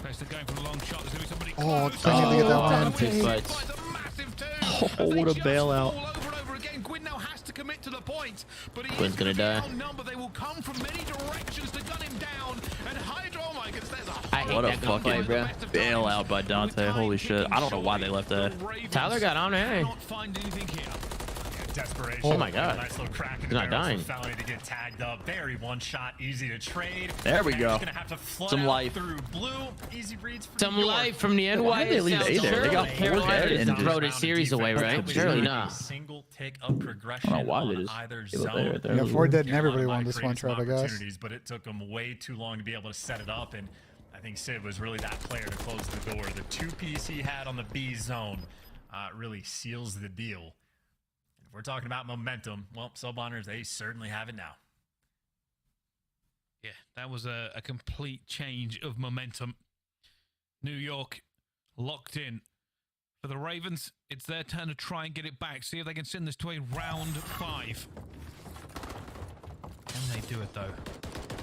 Clayster going for the long shot. There's going to be somebody Oh, close. it's trying to get that one. Fist fights. Finds a massive two. Oh, As they what a just bailout. fall over and over again. Gwyn now has to commit to the point, but he Gwyn's is gonna be die. outnumbered. They will come from many directions to gun him down. And Hydra, oh my goodness, there's a I hate What a that gunplay, fucking bro. bailout by Dante. Holy shit. I don't know why they left that. Tyler got on it. Cannot find anything here. Desperation. Oh my God. Nice little crack in He's the not barrel dying. for Felony to get tagged up. Very one shot, easy to trade. There we And go. he's gonna have to flood Some out life. through blue. Easy reads for Some New York. life from the Why did they leave NY. A there? They got four Carolina dead doesn't and throw just- the series away, right? Surely not. Single tick of progression. I don't know why they on just either gave up zone. right there. Yeah, 4 dead and everybody Carolina won might this one create some trap, I guess. opportunities, but it took them way too long to be able to set it up, and I think Sid was really that player to close the door. The 2 piece he had on the B zone really seals the deal. If we're talking about momentum, well, Subliners, they certainly have it now. Yeah, that was a complete change of momentum. New York locked in. For the Ravens, it's their turn to try and get it back. See if they can send this to a round 5. Can they do it, though?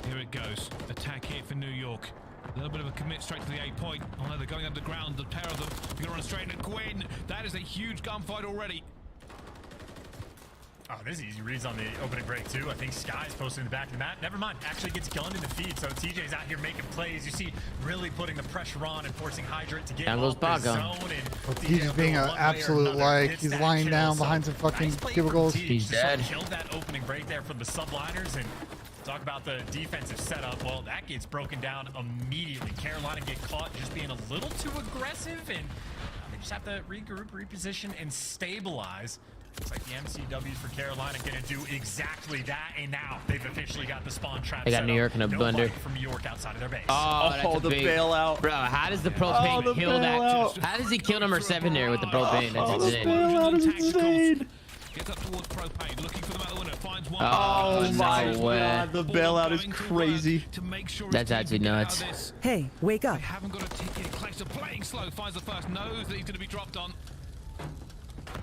Here it goes. Attack here for New York. A little bit of a commit straight to the A point. Oh no, they're going underground, the pair of them. They're going to run straight into Gwyn. That is a huge gunfight already. Oh, this is easy reads on the opening break, too. I think Sky's posted in the back of the map. Never mind. Actually gets gunned in the feed, so TJ's out here making plays. You see, really putting the pressure on and forcing Hydrant to get off the zone. He's just being an absolute, like, he's lying down behind some fucking cubicles. He's dead. Killed that opening break there from the Subliners, and talk about the defensive setup. Well, that gets broken down immediately. Carolina get caught just being a little too aggressive, and they just have to regroup, reposition, and stabilize. Looks like the MCWs for Carolina going to do exactly that, and now they've officially got the spawn trap. They got New York in a blender. From New York outside of their base. Oh, the bailout. Bro, how does the propane kill that? How does he kill number 7 there with the propane? That's insane. The bailout is insane. Gets up towards propane, looking for the metal winner, finds one. Oh my no way. God, the bailout is crazy. That's actually nuts. Hey, wake up. They haven't got a ticket. Clayster playing slow, finds the first, knows that he's going to be dropped on.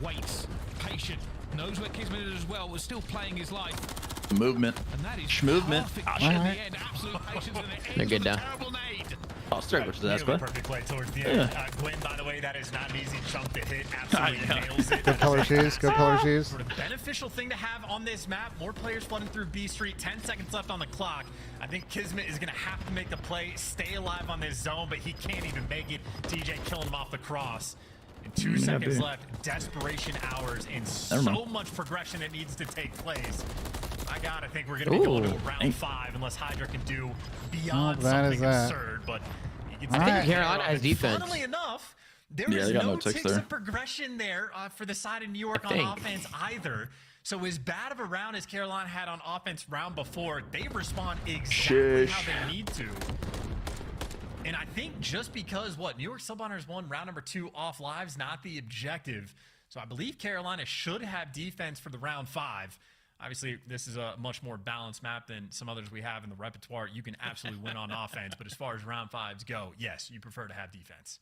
Waits, patient, knows where Kismet is as well, was still playing his life. Movement. And that is Schmovement. They're good now. Oh, straight which is that squad. Perfect play towards the end. Gwyn, by the way, that is not an easy chunk to hit. Absolutely nails it. Go color shoes. Go color shoes. Sort of beneficial thing to have on this map. More players flooding through B Street. 10 seconds left on the clock. I think Kismet is going to have to make the play, stay alive on this zone, but he can't even make it. TJ killing him off the cross. And 2 seconds left. Desperation hours and so much progression that needs to take place. My God, I think we're going to be going to round 5 unless Hydra can do beyond something absurd. But I think Carolina has defense. Funnily enough, there is no ticks of progression there for the side of New York on offense either. So as bad of a round as Carolina had on offense round before, they respond exactly how they need to. And I think just because, New York Subliners won round number 2 off lives, not the objective. So I believe Carolina should have defense for the round 5. Obviously, this is a much more balanced map than some others we have in the repertoire. You can absolutely win on offense, but as far as round 5s go, yes, you prefer to have defense.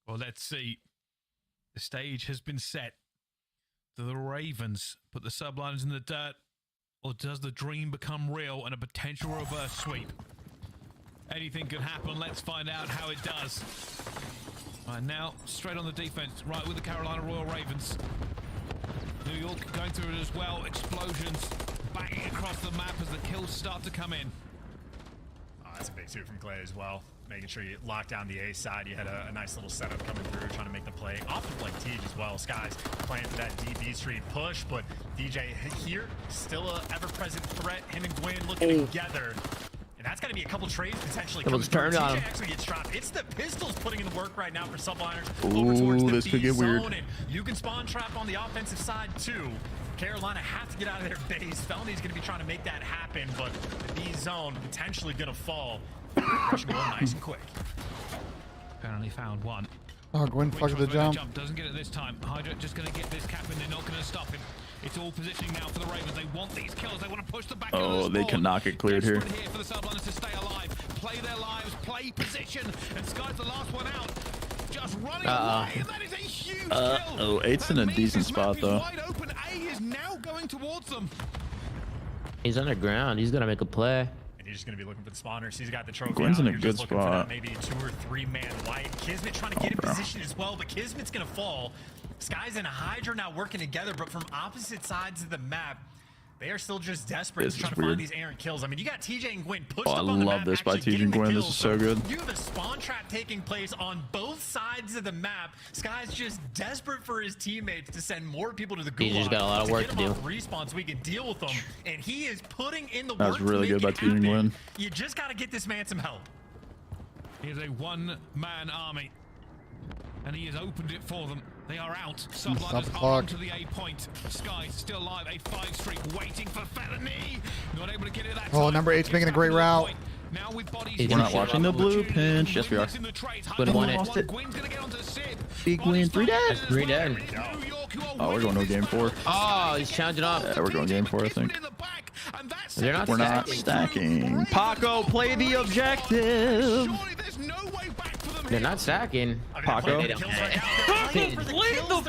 Well, let's see. The stage has been set. Do the Ravens put the Subliners in the dirt, or does the dream become real and a potential reverse sweep? Anything could happen. Let's find out how it does. Right, now, straight on the defense, right with the Carolina Royal Ravens. New York going through it as well. Explosions banging across the map as the kills start to come in. Oh, that's a big 2 from Clay as well. Making sure you lock down the A side. You had a nice little setup coming through, trying to make the play. Often like Teej as well. Sky's playing for that DB Street push, but DJ here, still a ever-present threat. Him and Gwyn looking together. And that's got to be a couple trades potentially coming through. TJ actually gets dropped. It's the pistols putting in the work right now for Subliners. Over towards the this could get weird. And you can spawn trap on the offensive side too. Carolina have to get out of their base. Felony's going to be trying to make that happen, but the B zone potentially going to fall. Rushing going nice and quick. Apparently found one. Oh, Gwyn fucked the jump. Doesn't get it this time. Hydra just going to get this cap and they're not going to stop him. It's all positioning now for the Ravens. They want these kills. They want to push them back. Oh, they cannot get cleared here. Here for the Subliners to stay alive, play their lives, play position, and Sky's the last one out. Just running away, and that is a huge kill. Oh, 8's in a decent spot though. Wide open. A is now going towards them. He's underground. He's gonna make a play. He's just going to be looking for the spawners. He's got the trophy. Gwyn's in a You're good just looking for that spot. maybe 2 or 3 man wipe. Kismet trying to get in position as well, but Kismet's going to fall. Sky's and Hydra now working together, but from opposite sides of the map, they are still just desperate to try to find these errant kills. I mean, you got TJ and Gwyn pushed up on the map. I love this by TJ and Gwyn. This is so good. You have a spawn trap taking place on both sides of the map. Sky's just desperate for his teammates to send more people to the gulag. He just got a lot of work to do. Respawn so we can deal with them, and he is putting in the work. That's really good by TJ and Gwyn. You just got to get this man some help. He is a one-man army, and he has opened it for them. They are out. Subliners are onto the A point. Sky still alive. A 5 streak waiting for Felony. Not able to get it that time. Oh, number 8's making a great route. Now with bodies. We're not watching the blue pinch. Yes, we are. Would have won it. Big win. 3 dead. 3 dead. Oh, we're going to game 4. Oh, he's challenging off. Yeah, we're going game 4, I think. They're not We're not stacking. Paco, play the objective. They're not stacking. Paco. They're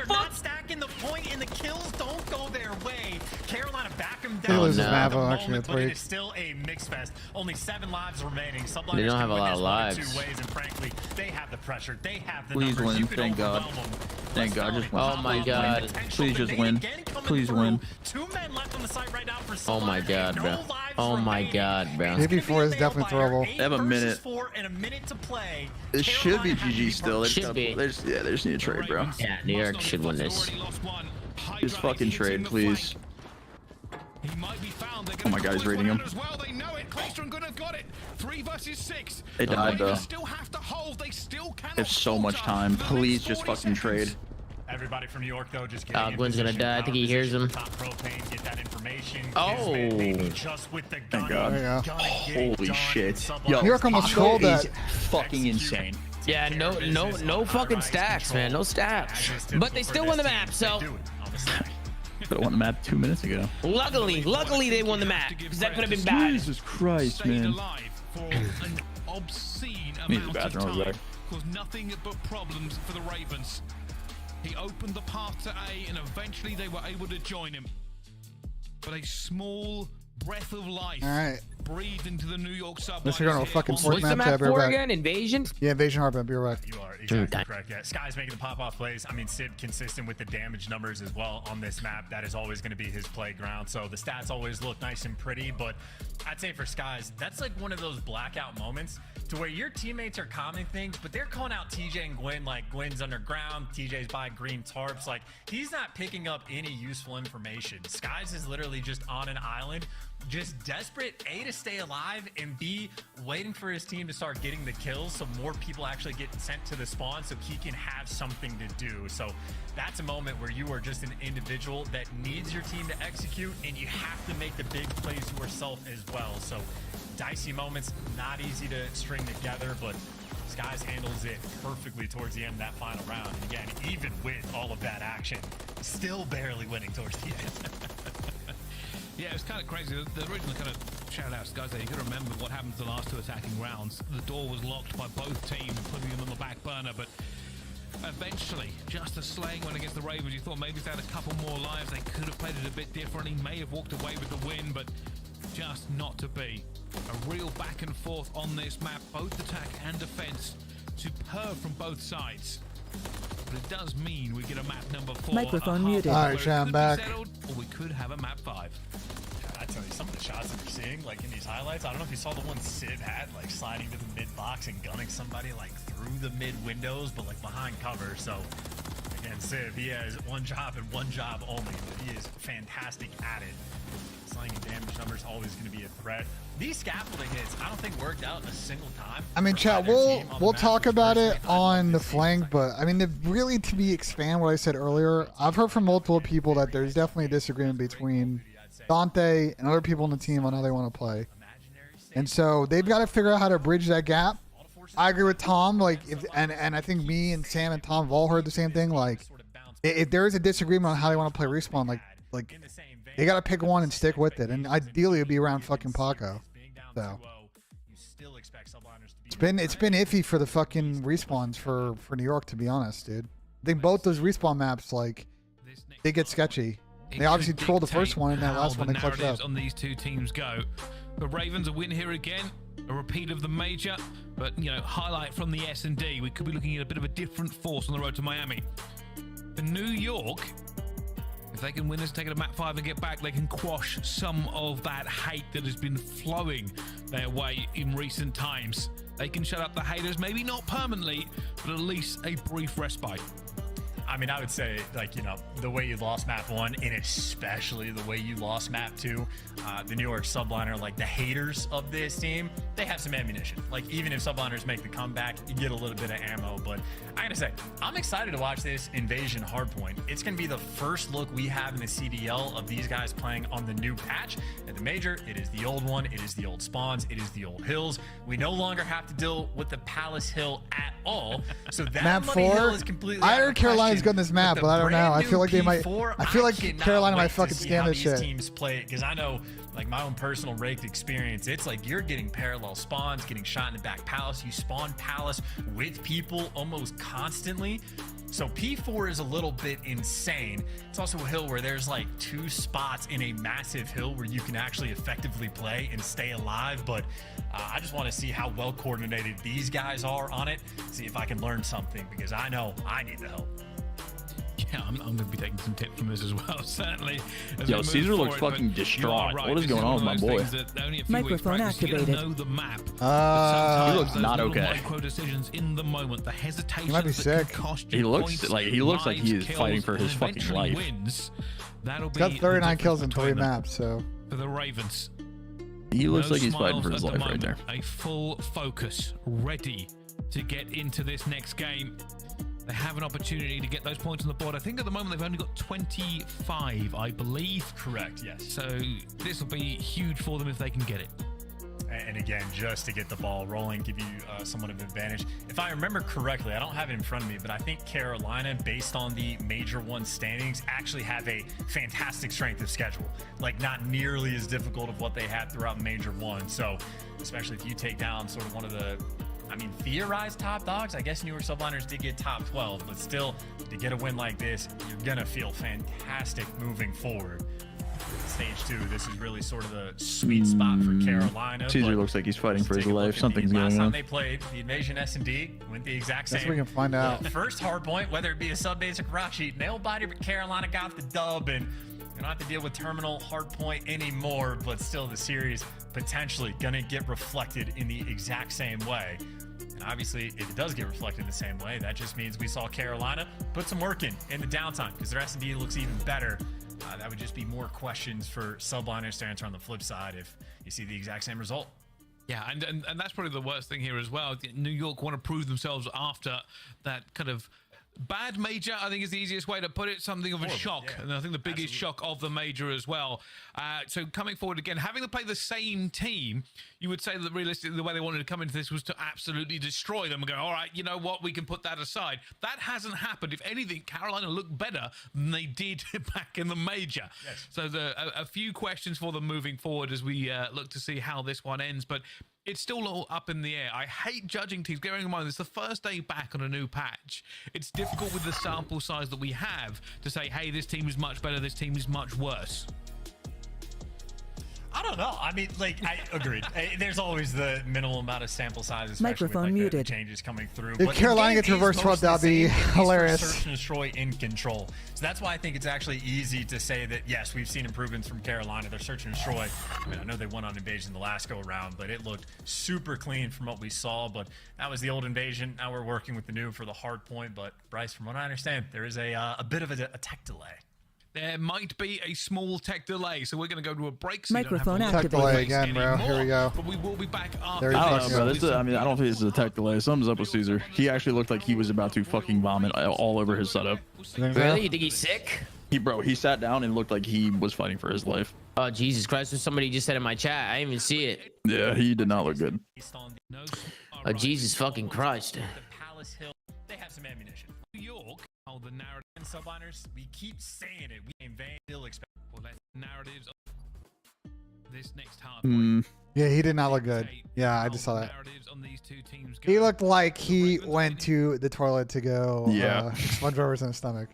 not stacking the point, and the kills don't go their way. Carolina back them They down. lose this no. map, At the actually, moment, it's but it weak. is still a mixed fest. Only 7 lives remaining. Subliners They don't can have a win lot this of one in lives. 2 ways, and frankly, they have the pressure. They have the Please numbers. win, You could thank God. overwhelm them. Thank God, just win. Oh my God. Please just win. Please win. 2 men left on the site right now for Oh my God, bro. Oh my God, bro. JP4 is definitely throwable. They have a minute. 4 and a minute to play. It should be GG still. They just Should gotta- be. They just need a trade, bro. Yeah, New York should win this. Just fucking trade, please. Oh my God, he's raiding him. They died, though. They have so much time. Please just fucking trade. Everybody from New York, though, just Gwen's gonna die. I think he hears him. Top propane, get that information. Oh. Just with the Thank gun. God. There you go. Holy shit. Yo, New York almost Paco trolled is that. fucking insane. Yeah, no fucking stacks, man. No stacks. But they still won the map, so Could have won the map 2 minutes ago. luckily they won the map because that could have been bad. Jesus Christ, man. Need the bathroom over there. Caused nothing but problems for the Ravens. He opened the path to A, and eventually they were able to join him. But a small breath of life All right. breathed into the New York subway. Unless you're going to a fucking fourth What's the map map tab, you're for back. again? Invasion? Yeah, Invasion Hardbomb, be right back. You are exactly correct. Yeah, Sky's making the pop-off plays. I mean, Sid consistent with the damage numbers as well on this map. That is always going to be his playground. So the stats always look nice and pretty. But I'd say for Skies, that's like one of those blackout moments to where your teammates are calming things, but they're calling out TJ and Gwen like Gwen's underground, TJ's by green tarps. Like, he's not picking up any useful information. Skies is literally just on an island, just desperate, A, to stay alive, and B, waiting for his team to start getting the kills so more people actually get sent to the spawn so he can have something to do. So that's a moment where you are just an individual that needs your team to execute, and you have to make the big plays yourself as well. So dicey moments, not easy to string together, but Skies handles it perfectly towards the end of that final round. And again, even with all of that action, still barely winning towards the end. Yeah, it was kind of crazy. The original kind of shout out to guys there. You got to remember what happened to the last 2 attacking rounds. The door was locked by both teams, putting them on the back burner. But eventually, just a slaying win against the Ravens. You thought maybe if they had a couple more lives, they could have played it a bit differently. May have walked away with the win, but just not to be. A real back and forth on this map, both attack and defense. Superb from both sides. But it does mean we get a map number 4. Microphone muted. All right, Shay, I'm back. Settled, or we could have a map 5. I tell you, some of the shots that you're seeing, like in these highlights, I don't know if you saw the one Sid had, like sliding to the mid box and gunning somebody like through the mid windows, but like behind cover. So again, Sid, he has one job and one job only, but he is fantastic at it. Sliding and damage numbers always going to be a threat. These scaffolding hits, I don't think worked out in a single time. I mean, chat, we'll talk about it on the flank, but I mean, really to be expand what I said earlier, I've heard from multiple people that there's definitely a disagreement between Dante and other people on the team on how they want to play. And so they've got to figure out how to bridge that gap. I agree with Tom, like, and I think me and Sam and Tom have all heard the same thing. Like, if there is a disagreement on how they want to play Respawn, like they got to pick one and stick with it. And ideally, it'd be around fucking Paco. So it's been iffy for the fucking respawns for New York, to be honest, dude. I think both those respawn maps, like, they get sketchy. They obviously trolled the first one, and that last one they clutched up. On these two teams go. The Ravens a win here again, a repeat of the major, but you know, highlight from the S&D. We could be looking at a bit of a different force on the road to Miami. For New York, if they can win this, take it to map 5 and get back, they can quash some of that hate that has been flowing their way in recent times. They can shut up the haters, maybe not permanently, but at least a brief respite. I mean, I would say, like, you know, the way you lost map 1 and especially the way you lost map 2, the New York subliner, like the haters of this team, they have some ammunition. Like, even if subliners make the comeback, you get a little bit of ammo. But I gotta say, I'm excited to watch this Invasion Hardpoint. It's gonna be the first look we have in the CDL of these guys playing on the new patch. At the Major, it is the old one, it is the old spawns, it is the old hills. We no longer have to deal with the Palace Hill at all. So that Map Muddy 4. Hill is completely I out heard of Carolina's question. got this map, With but I the don't know. I brand feel like new they might. P4, I feel like cannot Carolina wait might to fucking see scam how this these shit. teams play, because I know, like, my own personal raked experience, it's like you're getting parallel spawns, getting shot in the back Palace. You spawn Palace with people almost constantly. So P4 is a little bit insane. It's also a hill where there's like 2 spots in a massive hill where you can actually effectively play and stay alive. But I just want to see how well coordinated these guys are on it. See if I can learn something, because I know I need the help. Yeah, I'm going to be taking some tips from this as well, certainly. Yo, Caesar looks fucking distraught. What is going on with my boy? Microphone activated. Know the map, he looks not okay. Micro decisions in the moment, the hesitation. He might be sick. He looks like he is fighting for his fucking life. Wins. That'll He's got be 39 kills in 3 maps, so. for the Ravens. He looks No like he's fighting for smiles his at the life right there. moment. A full focus, ready to get into this next game. They have an opportunity to get those points on the board. I think at the moment they've only got 25, I believe. Correct, yes. So this will be huge for them if they can get it. And again, just to get the ball rolling, give you somewhat of an advantage. If I remember correctly, I don't have it in front of me, but I think Carolina, based on the Major 1 standings, actually have a fantastic strength of schedule. Like, not nearly as difficult of what they had throughout Major 1. So, especially if you take down sort of one of the, I mean, theorized top dogs. I guess New York Subliners did get top 12, but still, to get a win like this, you're going to feel fantastic moving forward. Stage 2, this is really sort of the sweet spot for Carolina. Caesar looks like he's fighting for his life. Something's Last going time on. they played, the Invasion S&D went the exact same. Guess we can find out. First hard point, whether it be a sub-basic Karachi, nail-biter, but Carolina got the dub, and we don't have to deal with terminal hard point anymore, but still the series potentially gonna get reflected in the exact same way. And obviously, if it does get reflected the same way, that just means we saw Carolina put some work in the downtime, because their S&D looks even better. That would just be more questions for subliners to answer on the flip side if you see the exact same result. Yeah, and that's probably the worst thing here as well. New York want to prove themselves after that kind of bad major, I think is the easiest way to put it. Something of a shock. Yeah. And I think the biggest shock of the major as well. So coming forward again, having to play the same team, you would say that realistically the way they wanted to come into this was to absolutely destroy them and go, all right, you know what, we can put that aside. That hasn't happened. If anything, Carolina looked better than they did back in the major. Yes. So a few questions for them moving forward as we look to see how this one ends. But it's still all up in the air. I hate judging teams. Bearing in mind, it's the first day back on a new patch. It's difficult with the sample size that we have to say, hey, this team is much better, this team is much worse. I don't know. I mean, like, I agreed. There's always the minimal amount of sample size, especially Microphone with, like, muted. the changes coming through. If But Carolina the gets game reverse is swept, mostly that'd be the same, at least for hilarious. Search and destroy in control. So that's why I think it's actually easy to say that, yes, we've seen improvements from Carolina. Their search and destroy. I mean, I know they won on Invasion the last go around, but it looked super clean from what we saw. But that was the old Invasion. Now we're working with the new for the hard point. But Bryce, from what I understand, there is a bit of a tech delay. There might be a small tech delay, so we're going to go to a break. So Microphone Tech delay again, bro. Here we go. But we will be back up. There I he don't know, bro. This is, I mean, I don't think this is a tech delay. Something's up with Caesar. He actually looked like he was about to fucking vomit all over his setup. Really? You think he's sick? He sat down and looked like he was fighting for his life. Oh, Jesus Christ. Somebody just said in my chat. I didn't even see it. Yeah, he did not look good. Oh, Jesus fucking Christ. Palace Hill, they have some ammunition. New York, Oh, the narrative and subliners, we keep saying it. We in vain still expect. well, that's narratives of this next hard point. Yeah, he did not look good. Yeah, I just saw that. Narratives on these two teams He go. looked like he went to the toilet to go Yeah. sponge rivers in his stomach.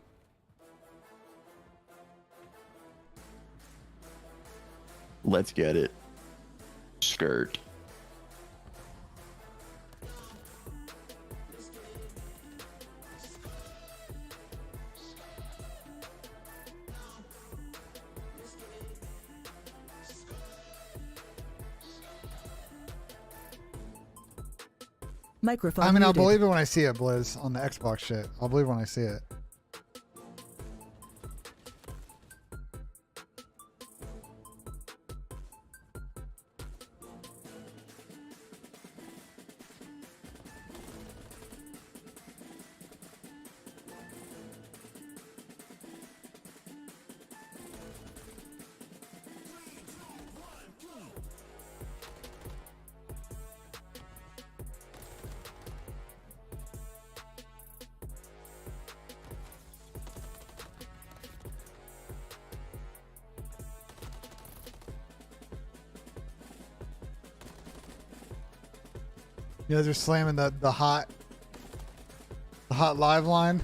Let's get it. Skirt. Microphone I mean, I'll muted. believe it when I see it, Blizz, on the Xbox shit. I'll believe it when I see it. You guys are slamming the hot live line.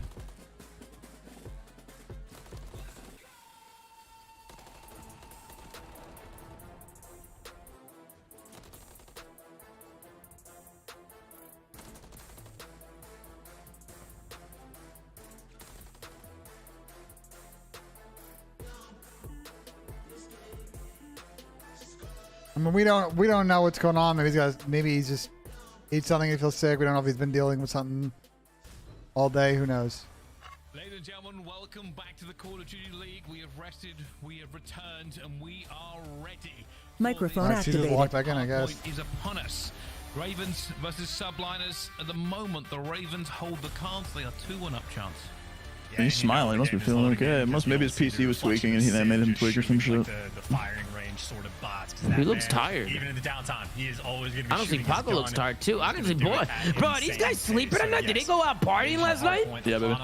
I mean, we don't know what's going on. Maybe he's just eat something. He feels sick. We don't know if he's been dealing with something all day. Who knows? Ladies and gentlemen, welcome back to the Call of Duty League. We have rested, we have returned, and we are ready. Microphone activated. Walk back in, I guess. Is upon us. Ravens versus Subliners. At the moment, the Ravens hold the cards. They are 2-1 up chance. Yeah, he's smiling. He must be feeling okay. Maybe his PC was tweaking and that made him tweak or some shit. The firing range sort of bots. He looks tired. Even in the downtime, he is always going to be Honestly, shooting his Paco looks gun. tired too. Honestly, boy, bro, are these guys sleeping at night? Did they go out partying last night? Yeah, baby.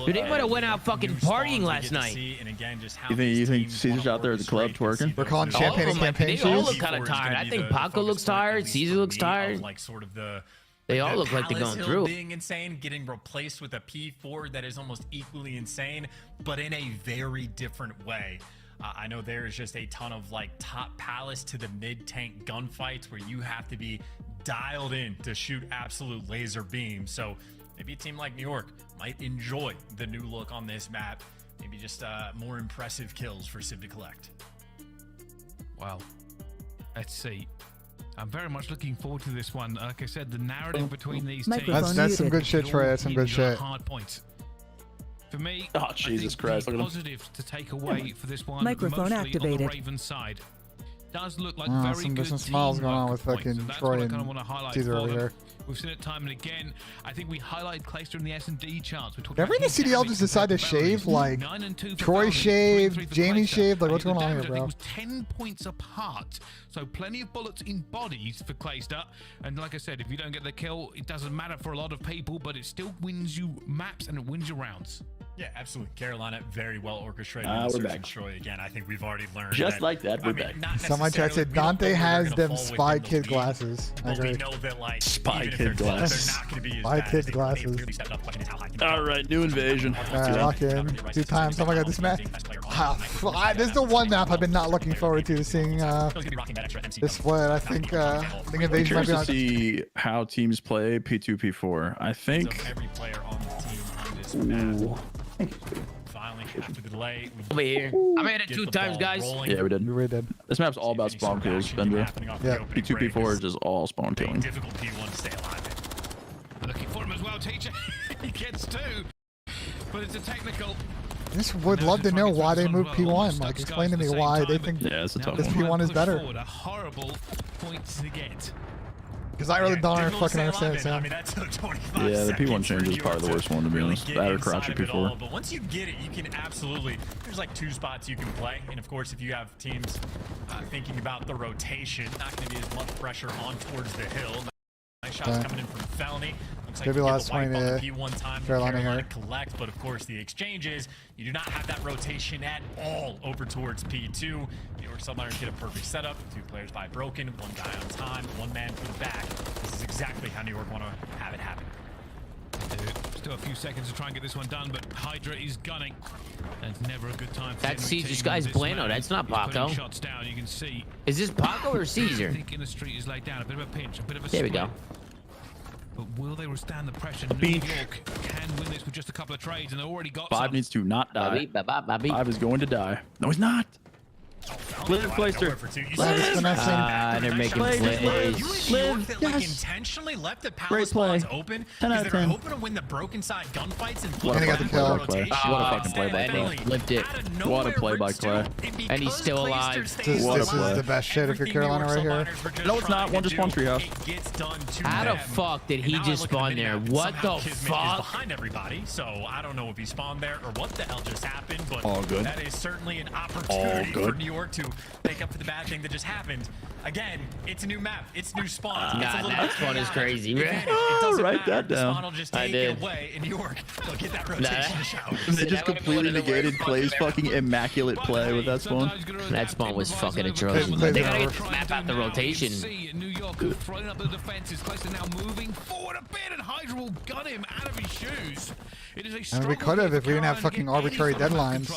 Dude, they might have went out fucking partying last night. You think Caesar's out there at the club twerking? We're calling champagne and campaign They all shoes. look kind of tired. I think Paco looks tired. Caesar looks tired. Like sort of the They all look like they're Palace going Hill through. being insane, getting replaced with a P4 that is almost equally insane, but in a very different way. I know there's just a ton of like top palace to the mid-tank gunfights where you have to be dialed in to shoot absolute laser beams. So maybe a team like New York might enjoy the new look on this map. Maybe just more impressive kills for Civ to collect. Well, let's see. I'm very much looking forward to this one. Like I said, the narrative between these teams. That's some good shit, Trey. That's some good shit. Hard points. For me, Oh, Jesus Christ. Look at him. positive to take away for this one, Microphone mostly on activated. the Ravens side. Does look like Oh, very good there's some smiles going on with teamwork fucking points, and that's Troy what I and kind of want to highlight Caesar for over them. here. We've seen it time and again. I think we highlighted Clayster in the S&D charts. Did every CDL just decide to shave? Like, Troy shaved, Jamie shaved? Like, what's going on here, I think it bro? was 10 points apart. So plenty of bullets in bodies for Clayster. And like I said, if you don't get the kill, it doesn't matter for a lot of people, but it still wins you maps and it wins you rounds. Yeah, absolutely. Carolina, very well orchestrated. We're Search back. and destroy again. I think we've already learned. Just like that, we're back. Somebody chat said Dante has them Spy Kid glasses. I But we agree. know that, like, Spy even if Kid they're good, glasses. they're not going to be as Spy bad Kid as they glasses. really stepped up. Question is how high can All right, new invasion. Alright, lock in. 2 times. Oh my god, this map. This is the one map I've been not looking forward to seeing this split. I think Invasion might Curious be to on. see how teams play P2, P4. I think. every player on the team on this map. Finally, after the delay, Over here. I made it get 2 the times, ball guys. rolling. Yeah, we did. We really did. This map's all about spawn kills, Benja. Yeah. P2, P4 is just all spawn killing. Difficult P1 to stay alive. Looking for him as well, teacher. He gets 2. But it's a technical. I just would love to know why they moved P1. Like, explain to me why they think Yeah, it's a tough this one. P1 is better. Forward, a horrible point to get. Because I really don't Difficult to fucking stay understand it, alive in. I Sam. mean, that took 25 Yeah, the seconds P1 for change is New probably the York worst one, to be really honest. get That or inside Karachi of it all. P4. But once you get it, you can absolutely. There's like 2 spots you can play, and of course, if you have teams thinking about the rotation, not going to be as much pressure on towards the hill. Nice shots coming in from Felony. Looks like Maybe you get last the wipe point, on the P1 time. Carolina Carolina here. collects, but of course the exchanges, you do not have that rotation at all over towards P2. New York Subliners get a perfect setup. 2 players by broken, 1 guy on time, 1 man for the back. This is exactly how New York want to have it happen. Still a few seconds to try and get this one done, but Hydra is gunning. That's never a good time for That's any Caesar's team guy's in this Bueno. map. That's not He's putting Paco. shots down. You can see. Is this Paco or Caesar? I think in the street is laid down. A bit of a pinch, a bit of a There we split. go. But will they withstand the pressure? New beach. York can win this with just a couple of trades, and they already got 5 some. needs to not die. Baby. 5 is going to die. No, he's not. Live, Clayster. They're making plays. Live, that like intentionally left the palace spawns open 10 out because of they were 10. hoping to win the broken side gunfights and What a And he got the kill. play. What a fucking play by Clay. Flipped it. What a play by Clay. And he's still alive. This What a is play. the best shit if you're Carolina right here. No, it's not. One just spawned treehouse. How the fuck did he just spawn there? What the fuck? Behind everybody, so I don't know if he spawned there or what the hell just happened, but All good. that is certainly an opportunity for New York to make up for the bad thing that just happened. Again, it's a new map. It's new spawns. Nah, that spawn is crazy. It doesn't write matter. that The down. spawn will just take it away in New York. They'll get that rotation to shower. They just completely negated Clay's fucking immaculate play with that spawn. That spawn was fucking atrocious. They gotta get this map out the rotation. New York are throwing up the defenses. Clay's now moving forward a bit, and Hydra will gun him out of his shoes. It is a And we could have if we didn't have fucking arbitrary deadlines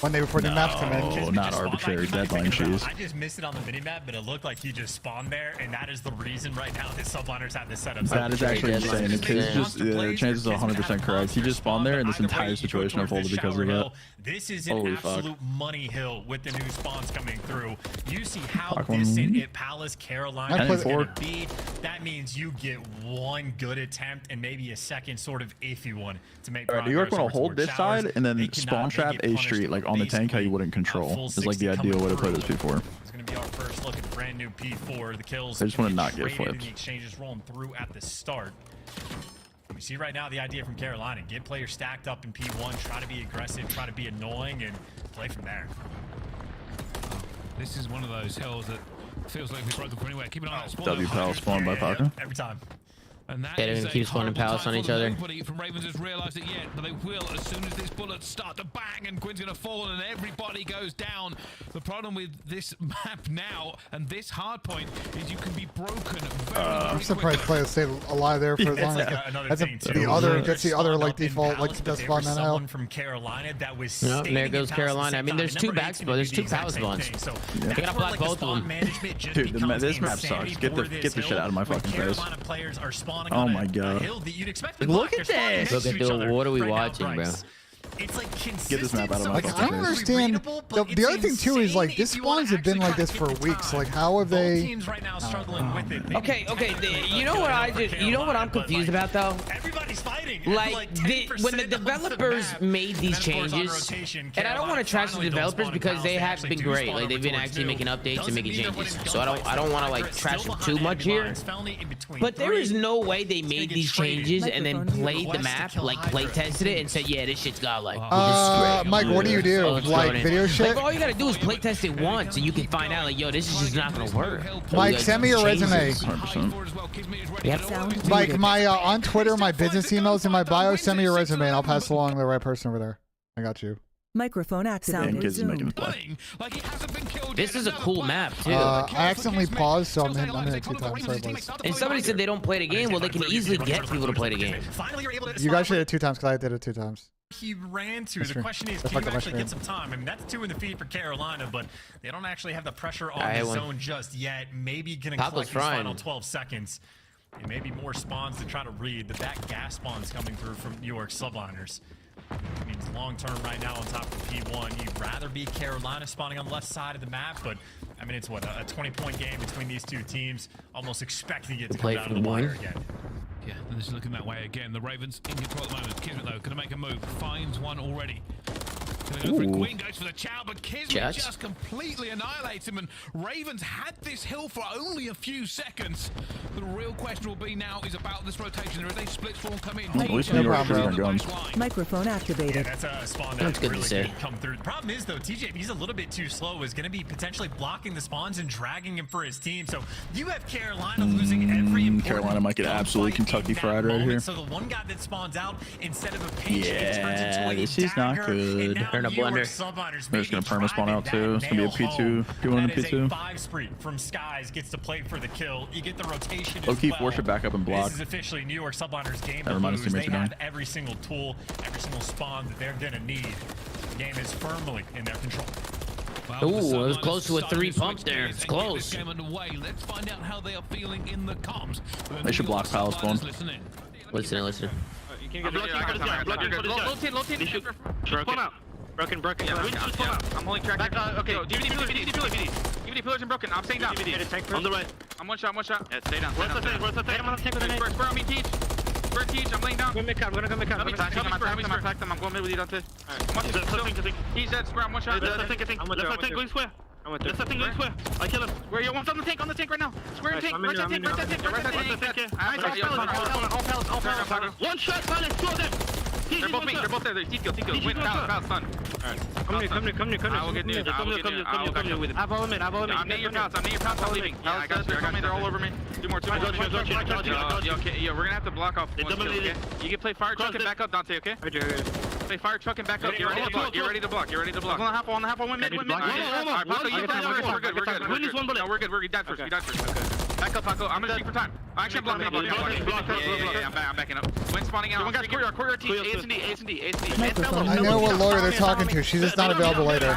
one day before the maps come in. Oh, not arbitrary deadline shoes. I just missed it on the minimap, but it looked like he just spawned there, and that is the reason right now that subliners have this set up. That is actually insane. The kid's just, chances are 100% correct. He just spawned there, and this entire situation unfolded because of that. This is an Holy absolute money hill with the new spawns coming through. You see how distant at Palace, Carolina is going to be. That means you get one good attempt and maybe a second sort of iffy one to make. All right, New York want to hold this side and then spawn trap A Street like on the tank how you wouldn't control. Is like the ideal way to play this P4. It's going to be our first look at brand new P4. The kills. I just want to not get traded flipped. and the exchanges rolling through at the start. You see right now the idea from Carolina: get players stacked up in P1, try to be aggressive, try to be annoying, and play from there. This is one of those hills that feels like we've broken from anywhere. Keep an eye on that spawn. W Pal spawned by Paco. Every time. And that They don't is even a keep spawning horrible palace time on for each them. other. Nobody from Ravens has realized it yet, but they will as soon as these bullets start to bang and Quinn's going to fall and everybody goes down. The problem with this map now and this hard point is you can be broken very I'm surprised Clay stayed alive there for as long as that's the other like default like death spawn now. Someone from Carolina that was Nope, there goes Carolina. I mean, there's two back spawns. There's two palace spawns. They gotta block both of them. Dude, this map sucks. Get the shit out of my fucking face. Oh my god. Look at this. Look at the. What are we watching, bro? It's like Get this map out of my Like fucking I don't understand. The other thing too is like this spawns have been like this for weeks. Like how have they? Okay. You know what I'm confused about though? Everybody's fighting. Like when the developers made these changes, and I don't want to trash the developers because they have been great. Like they've been actually making updates and making changes. So I don't want to like trash them too much here. But there is no way they made these changes and then played the map, like play tested it and said, yeah, this shit's got like. Mike, what do you do? Like video shit? Like all you gotta do is play test it once, and you can find out like, yo, this is just not gonna work. Mike, send me your resume. Yep. Mike, my on Twitter, my business emails in my bio. Send me your resume, and I'll pass along the right person over there. I got you. Microphone activated. This is a cool map too. I accidentally paused, so I'm hitting it 2 times. Sorry, boys. And somebody said they don't play the game. Well, they can easily get people to play the game. You guys should hit it 2 times because I did it 2 times. He ran to. That's The true. question is, That's can you fucked up my actually get screen. some time? I mean, that's 2 in the feed for Carolina, but they don't actually have the pressure on I the hit one. zone just yet. Maybe gonna Paco's collect these frying. final 12 seconds. And maybe more spawns to try to read, but that gas spawn's coming through from New York subliners. It means long term right now on top of P1. You'd rather be Carolina spawning on the left side of the map, but I mean, it's what, a 20-point game between these 2 teams. Almost expecting it to come down to the wire again. Yeah, and this is looking that way again. The Ravens in control at the moment. Kismet, though, going to make a move. Finds one already. Going to go for it. Queen goes for the chow, but Kismet just completely annihilates him. And Ravens had this hill for only a few seconds. The real question will be now is about this rotation. There is a split spawn come in. At least New York has guns. Microphone activated. Yeah, that's a spawn That's that good to really say. did come through. The problem is, though, TJ, he's a little bit too slow, is going to be potentially blocking the spawns and dragging him for his team. So you have Carolina losing every important Carolina might get absolutely Kentucky fried right here. So the one guy that spawns out, instead of a pinch, it turns into a this is not dagger, good. and now They're in a New York blender. subliners They're just maybe gonna perma spawn out too. It's gonna be a driving that P2. Doing a nail home. P2. That is a 5 spree from Skies gets to play for the kill. You get the rotation Low as key well. 4 should back up and block. This is officially New York subliners game to Never mind, his lose. They teammates are have down. every single tool, every single spawn that they're gonna need. The game is firmly in their control. Ooh, it was close to a 3 pump there. It's close. Let's find out how they are feeling in the comms. They should block Palace spawn. Listen. I'm blocking. Spawn out. Broken. I'm holding track. Okay, DVD pillars and broken. I'm staying down. On the right. I'm one shot. Yeah, stay down. Where's the thing? Square on me, Teach. Square Teach, I'm laying down. I'm gonna go mid. I'm attack them. I'm going mid with you, Dante. I'm watching still. He's dead. Square, I'm one shot. Left side tank going square. Left side tank going square. I kill him. Where you? One's on the tank right now. Square and tank. Right side tank. All palace. One shot, Palace. 2 of them. They're both me. They're both there. T-kill. Wait, Kyle, stun. Alright. Come near. I will get near. Come with it. I follow mid. I'm near your pals. I'm leaving. Yeah, I got you. They're all over me. Two more. Okay, we're gonna have to block off one skill, okay? You can play fire truck and back up, Dante, okay? Play fire truck and back up. You're ready to block. On the half, one mid. We're good. We're good. We died first. Back up, Paco. I'm gonna shoot for time. Actually, I'm blocking. Yeah, I'm backing up. When spawning out. Courier team. A&D. I know what lawyer they're talking to. She's just not available later.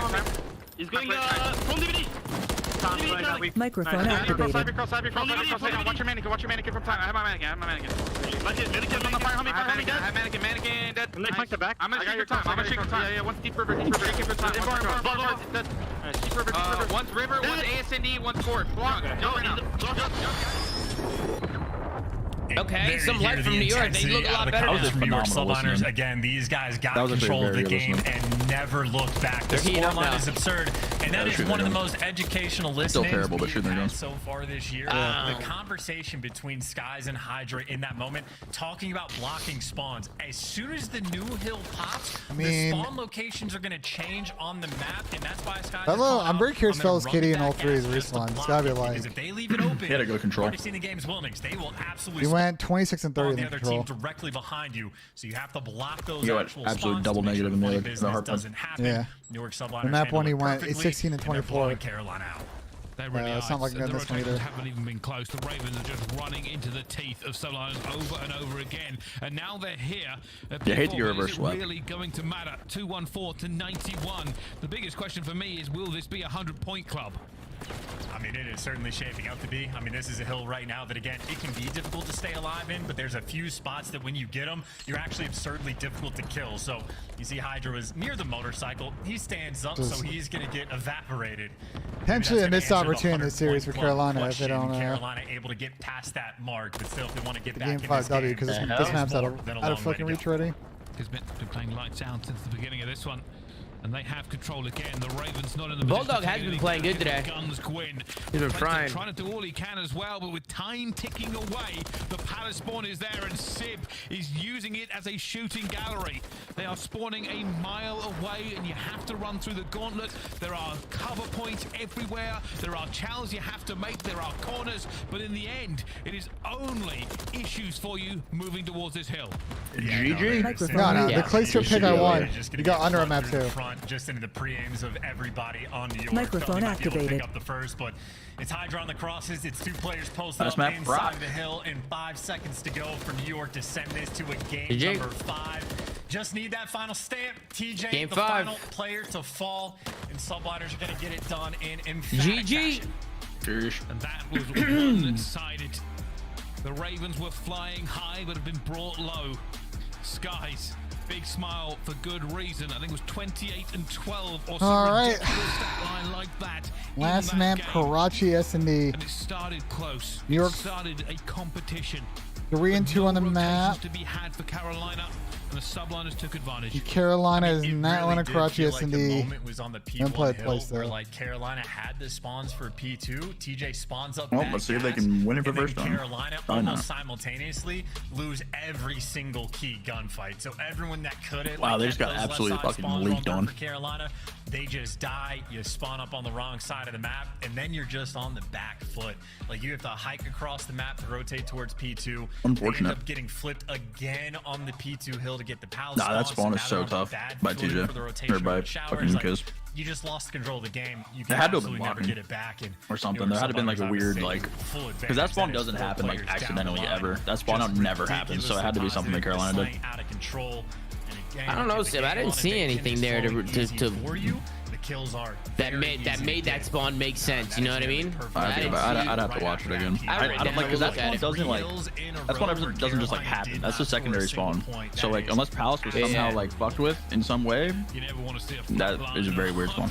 He's going from DVD. Microphone activated. Cross. Watch your mannequin from time. I have my mannequin. Mannequin on the fire. How many dead? I have mannequin dead. I'm gonna shoot your time. Yeah, one's deep river. Deep for time. Deep river. One's river, one's ASND, one's court. Okay, some light from New York. They look a lot better now. New York Subliners, again, these guys got control of the game and never looked back. The scoreline is absurd, and that is one of the most educational listenings we've had so far this year. The conversation between Skies and Hydra in that moment, talking about blocking spawns. As soon as the new hill pops, the spawn locations are going to change on the map, and that's why Skies. I'm very curious, fellas. Kitty and all three is respawn. It's gotta be like. If they leave it open, he had to go control. Already seen the game's willingness. They will absolutely. He went 26 and 30 in the other control. team directly behind you, so you have to block those actual absolute double negative in the hard doesn't happen. Yeah. New York Subliners. The map one he went 16 and 24. Carolina out. They really it's not like the this one either. Haven't even been close. The Ravens are just running into the teeth of Subliners over and over again, and now they're here. You hate your reverse sweep. Really going to matter. 214 to 91. The biggest question for me is, will this be a 100-point club? I mean, it is certainly shaping up to be. I mean, this is a hill right now that, again, it can be difficult to stay alive in, but there's a few spots that when you get them, you're actually absurdly difficult to kill. So you see Hydra was near the motorcycle. He stands up, so he's going to get evaporated. Potentially a missed opportunity in this series for Carolina if they don't. Carolina able to get past that mark, but still, if they want to get back game in 5 W because this map's out of fucking reach already. He's been playing lights out since the beginning of this one. And they have control again. The Ravens not in the Bulldog has been playing good today. Guns Quinn. He's been trying to do all he can as well, but with time ticking away, the palace spawn is there, and Sib is using it as a shooting gallery. They are spawning a mile away, and you have to run through the gauntlet. There are cover points everywhere. There are challenges you have to make. There are corners, but in the end, it is only issues for you moving towards this hill. GG. No, the Clayster pick I won. You got under a map too. Just into the pre-aims of everybody on New York. Microphone activated. Pick up the first, but it's Hydra on the crosses. It's two players posted up inside the hill, and 5 seconds to go for New York to send this to a game number 5. Just need that final stamp. TJ, game the 5. Final player to fall, and Subliners are going to get it done in emphatic fashion. And that was one-sided. The Ravens were flying high, but have been brought low. Skies. Big smile for good reason. I think it was 28 and 12 or all right. Line like that. Last map, Karachi S&D. And it started close. New York started a competition. 3 and 2 on the map. To be had for Carolina, and the Subliners took advantage. Carolina is not winning Karachi S&D. The moment was on the P1 hill where like Carolina had the spawns for P2. TJ spawns up. Let's see if they can win it for first time. Carolina almost simultaneously lose every single key gunfight. So everyone that couldn't. Wow, they just got absolutely fucking leaked on. For Carolina, they just die. You spawn up on the wrong side of the map, and then you're just on the back foot. Like you have to hike across the map to rotate towards P2. Unfortunate. They end up getting flipped again on the P2 hill to get the palace. Nah, that spawn is so tough by TJ. Or by fucking Kiz. You just lost control of the game. You can absolutely never get it back, or something. There had to been like a weird because that spawn doesn't happen like accidentally ever. That spawn out never happens, so it had to be something that Carolina did. Out of control. I don't know, Sim. I didn't see anything there to kills are that made that spawn make sense. You know what I mean? I'd have to watch it again. I don't like because that spawn doesn't like that spawn doesn't just like happen. That's the secondary spawn. So like unless Palace was somehow like fucked with in some way, that is a very weird spawn.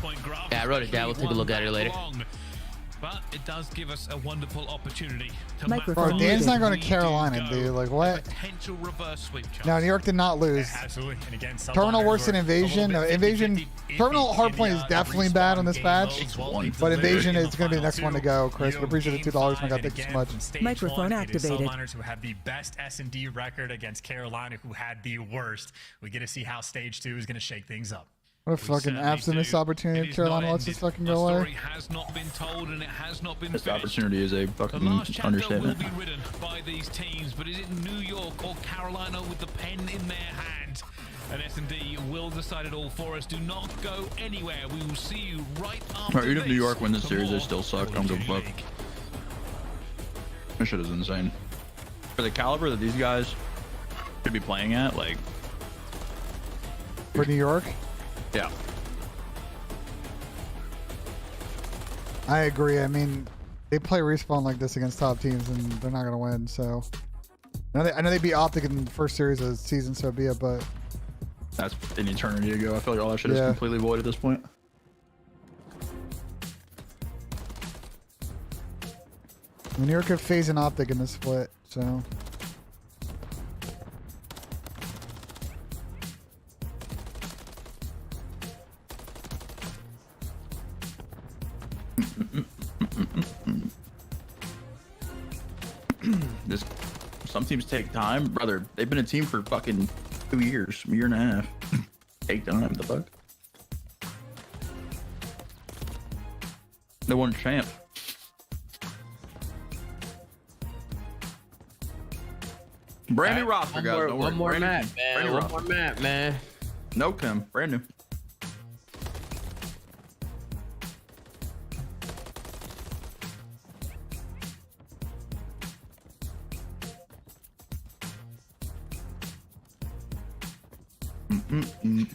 Yeah, I wrote it down. We'll take a look at it later. but it does give us a wonderful opportunity to Bro, Dan's not going to Carolina, dude. Like, what? potential reverse sweep chance. No, New York did not lose. Absolutely. And again, Terminal worse than Invasion. No, Invasion. Terminal Hardpoint is definitely bad on this patch, but Invasion is going to be the next one to go. Chris, we appreciate the $2. My God, thank you so much. Microphone activated. Subliners who have the best S&D record against Carolina, who had the worst. We get to see how Stage 2 is going to shake things up. What a fucking abstinence opportunity if Carolina lets this fucking go away. Has not been told and it has not been This finished. opportunity is a fucking The last chapter understatement. will be written by these teams, but is it New York or Carolina with the pen in their hand? And S&D will decide it all for us. Do not go anywhere. We will see you right after Even if New York wins this for series, they more still suck. Call I of don't give a Duty fuck. League. This shit is insane. For the caliber that these guys should be playing at, like... For New York? Yeah. I agree. I mean, they play Respawn like this against top teams, and they're not going to win, so... I know they beat Optic in the first series of the season, so be it, but... That's an eternity ago. I feel like all that shit is completely void at this point. New York could phase an Optic in the split, so... Some teams take time, brother. They've been a team for fucking 2 years, a year and a half. Take time, the fuck. They won champ. Brand new roster, guys. Don't worry. One more Brand map, new- man. brand new One roster. more map, man. No, Kim. Brand new.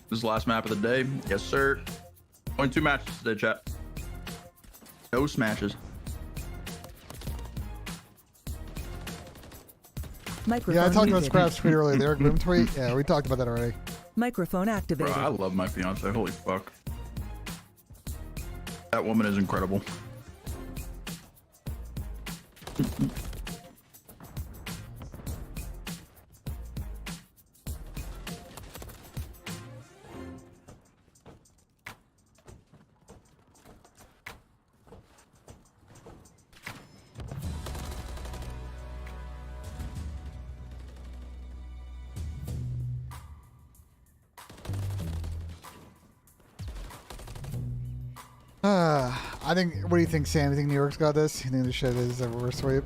This is the last map of the day. Yes, sir. Only 2 matches today, chat. No smashes. Microphone Yeah, I talked about muted. Scrap's tweet earlier. The Eric Boom tweet. Yeah, we talked about that already. Microphone Bro, activated. I love my fiance. Holy fuck. That woman is incredible. I think. What do you think, Sam? You think New York's got this? You think this shit is a reverse sweep?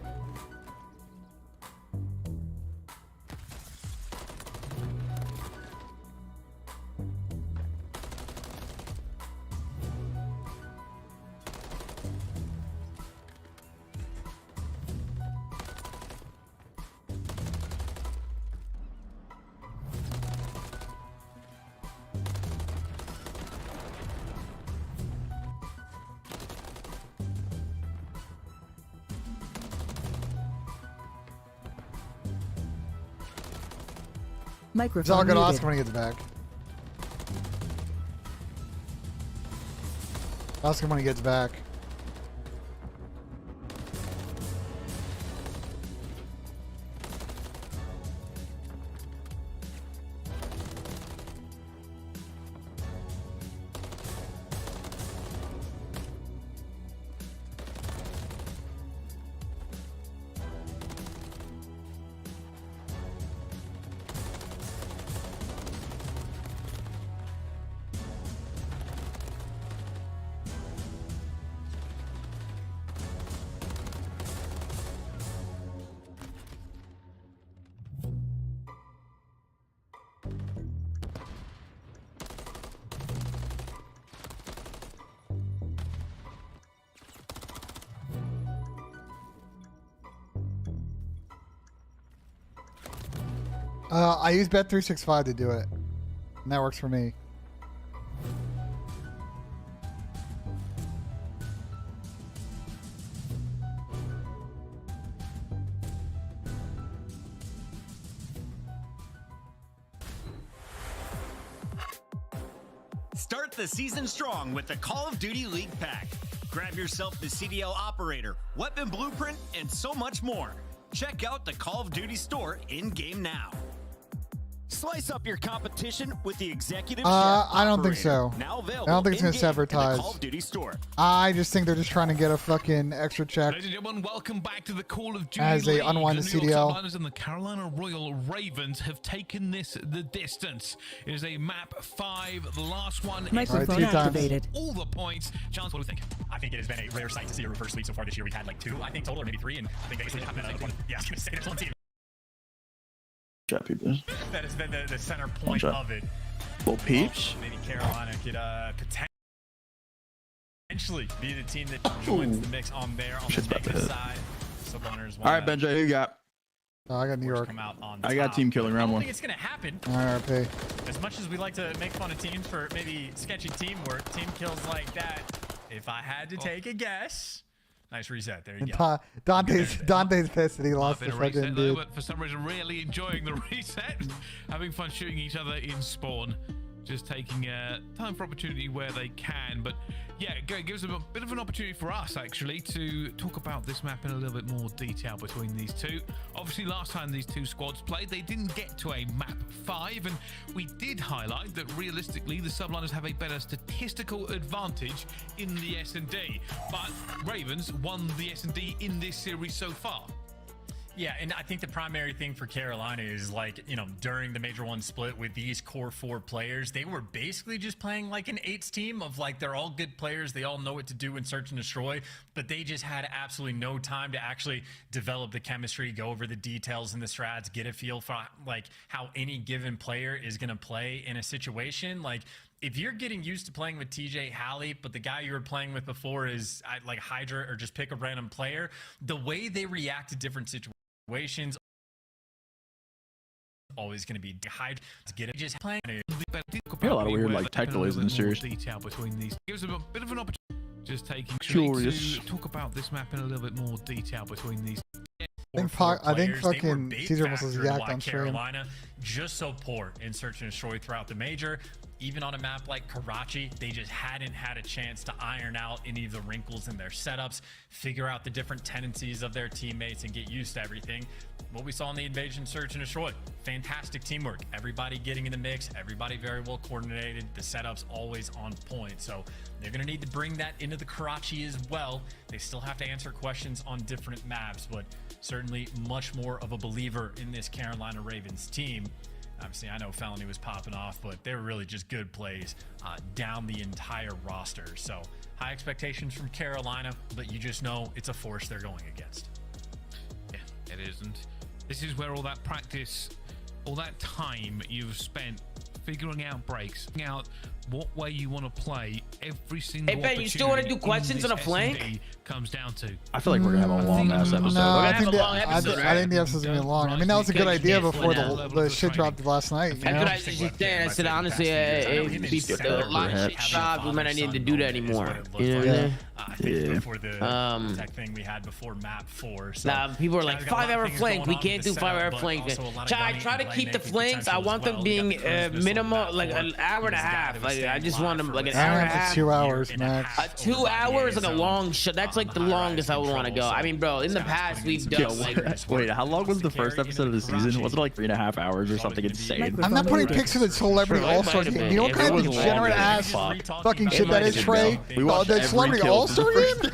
Microphone It's all good. muted. Ask him when he gets back. Ask him when he gets back. I use Bet365 to do it, and that works for me. Start the season strong with the Call of Duty League Pack. Grab yourself the CDL operator, weapon blueprint, and so much more. Check out the Call of Duty store in-game now. Slice up your competition with the executive chef I don't think operator. so. Now I available don't think it's gonna in-game in the sabotage. Call of Duty store. I just think they're just trying to get a fucking extra check Ladies and gentlemen, welcome back to the Call of Duty as they League. unwind the New York CDL. Subliners and the Carolina Royal Ravens have taken this the distance. It is a map 5, the last one. Microphone activated. All the points. Chance, what do we think? I think it has been a rare sight to see a reverse sweep so far this year. We've had like 2, I think, total, or maybe 3, and I think Vegas has been one. Yeah, I was going to say there's one team Chat people. that has been the center point shot. of it. Little peeps. Maybe Carolina could potentially be the team that joins the mix on the negative side. Subliners. All right, Benji, who you got? Oh, I got New York. Come out on I got top. team killing I round don't 1. think it's going to happen. RP. As much as we like to make fun of teams for maybe sketchy teamwork, team kills like that, if I had to take a guess, nice reset. There you go. Dante's pissed that he lost Bit the of reset fucking though, dude. but for some reason really enjoying the reset, having fun shooting each other in spawn, just taking time for opportunity where they can. But yeah, it gives them a bit of an opportunity for us actually to talk about this map in a little bit more detail between these two. Obviously last time these two squads played, they didn't get to a map 5, and we did highlight that realistically the Subliners have a better statistical advantage in the S&D, but Ravens won the S&D in this series so far. Yeah, and I think the primary thing for Carolina is, like, you know, during the Major 1 split with these core 4 players, they were basically just playing like an 8s team of, like, they're all good players, they all know what to do in search and destroy, but they just had absolutely no time to actually develop the chemistry, go over the details and the strats, get a feel for, like, how any given player is going to play in a situation. Like, if you're getting used to playing with TJ Halley, but the guy you were playing with before is like Hydra, or just pick a random player, the way they react to different situations always going to be Hydra. Get it, just playing. Got a lot of weird like tech delays in the series. Detail between these gives them a bit of an opportunity. Just taking Curious. to talk about this map in a little bit more detail between these. I think fucking Caesar was yacked on stream. Carolina just so poor in search and destroy throughout the major. Even on a map like Karachi, they just hadn't had a chance to iron out any of the wrinkles in their setups, figure out the different tendencies of their teammates, and get used to everything. What we saw in the Invasion Search and Destroy, fantastic teamwork. Everybody getting in the mix, everybody very well coordinated, the setups always on point. So they're going to need to bring that into the Karachi as well. They still have to answer questions on different maps, but certainly much more of a believer in this Carolina Ravens team. Obviously, I know Felony was popping off, but they were really just good plays down the entire roster. So high expectations from Carolina, but you just know it's a force they're going against. Yeah, it is. And this is where all that practice, all that time you've spent figuring out breaks, figuring out what way you want to play every single. Hey Ben, you still want to do questions on a flank? Comes down to. I feel like we're gonna have a long ass episode. No, I think right? the episode's gonna be long. I mean, that was a good idea before the shit dropped last night. You know? I said honestly, it'd be a lot of shit dropped. We might not need to do that anymore. You know what I mean? I think before the tech thing we had before map 4. So nah, people are like 5-hour flank. We can't do 5-hour flank. I try to keep the flanks. I want them being minimum like an hour and a half. Like I just want them like an hour and a half. 2 hours max. 2 hours like a long shot. That's like the longest I would want to go. I mean, bro, in the past we've done like. Wait, how long was the first episode of the season? Was it like 3.5 hours or something insane? I'm not putting pics of the Celebrity All-Star game. You know what kind of degenerate ass fucking shit that is, Trey? The Celebrity All-Star game?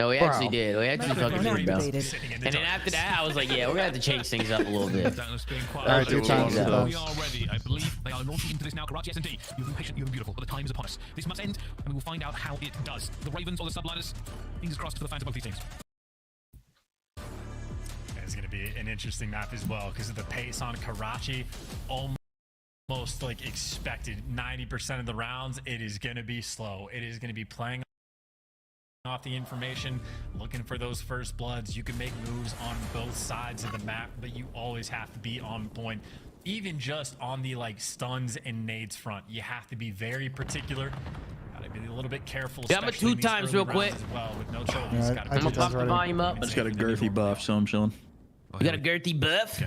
No, we actually did. We actually fucking did, bro. And then after that, I was like, yeah, we're gonna have to change things up a little bit. Alright, 2 times. We are ready. I believe they are launching into this now. Karachi S&D. You've been patient, you've been beautiful, but the time is upon us. This must end, and we will find out how it does. The Ravens or the Subliners. Fingers crossed for the fans of both these teams. It's going to be an interesting map as well because of the pace on Karachi. Almost like expected 90% of the rounds, it is going to be slow. It is going to be playing off the information, looking for those first bloods. You can make moves on both sides of the map, but you always have to be on point. Even just on the like stuns and nades front, you have to be very particular. Gotta be a little bit careful. Yeah, I'm at 2 times real quick. As well, with no trophies. Right, I'm gonna pop the volume up. I just got a girthy buff, so I'm chilling. You got a girthy buff?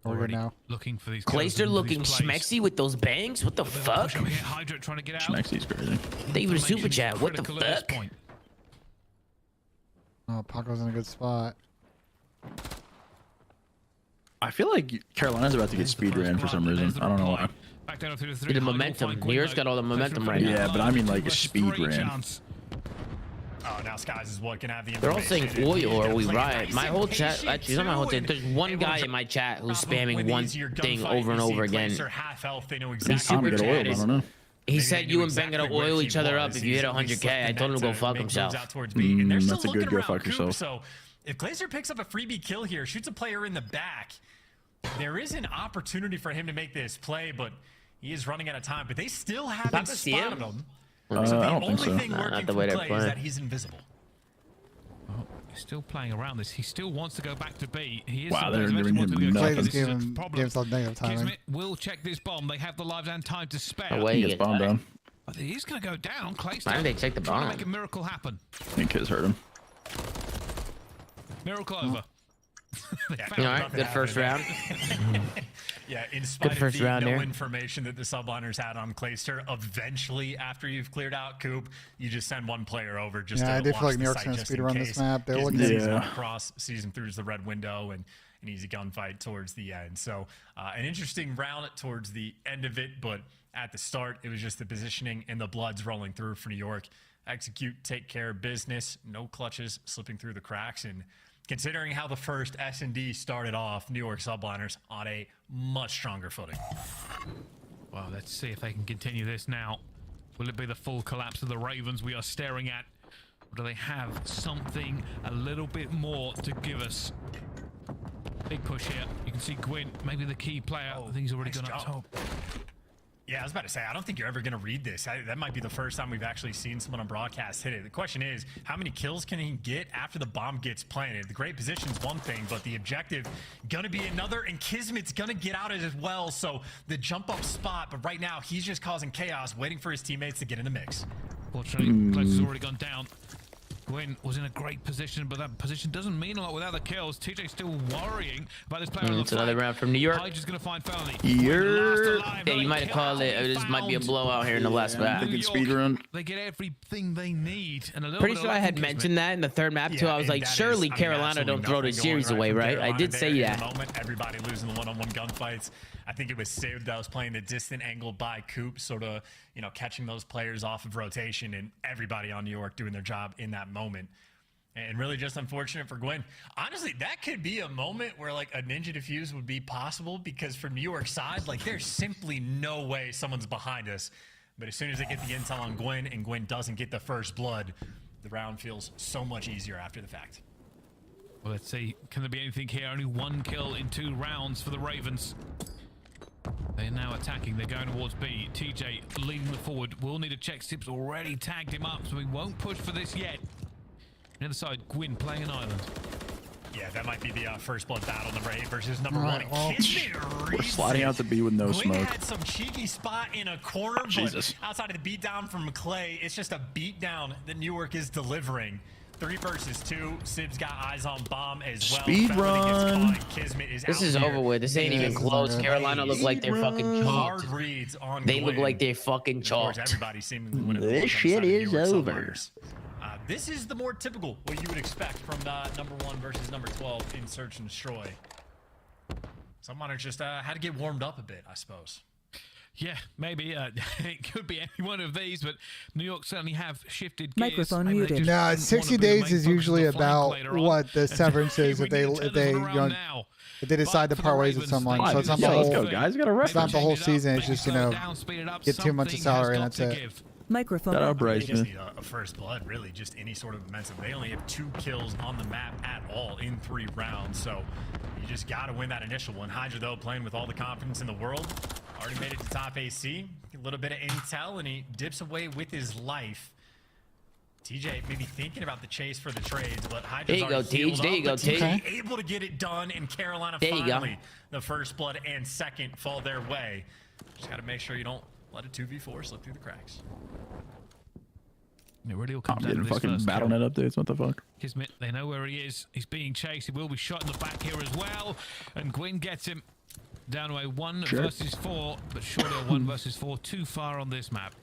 We're good now. Looking for these. Clayster looking schmexy with those bangs? What the fuck? Hydra trying to get out. Schmexy's crazy. They even super chat. What the fuck? Oh, Paco's in a good spot. I feel like Carolina's about to get speed ran for some reason. I don't know why. Back down through the three. The momentum. New York's got all the momentum right now. Yeah, but I mean like a speed ran. Oh, now Skies is what can have the They're all saying information. oil or we riot. My whole chat, actually, not my whole chat. There's one guy in my chat who's spamming one thing over and over again. He's super chatted. He said you and Ben gotta oil each other up if you hit 100K. I told him to go fuck himself. That's a good go fuck yourself. So if Glazer picks up a freebie kill here, shoots a player in the back, there is an opportunity for him to make this play, but he is running out of time. But they still haven't spotted him. So the I don't think so. only thing working for Clay is that he's invisible. Oh, he's still playing around this. He still wants to go back to B. He is wow, they're giving him nothing. Gave him some negative timing. Kismet will check this bomb. They have the lives and time to spare. He gets bombed down. But he's going to go down. Clay's Why did they check the bomb? trying to make a miracle happen. I think Kiz hurt him. Miracle over. All right, good first round. Yeah, in spite Good first of the round no there. information that the subliners had on Clayster, eventually, after you've cleared out Coop, you just send one player over just to I do watch feel like the New York's site gonna just speed in run case. this map. They're Gives looking the at season across, season through the red window, and an easy gunfight towards the end. So an interesting round towards the end of it, but at the start, it was just the positioning and the bloods rolling through for New York. Execute, take care of business, no clutches slipping through the cracks, and considering how the first S&D started off, New York subliners on a much stronger footing. Well, let's see if they can continue this now. Will it be the full collapse of the Ravens we are staring at? Or do they have something a little bit more to give us? Big push here. You can see Gwyn, maybe the key player. I think he's already gone up top. Yeah, I was about to say, I don't think you're ever going to read this. That might be the first time we've actually seen someone on broadcast hit it. The question is, how many kills can he get after the bomb gets planted? The great position's one thing, but the objective going to be another, and Kismet's going to get out as well. So the jump up spot, but right now he's just causing chaos, waiting for his teammates to get in the mix. Fortunately, Close has already gone down. Gwyn was in a great position, but that position doesn't mean a lot without the kills. TJ still worrying about this player on the It's another round from New York. Hydra's gonna find Felony. Yeah, you might have called it. This might be a blowout here in the last map. They can speed run. They get everything they need, and a little Pretty bit sure of I luck had from mentioned that in the third map too. I was like, surely Carolina don't throw the series away, right? I did say that. Everybody losing the one-on-one gunfights. I think it was Sid that was playing the distant angle by Coop, sort of, catching those players off of rotation, and everybody on New York doing their job in that moment. And really just unfortunate for Gwyn. Honestly, that could be a moment where like a ninja defuse would be possible, because from New York's side, like there's simply no way someone's behind us. But as soon as they get the intel on Gwyn and Gwyn doesn't get the first blood, the round feels so much easier after the fact. Well, let's see. Can there be anything here? Only one kill in 2 rounds for the Ravens. They're now attacking. They're going towards B. TJ leading the forward. Will need to check. Sips already tagged him up, so he won't push for this yet. On the other side, Gwyn playing an island. Yeah, that might be the first blood battle, number 8 versus number 1. We're sliding out the B with no Gwyn smoke. had some cheeky spot in a corner, Jesus. but outside of the beatdown from Clay, it's just a beatdown that New York is delivering. 3 versus 2. Sib's got eyes on bomb as well. Speed run. This is over with. This ain't even close. Carolina look like they're fucking chalked. They look like they're fucking chalked. This shit is over. This is the more typical, what you would expect from number 1 versus number 12 in Search and Destroy. Someone just had to get warmed up a bit, I suppose. Yeah, maybe. It could be any one of these, but New York certainly have shifted gears. Microphone Maybe muted. No, 60 days is usually about what the severance is if they decide to part ways with someone. So it's not the whole. Guys, got a It's not the whole season. It's just get 2 months of salary and that's it. Microphone. Shout out Bryce, They just man. need a first blood, really, just any sort of momentum. They only have 2 kills on the map at all in 3 rounds, so you just got to win that initial one. Hydra, though, playing with all the confidence in the world, already made it to top AC, a little bit of intel, and he dips away with his life. TJ maybe thinking about the chase for the trades, but Hydra's already healed up, but TJ able to get it done, and Carolina finally, the first blood and second fall their way. Just got to make sure you don't let a 2v4 slip through the cracks. It really all comes down to getting this fucking first battle kill. net updates. What the fuck? Kismet, they know where he is. He's being chased. He will be shot in the back here as well. And Gwyn gets him down to a 1 versus 4, but surely a 1 versus 4 too far on this map.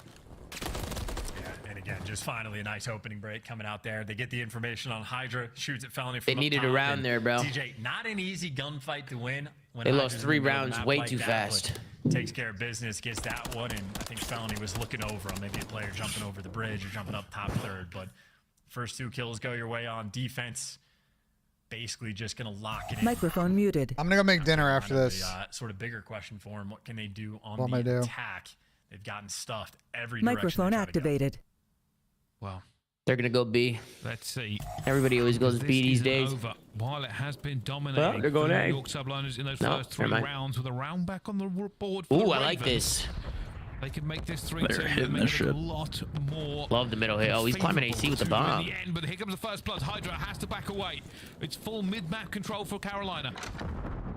Yeah, and again, just finally a nice opening break coming out there. They get the information on Hydra, shoots at Felony from They needed a round there, bro. TJ, not an easy gunfight to win. When They Hydra's lost in 3 the middle of rounds the map way like too that, fast. but takes care of business, gets that one, and I think Felony was looking over on maybe a player jumping over the bridge or jumping up top third, but first 2 kills go your way on defense. Basically just going to lock it in. Microphone muted. I'm going to go make dinner after Kind of this. a, sort of bigger question for him. What can they do on What am I the do? attack? They've gotten stuffed every Microphone direction. they try to go. activated. Well, they're gonna go B. Let's see. Everybody always goes B these days. Over. While it has been dominating, Well, they're going for A. New York Subliners in those No, first 3 never mind. rounds with a round back on the board. Ooh, For the I like Ravens. this. They could make this 3-2. They're They hitting make this it a shit. lot more. Love the middle hit. Oh, he's climbing AC with the favorable to bomb. in the end, but here comes the first blood. Hydra has to back away. It's full mid-map control for Carolina.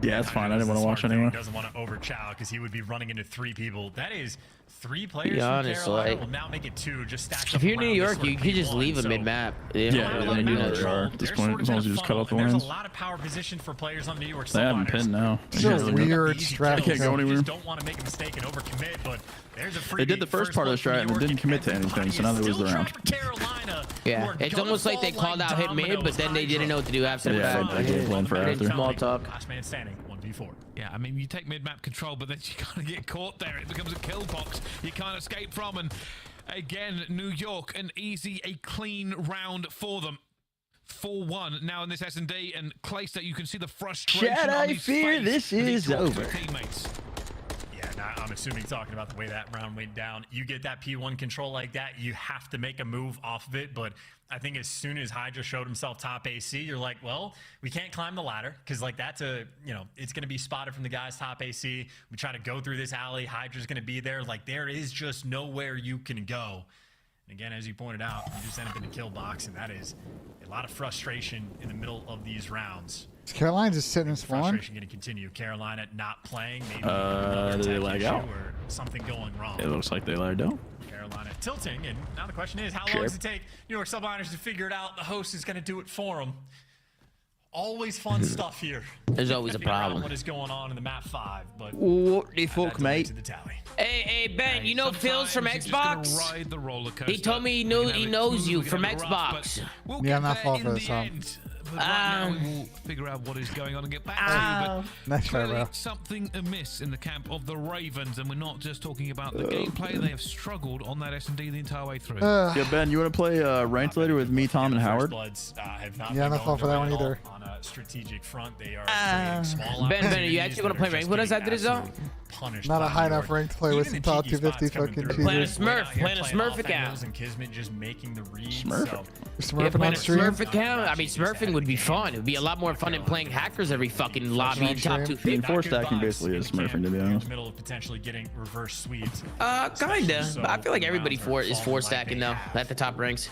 Yeah, it's fine. I didn't want to watch Smart thing, anyway. Doesn't want to overchow because he would be running into 3 people. That is 3 players Be from honest, Carolina like- will now make it 2. Just stacked If up you're New around this York, sort you of could just P1, leave a so mid-map. Yeah, they do that at this point, as long as you just cut off the There's lanes. a lot of power position for players on the New York They have him Subliners. pinned now. It's a weird Easy strat. kills, I can't go so anywhere. You just don't want to make a mistake and overcommit, but there's a free They did the first part of the strat and it didn't commit to anything, so now they lose the round. Carolina, Yeah, it's almost like they called out hit mid, but then they didn't know what to do after the Yeah, fact. I game plan for after. Small talk. Last man standing, 1v4. Yeah, I mean, you take mid-map control, but then you kind of get caught there. It becomes a kill box you can't escape from. And again, New York, an easy, a clean round for them. 4-1 now in this S&D, and Clayster, you can see the frustration Chad, on I his fear face this as he is talks to over. his teammates. Yeah, now I'm assuming talking about the way that round went down. You get that P1 control like that, you have to make a move off of it. But I think as soon as Hydra showed himself top AC, you're like, well, we can't climb the ladder because like that's a, you know, it's going to be spotted from the guys top AC. We try to go through this alley. Hydra's going to be there. Like there is just nowhere you can go. And again, as you pointed out, you just end up in the kill box, and that is a lot of frustration in the middle of these rounds. Carolina's just sitting in spawn. Frustration going to continue. Carolina not playing. Maybe Did they lag out? or something going wrong. It looks like they lagged out. Carolina tilting, and now the question is, how long does it take New York Subliners to figure it out? The host is going to do it for them. Always fun stuff here. There's always a Figure out problem. What is going on in the map 5? But What the fuck, that's mate? to the tally. Hey, Ben, you know Phil's from Sometimes you're just gonna Xbox? ride the roller coaster. He told me he You knew can have he it knows smooth, you can from have it rough, but Xbox. we'll Yeah, get I'm not there far in for the this, huh? end. But right now we'll figure out what is going on and get back to you. But That's fair, clearly bro. something amiss in the camp of the Ravens, and we're not just talking about the gameplay. They have struggled on that S&D the entire way through. Yeah, Ben, you want to play ranked later with me, Tom, and Howard? Bloods have not Yeah, I'm been not fall going for that their one way at all either. On a strategic front, they are creating small Ben, are you opportunities actually gonna that play are ranked just with us getting after this, though? absolutely punished Not a by high New enough York. rank to play with Even some in top Tiki spots 250 coming fucking through. Playing a cheaters. Smurf, Out here playing a playing Smurf off account. angles and Kismet just making the reads. Smurf. So Smurfing Playing on a stream. Smurf account. I mean, Smurfing would be fun. It would be a lot more fun than playing hackers every fucking lobby in top stream. 250. Four stacking basically is smurfing, to be in honest. the middle of potentially getting reverse sweeps. Kinda. So But I feel like everybody rounds are is falling four like stacking they though have. at the top ranks.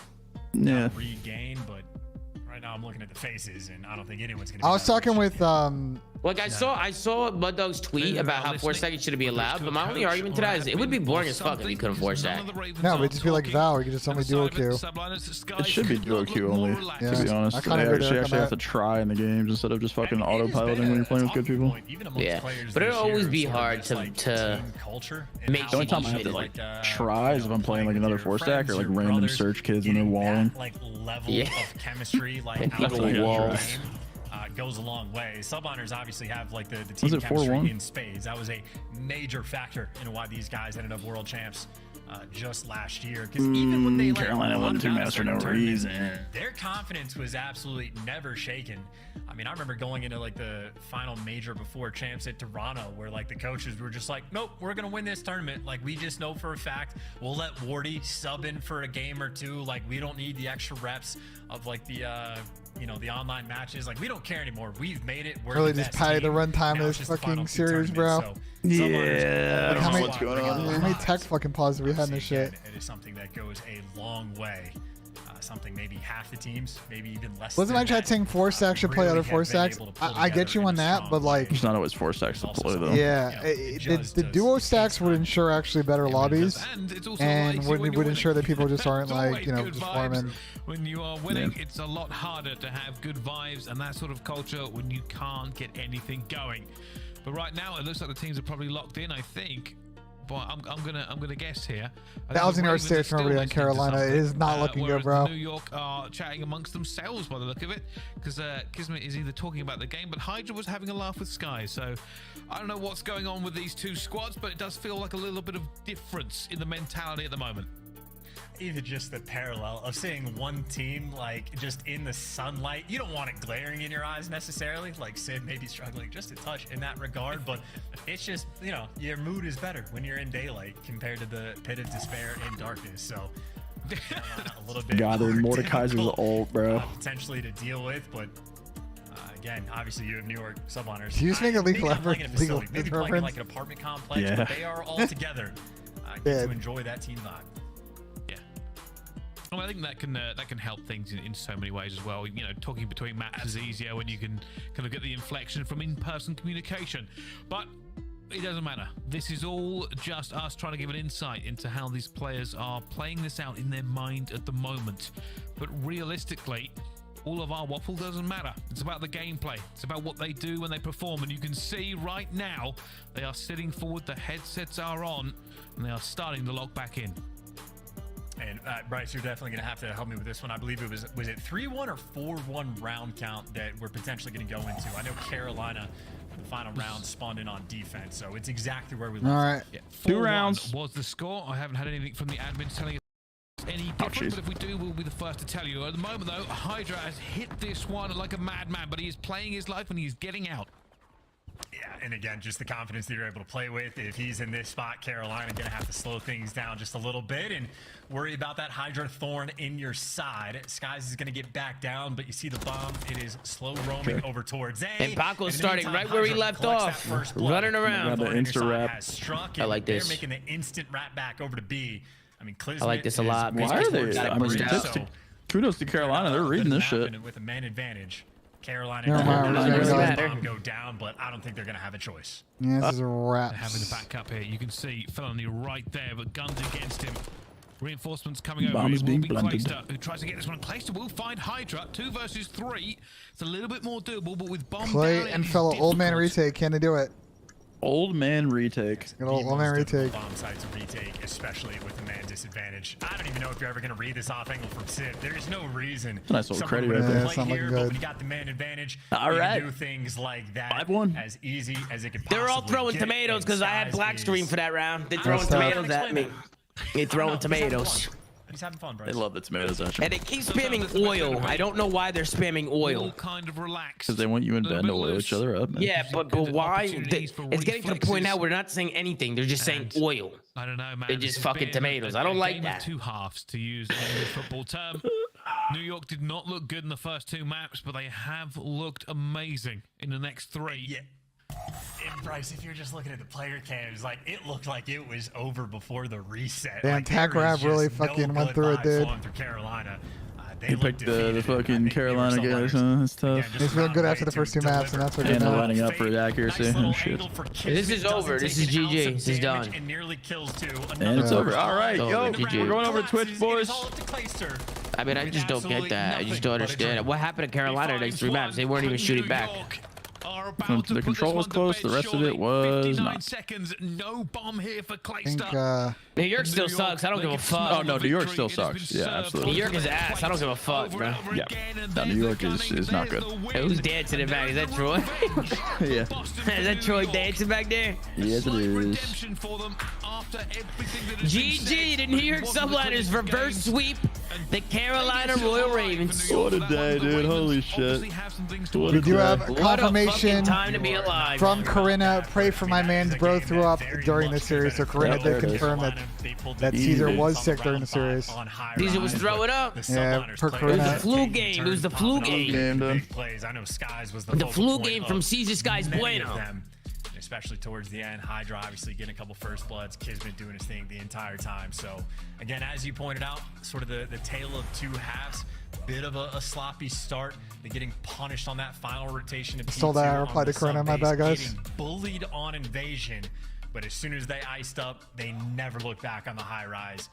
Yeah. Regain, but right now I'm looking at the faces, and I don't think anyone's gonna. I was talking with Like I saw Mud Dog's tweet about how 4 stacking shouldn't be allowed, but my only argument to that is it would be boring as fuck if you couldn't 4 stack. no, it'd just be like Val. You could just only dual queue. It should be dual queue only, Yeah. to be honest. I You kinda agree with actually have that. to try in the games instead of just fucking autopiloting when you're playing with good people. Yeah, but it'll always be hard to make The only time I have to like try is if I'm playing like another 4 stack or like random search kids when they're walling. Like level Yeah. of chemistry, like And people outside of wall. your game, goes a long way. Subliners obviously have like the Was team it 4-1? chemistry in spades. That was a major factor in why these guys ended up world champs just last year. Because even when they Carolina won 2 maps for no reason. their confidence was absolutely never shaken. I mean, I remember going into like the final major before champs at Toronto, where like the coaches were just like, nope, we're gonna win this tournament. Like we just know for a fact we'll let Wardy sub in for a game or two. Like we don't need the extra reps of like the the online matches. Like we don't care anymore. We've made it. We're Really the just best pay the team. runtime Now of it's this just the final fucking two series, bro. tournaments. So Yeah, Subliners I don't know always what's going bring on. out How many vibes. tech fucking pauses we had in this shit? It is something that goes a long way. Something maybe half the teams, maybe even less. Wasn't than my chat that, saying 4 stacks should play really other 4 have been stacks? able to pull I get together you in on a that, strong but like, It's not always 4 stacks to play though. yeah, the duo stacks would ensure actually better lobbies, and would ensure that people just aren't like, you know, Good just vibes. farming. When you are winning, it's a lot harder to have good vibes and that sort of culture when you can't get anything going. But right now, it looks like the teams are probably locked in, I think. I'm gonna guess here. 1,000-yard stare from everybody in Carolina. It is not looking good, bro. New York are chatting amongst themselves by the look of it, because Kismet is either talking about the game, but Hydra was having a laugh with Sky. So I don't know what's going on with these two squads, but it does feel like a little bit of difference in the mentality at the moment. Either just the parallel of seeing one team like just in the sunlight. You don't want it glaring in your eyes necessarily, like Sid may be struggling just a touch in that regard, but it's just, you know, your mood is better when you're in daylight compared to the pit of despair in darkness. So a little bit God, Mordecai's is old, bro. Potentially to deal with, but again, obviously you have New York subliners. Do you just make a legal effort? Maybe playing in like an apartment complex, but they are all together. Get to enjoy that team vibe. Well, I think that can help things in so many ways as well. You know, talking between maps is easier when you can kind of get the inflection from in-person communication. But it doesn't matter. This is all just us trying to give an insight into how these players are playing this out in their mind at the moment. But realistically, all of our waffle doesn't matter. It's about the gameplay. It's about what they do when they perform. And you can see right now, they are sitting forward, the headsets are on, and they are starting to log back in. And Bryce, you're definitely going to have to help me with this one. I believe it was it 3-1 or 4-1 round count that we're potentially going to go into? I know Carolina, the final round, spawned in on defense, so it's exactly where we left. All right. Yeah, 2 rounds was the score. I haven't had anything from the admins telling us any different, but if we do, we'll be the first to tell you. At the moment, though, Hydra has hit this one like a madman, but he is playing his life and he's getting out. Yeah, and again, just the confidence that you're able to play with. If he's in this spot, Carolina going to have to slow things down just a little bit and worry about that Hydra Thorn in your side. Skies is going to get back down, but you see the bomb. It is slow roaming over towards A. And Paco's starting right where he left off, running around. The insta wrap. Struck, I like this. They're making the instant wrap back over to B. I mean, I like this a lot. Why are they? I mean, kudos to Carolina. They're reading this shit. With a man advantage. Carolina doesn't go down, but I don't think they're going to have a choice. Yeah, this is a wrap. Having the back up here, you can see Felony right there, but guns against him. Reinforcements coming Bomb over. is being blunted. Clayster, who tries to get this one. Clayster will find Hydra. 2 versus 3. It's a little bit more doable, but with bomb Clay down, and fellow old man retake, can they do it? Old man retake. Good old man retake. Bomb sites retake, especially with the man disadvantage. I don't even know if you're ever going to read this off angle from Sid. There's no reason. Nice little credit right there. It's not looking good. When you got the man advantage, all you right. can do things like that 5-1. as easy as it could possibly They're all throwing get, tomatoes because I had black screen for that round. They're throwing That's tough. tomatoes at me. They're throwing tomatoes. He's having fun, bro. They love the tomatoes, actually. And they keep spamming oil. I don't know why they're spamming oil. Kind of relaxed. Because they want you and Ben to oil each other up, man. Yeah, but why? It's getting to the point now where they're not saying anything. They're just saying oil. I don't know, man. They're just fucking tomatoes. I don't like that. 2 halves, to use a football term. New York did not look good in the first 2 maps, but they have looked amazing in the next 3. Yeah. And Bryce, if you're just looking at the player cams, like it looked like it was over before the reset. Damn, like, Tac Rab really fucking went through it, dude. Through Carolina. They picked the fucking Carolina guys. That's tough. They feel good after the first 2 maps, and that's what And they're they're lining up for the accuracy. Oh, shit. This is over. This is GG. This is done. And nearly kills 2. And it's over. All right, yo, GG. we're going over to Twitch, boys. I mean, I just don't get that. I just don't understand. What happened to Carolina the next 3 maps? They weren't even shooting back. The control was close. The rest of it was not. Seconds, no bomb here for I think, New York still sucks. I don't give a fuck. Oh, no, New York still sucks. Yeah, absolutely. New York is ass. I don't give a fuck, bro. Yeah. No, New York is not good. Hey, who's dancing in back? Is that Troy? Yeah. Is that Troy dancing back there? Yes, it is. GG, the New York Subliners reverse sweep the Carolina Royal Ravens. What a day, dude. Holy shit. We do have confirmation time to be alive from Corinna. Pray for my man's bro threw up during the series. So Corinna did confirm that Caesar was sick during the series. Caesar was throwing up. Yeah, per It was Corinna. the flu game. It was the flu game. I know Skies was The flu game from Caesar Skies Bueno. Especially towards the end. Hydra obviously getting a couple first bloods. Kismet doing his thing the entire time. So again, as you pointed out, sort of the tale of 2 halves. Bit of a sloppy start. They're getting punished on that final rotation. Stole that. I replied to Corinna. My bad, guys. Getting bullied on invasion. But as soon as they iced up, they never looked back on the high rise.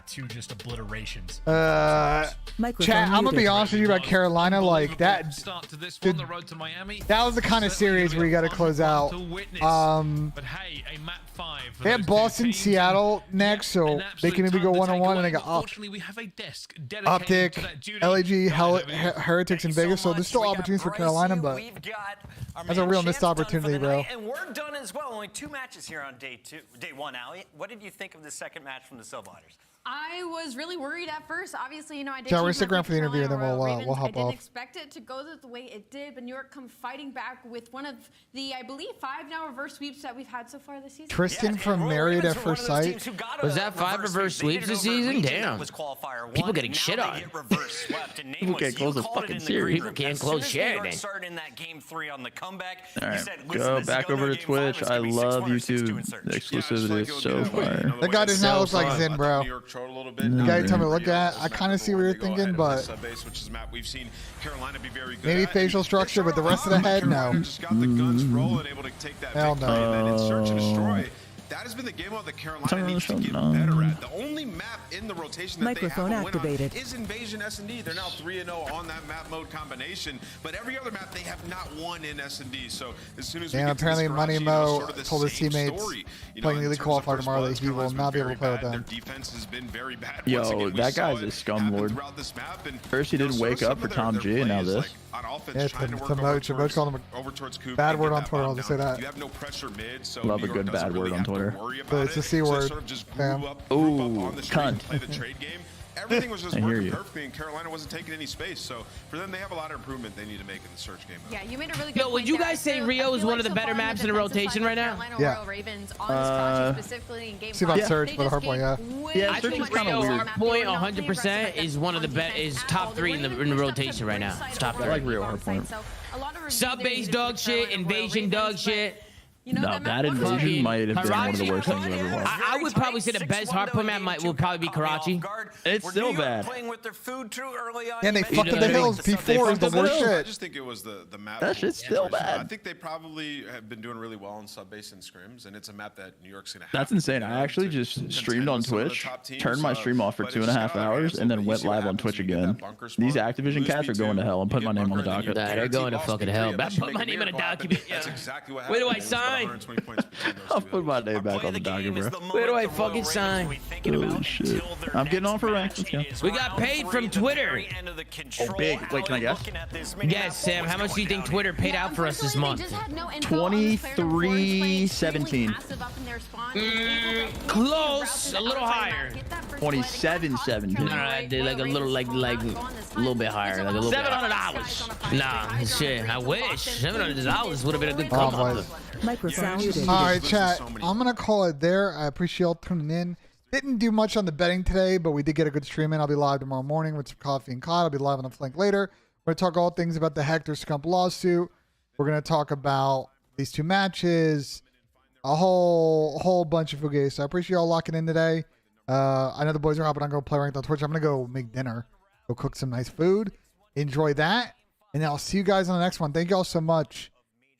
two just obliterations. Chat, I'm gonna be honest with you about Carolina. Like that, dude, that was the kind of series where you got to close out. But hey, a map 5. They have Boston, Seattle next, so they can maybe go 1-on-1, and they got Optic, LAG, Heretics, and Vegas. So there's still opportunities for Carolina, but that's a real missed opportunity, bro. And we're done as well. Only 2 matches here on day 1, Allie. What did you think of the second match from the Subliners? I was really worried at first. Obviously, you know, I did. Yeah, we're stick around for the interview, and then we'll hop off. I didn't expect it to go the way it did, but New York come fighting back with one of the, I believe, 5 now reverse sweeps that we've had so far this season. Tristan from Married at First Sight. Was that 5 reverse sweeps this season? Damn. People getting shit on. People can't close a fucking series. People can't close shit. In that game 3 on the comeback. All right, go back over to Twitch. I love YouTube. The exclusivity is so fire. That guy does not look like Zen, bro. The guy you told me to look at, I kind of see what you're thinking, but maybe facial structure, but the rest of the head, no. Hell no. That has been the game mode that Carolina needs to get better at. The only map in the rotation that Microphone they have to activated. win on is Invasion S&D. They're now 3-0 on that map mode combination, but every other map they have not won in S&D. So as soon as we get apparently to this Money garage, Mo sort of the told his same teammates story, playing the Elite Qualifier tomorrow that he will Carolina's not be able to been play with very them. bad. Their defense has been very bad. Yo, Once again, we that saw guy's a it scum happen lord. throughout this map, and, First he didn't wake up for Tom G, and now this. Yeah, Tamoch called him a bad word on Twitter. I'll just say that. You have no pressure mid, so Love a good bad word on Twitter. But it's a C word. Fam. Ooh, cunt. Play the trade game. Everything was just I hear working you. perfectly, and Carolina wasn't taking any space. So for them, they have a lot of improvement they need to make in the search game. Yeah, you made a really good Yo, point would you there. guys say I Rio is feel one of like the so better far on the maps in the defensive rotation side, right now? Carolina Yeah. Royal Ravens on this project, specifically in game See about 5, search they for the just hard point, gave yeah. way Yeah, too search is much kinda on weird. that map. Point They were not playing 100% aggressive is one of the on is defense top at all. 3 in They the weren't even pushed up to rotation right now. bridge It's side top or 3. I like real bottom hard side. point. So a lot of Sub reviews base they dog did for shit, Carolina invasion Royal dog Ravens, but, shit. you know, No, that that map was invasion fucking- might have been one of the worst things I've ever watched. I would probably say the best hardpoint map will probably be Karachi. It's still bad. Playing with their food too early on. And they fucked up the hills. They P4 is the fucked up the worst hills. I shit. just think it was the map. That shit's still bad. I think they probably have been doing really well on sub-base and scrims, and it's a map that New York's going to have. That's insane. I actually just streamed on Twitch, turned my stream off for 2.5 hours, and then went live on Twitch again. These Activision cats are going to hell. I'm putting my name on the docket. Nah, they're going to fucking hell. I put my name on the document. That's exactly what Where happened. do I sign? I'll put my name back on the docket, bro. Where do I fucking sign? Oh shit! I'm getting on for rank. Let's go. We got paid from Twitter. Oh, big. Wait, can I guess? Yes, Sam. How much do you think Twitter paid out for us this month? 23-17. Close. A little higher. 27-17. All right, dude, like a little bit higher, like a little. $700. Nah, shit. I wish $700 would have been a good come up. Microphone muted. All right, chat. I'm going to call it there. I appreciate y'all tuning in. Didn't do much on the betting today, but we did get a good stream in. I'll be live tomorrow morning with some coffee and cod. I'll be live on the flank later. We're going to talk all things about the Hector Scump lawsuit. We're going to talk about these 2 matches, a whole bunch of fugazi. So I appreciate y'all locking in today. I know the boys are hopping on go play ranked on Twitch. I'm going to go make dinner, go cook some nice food, enjoy that, and I'll see you guys on the next one. Thank y'all so much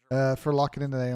for locking in today.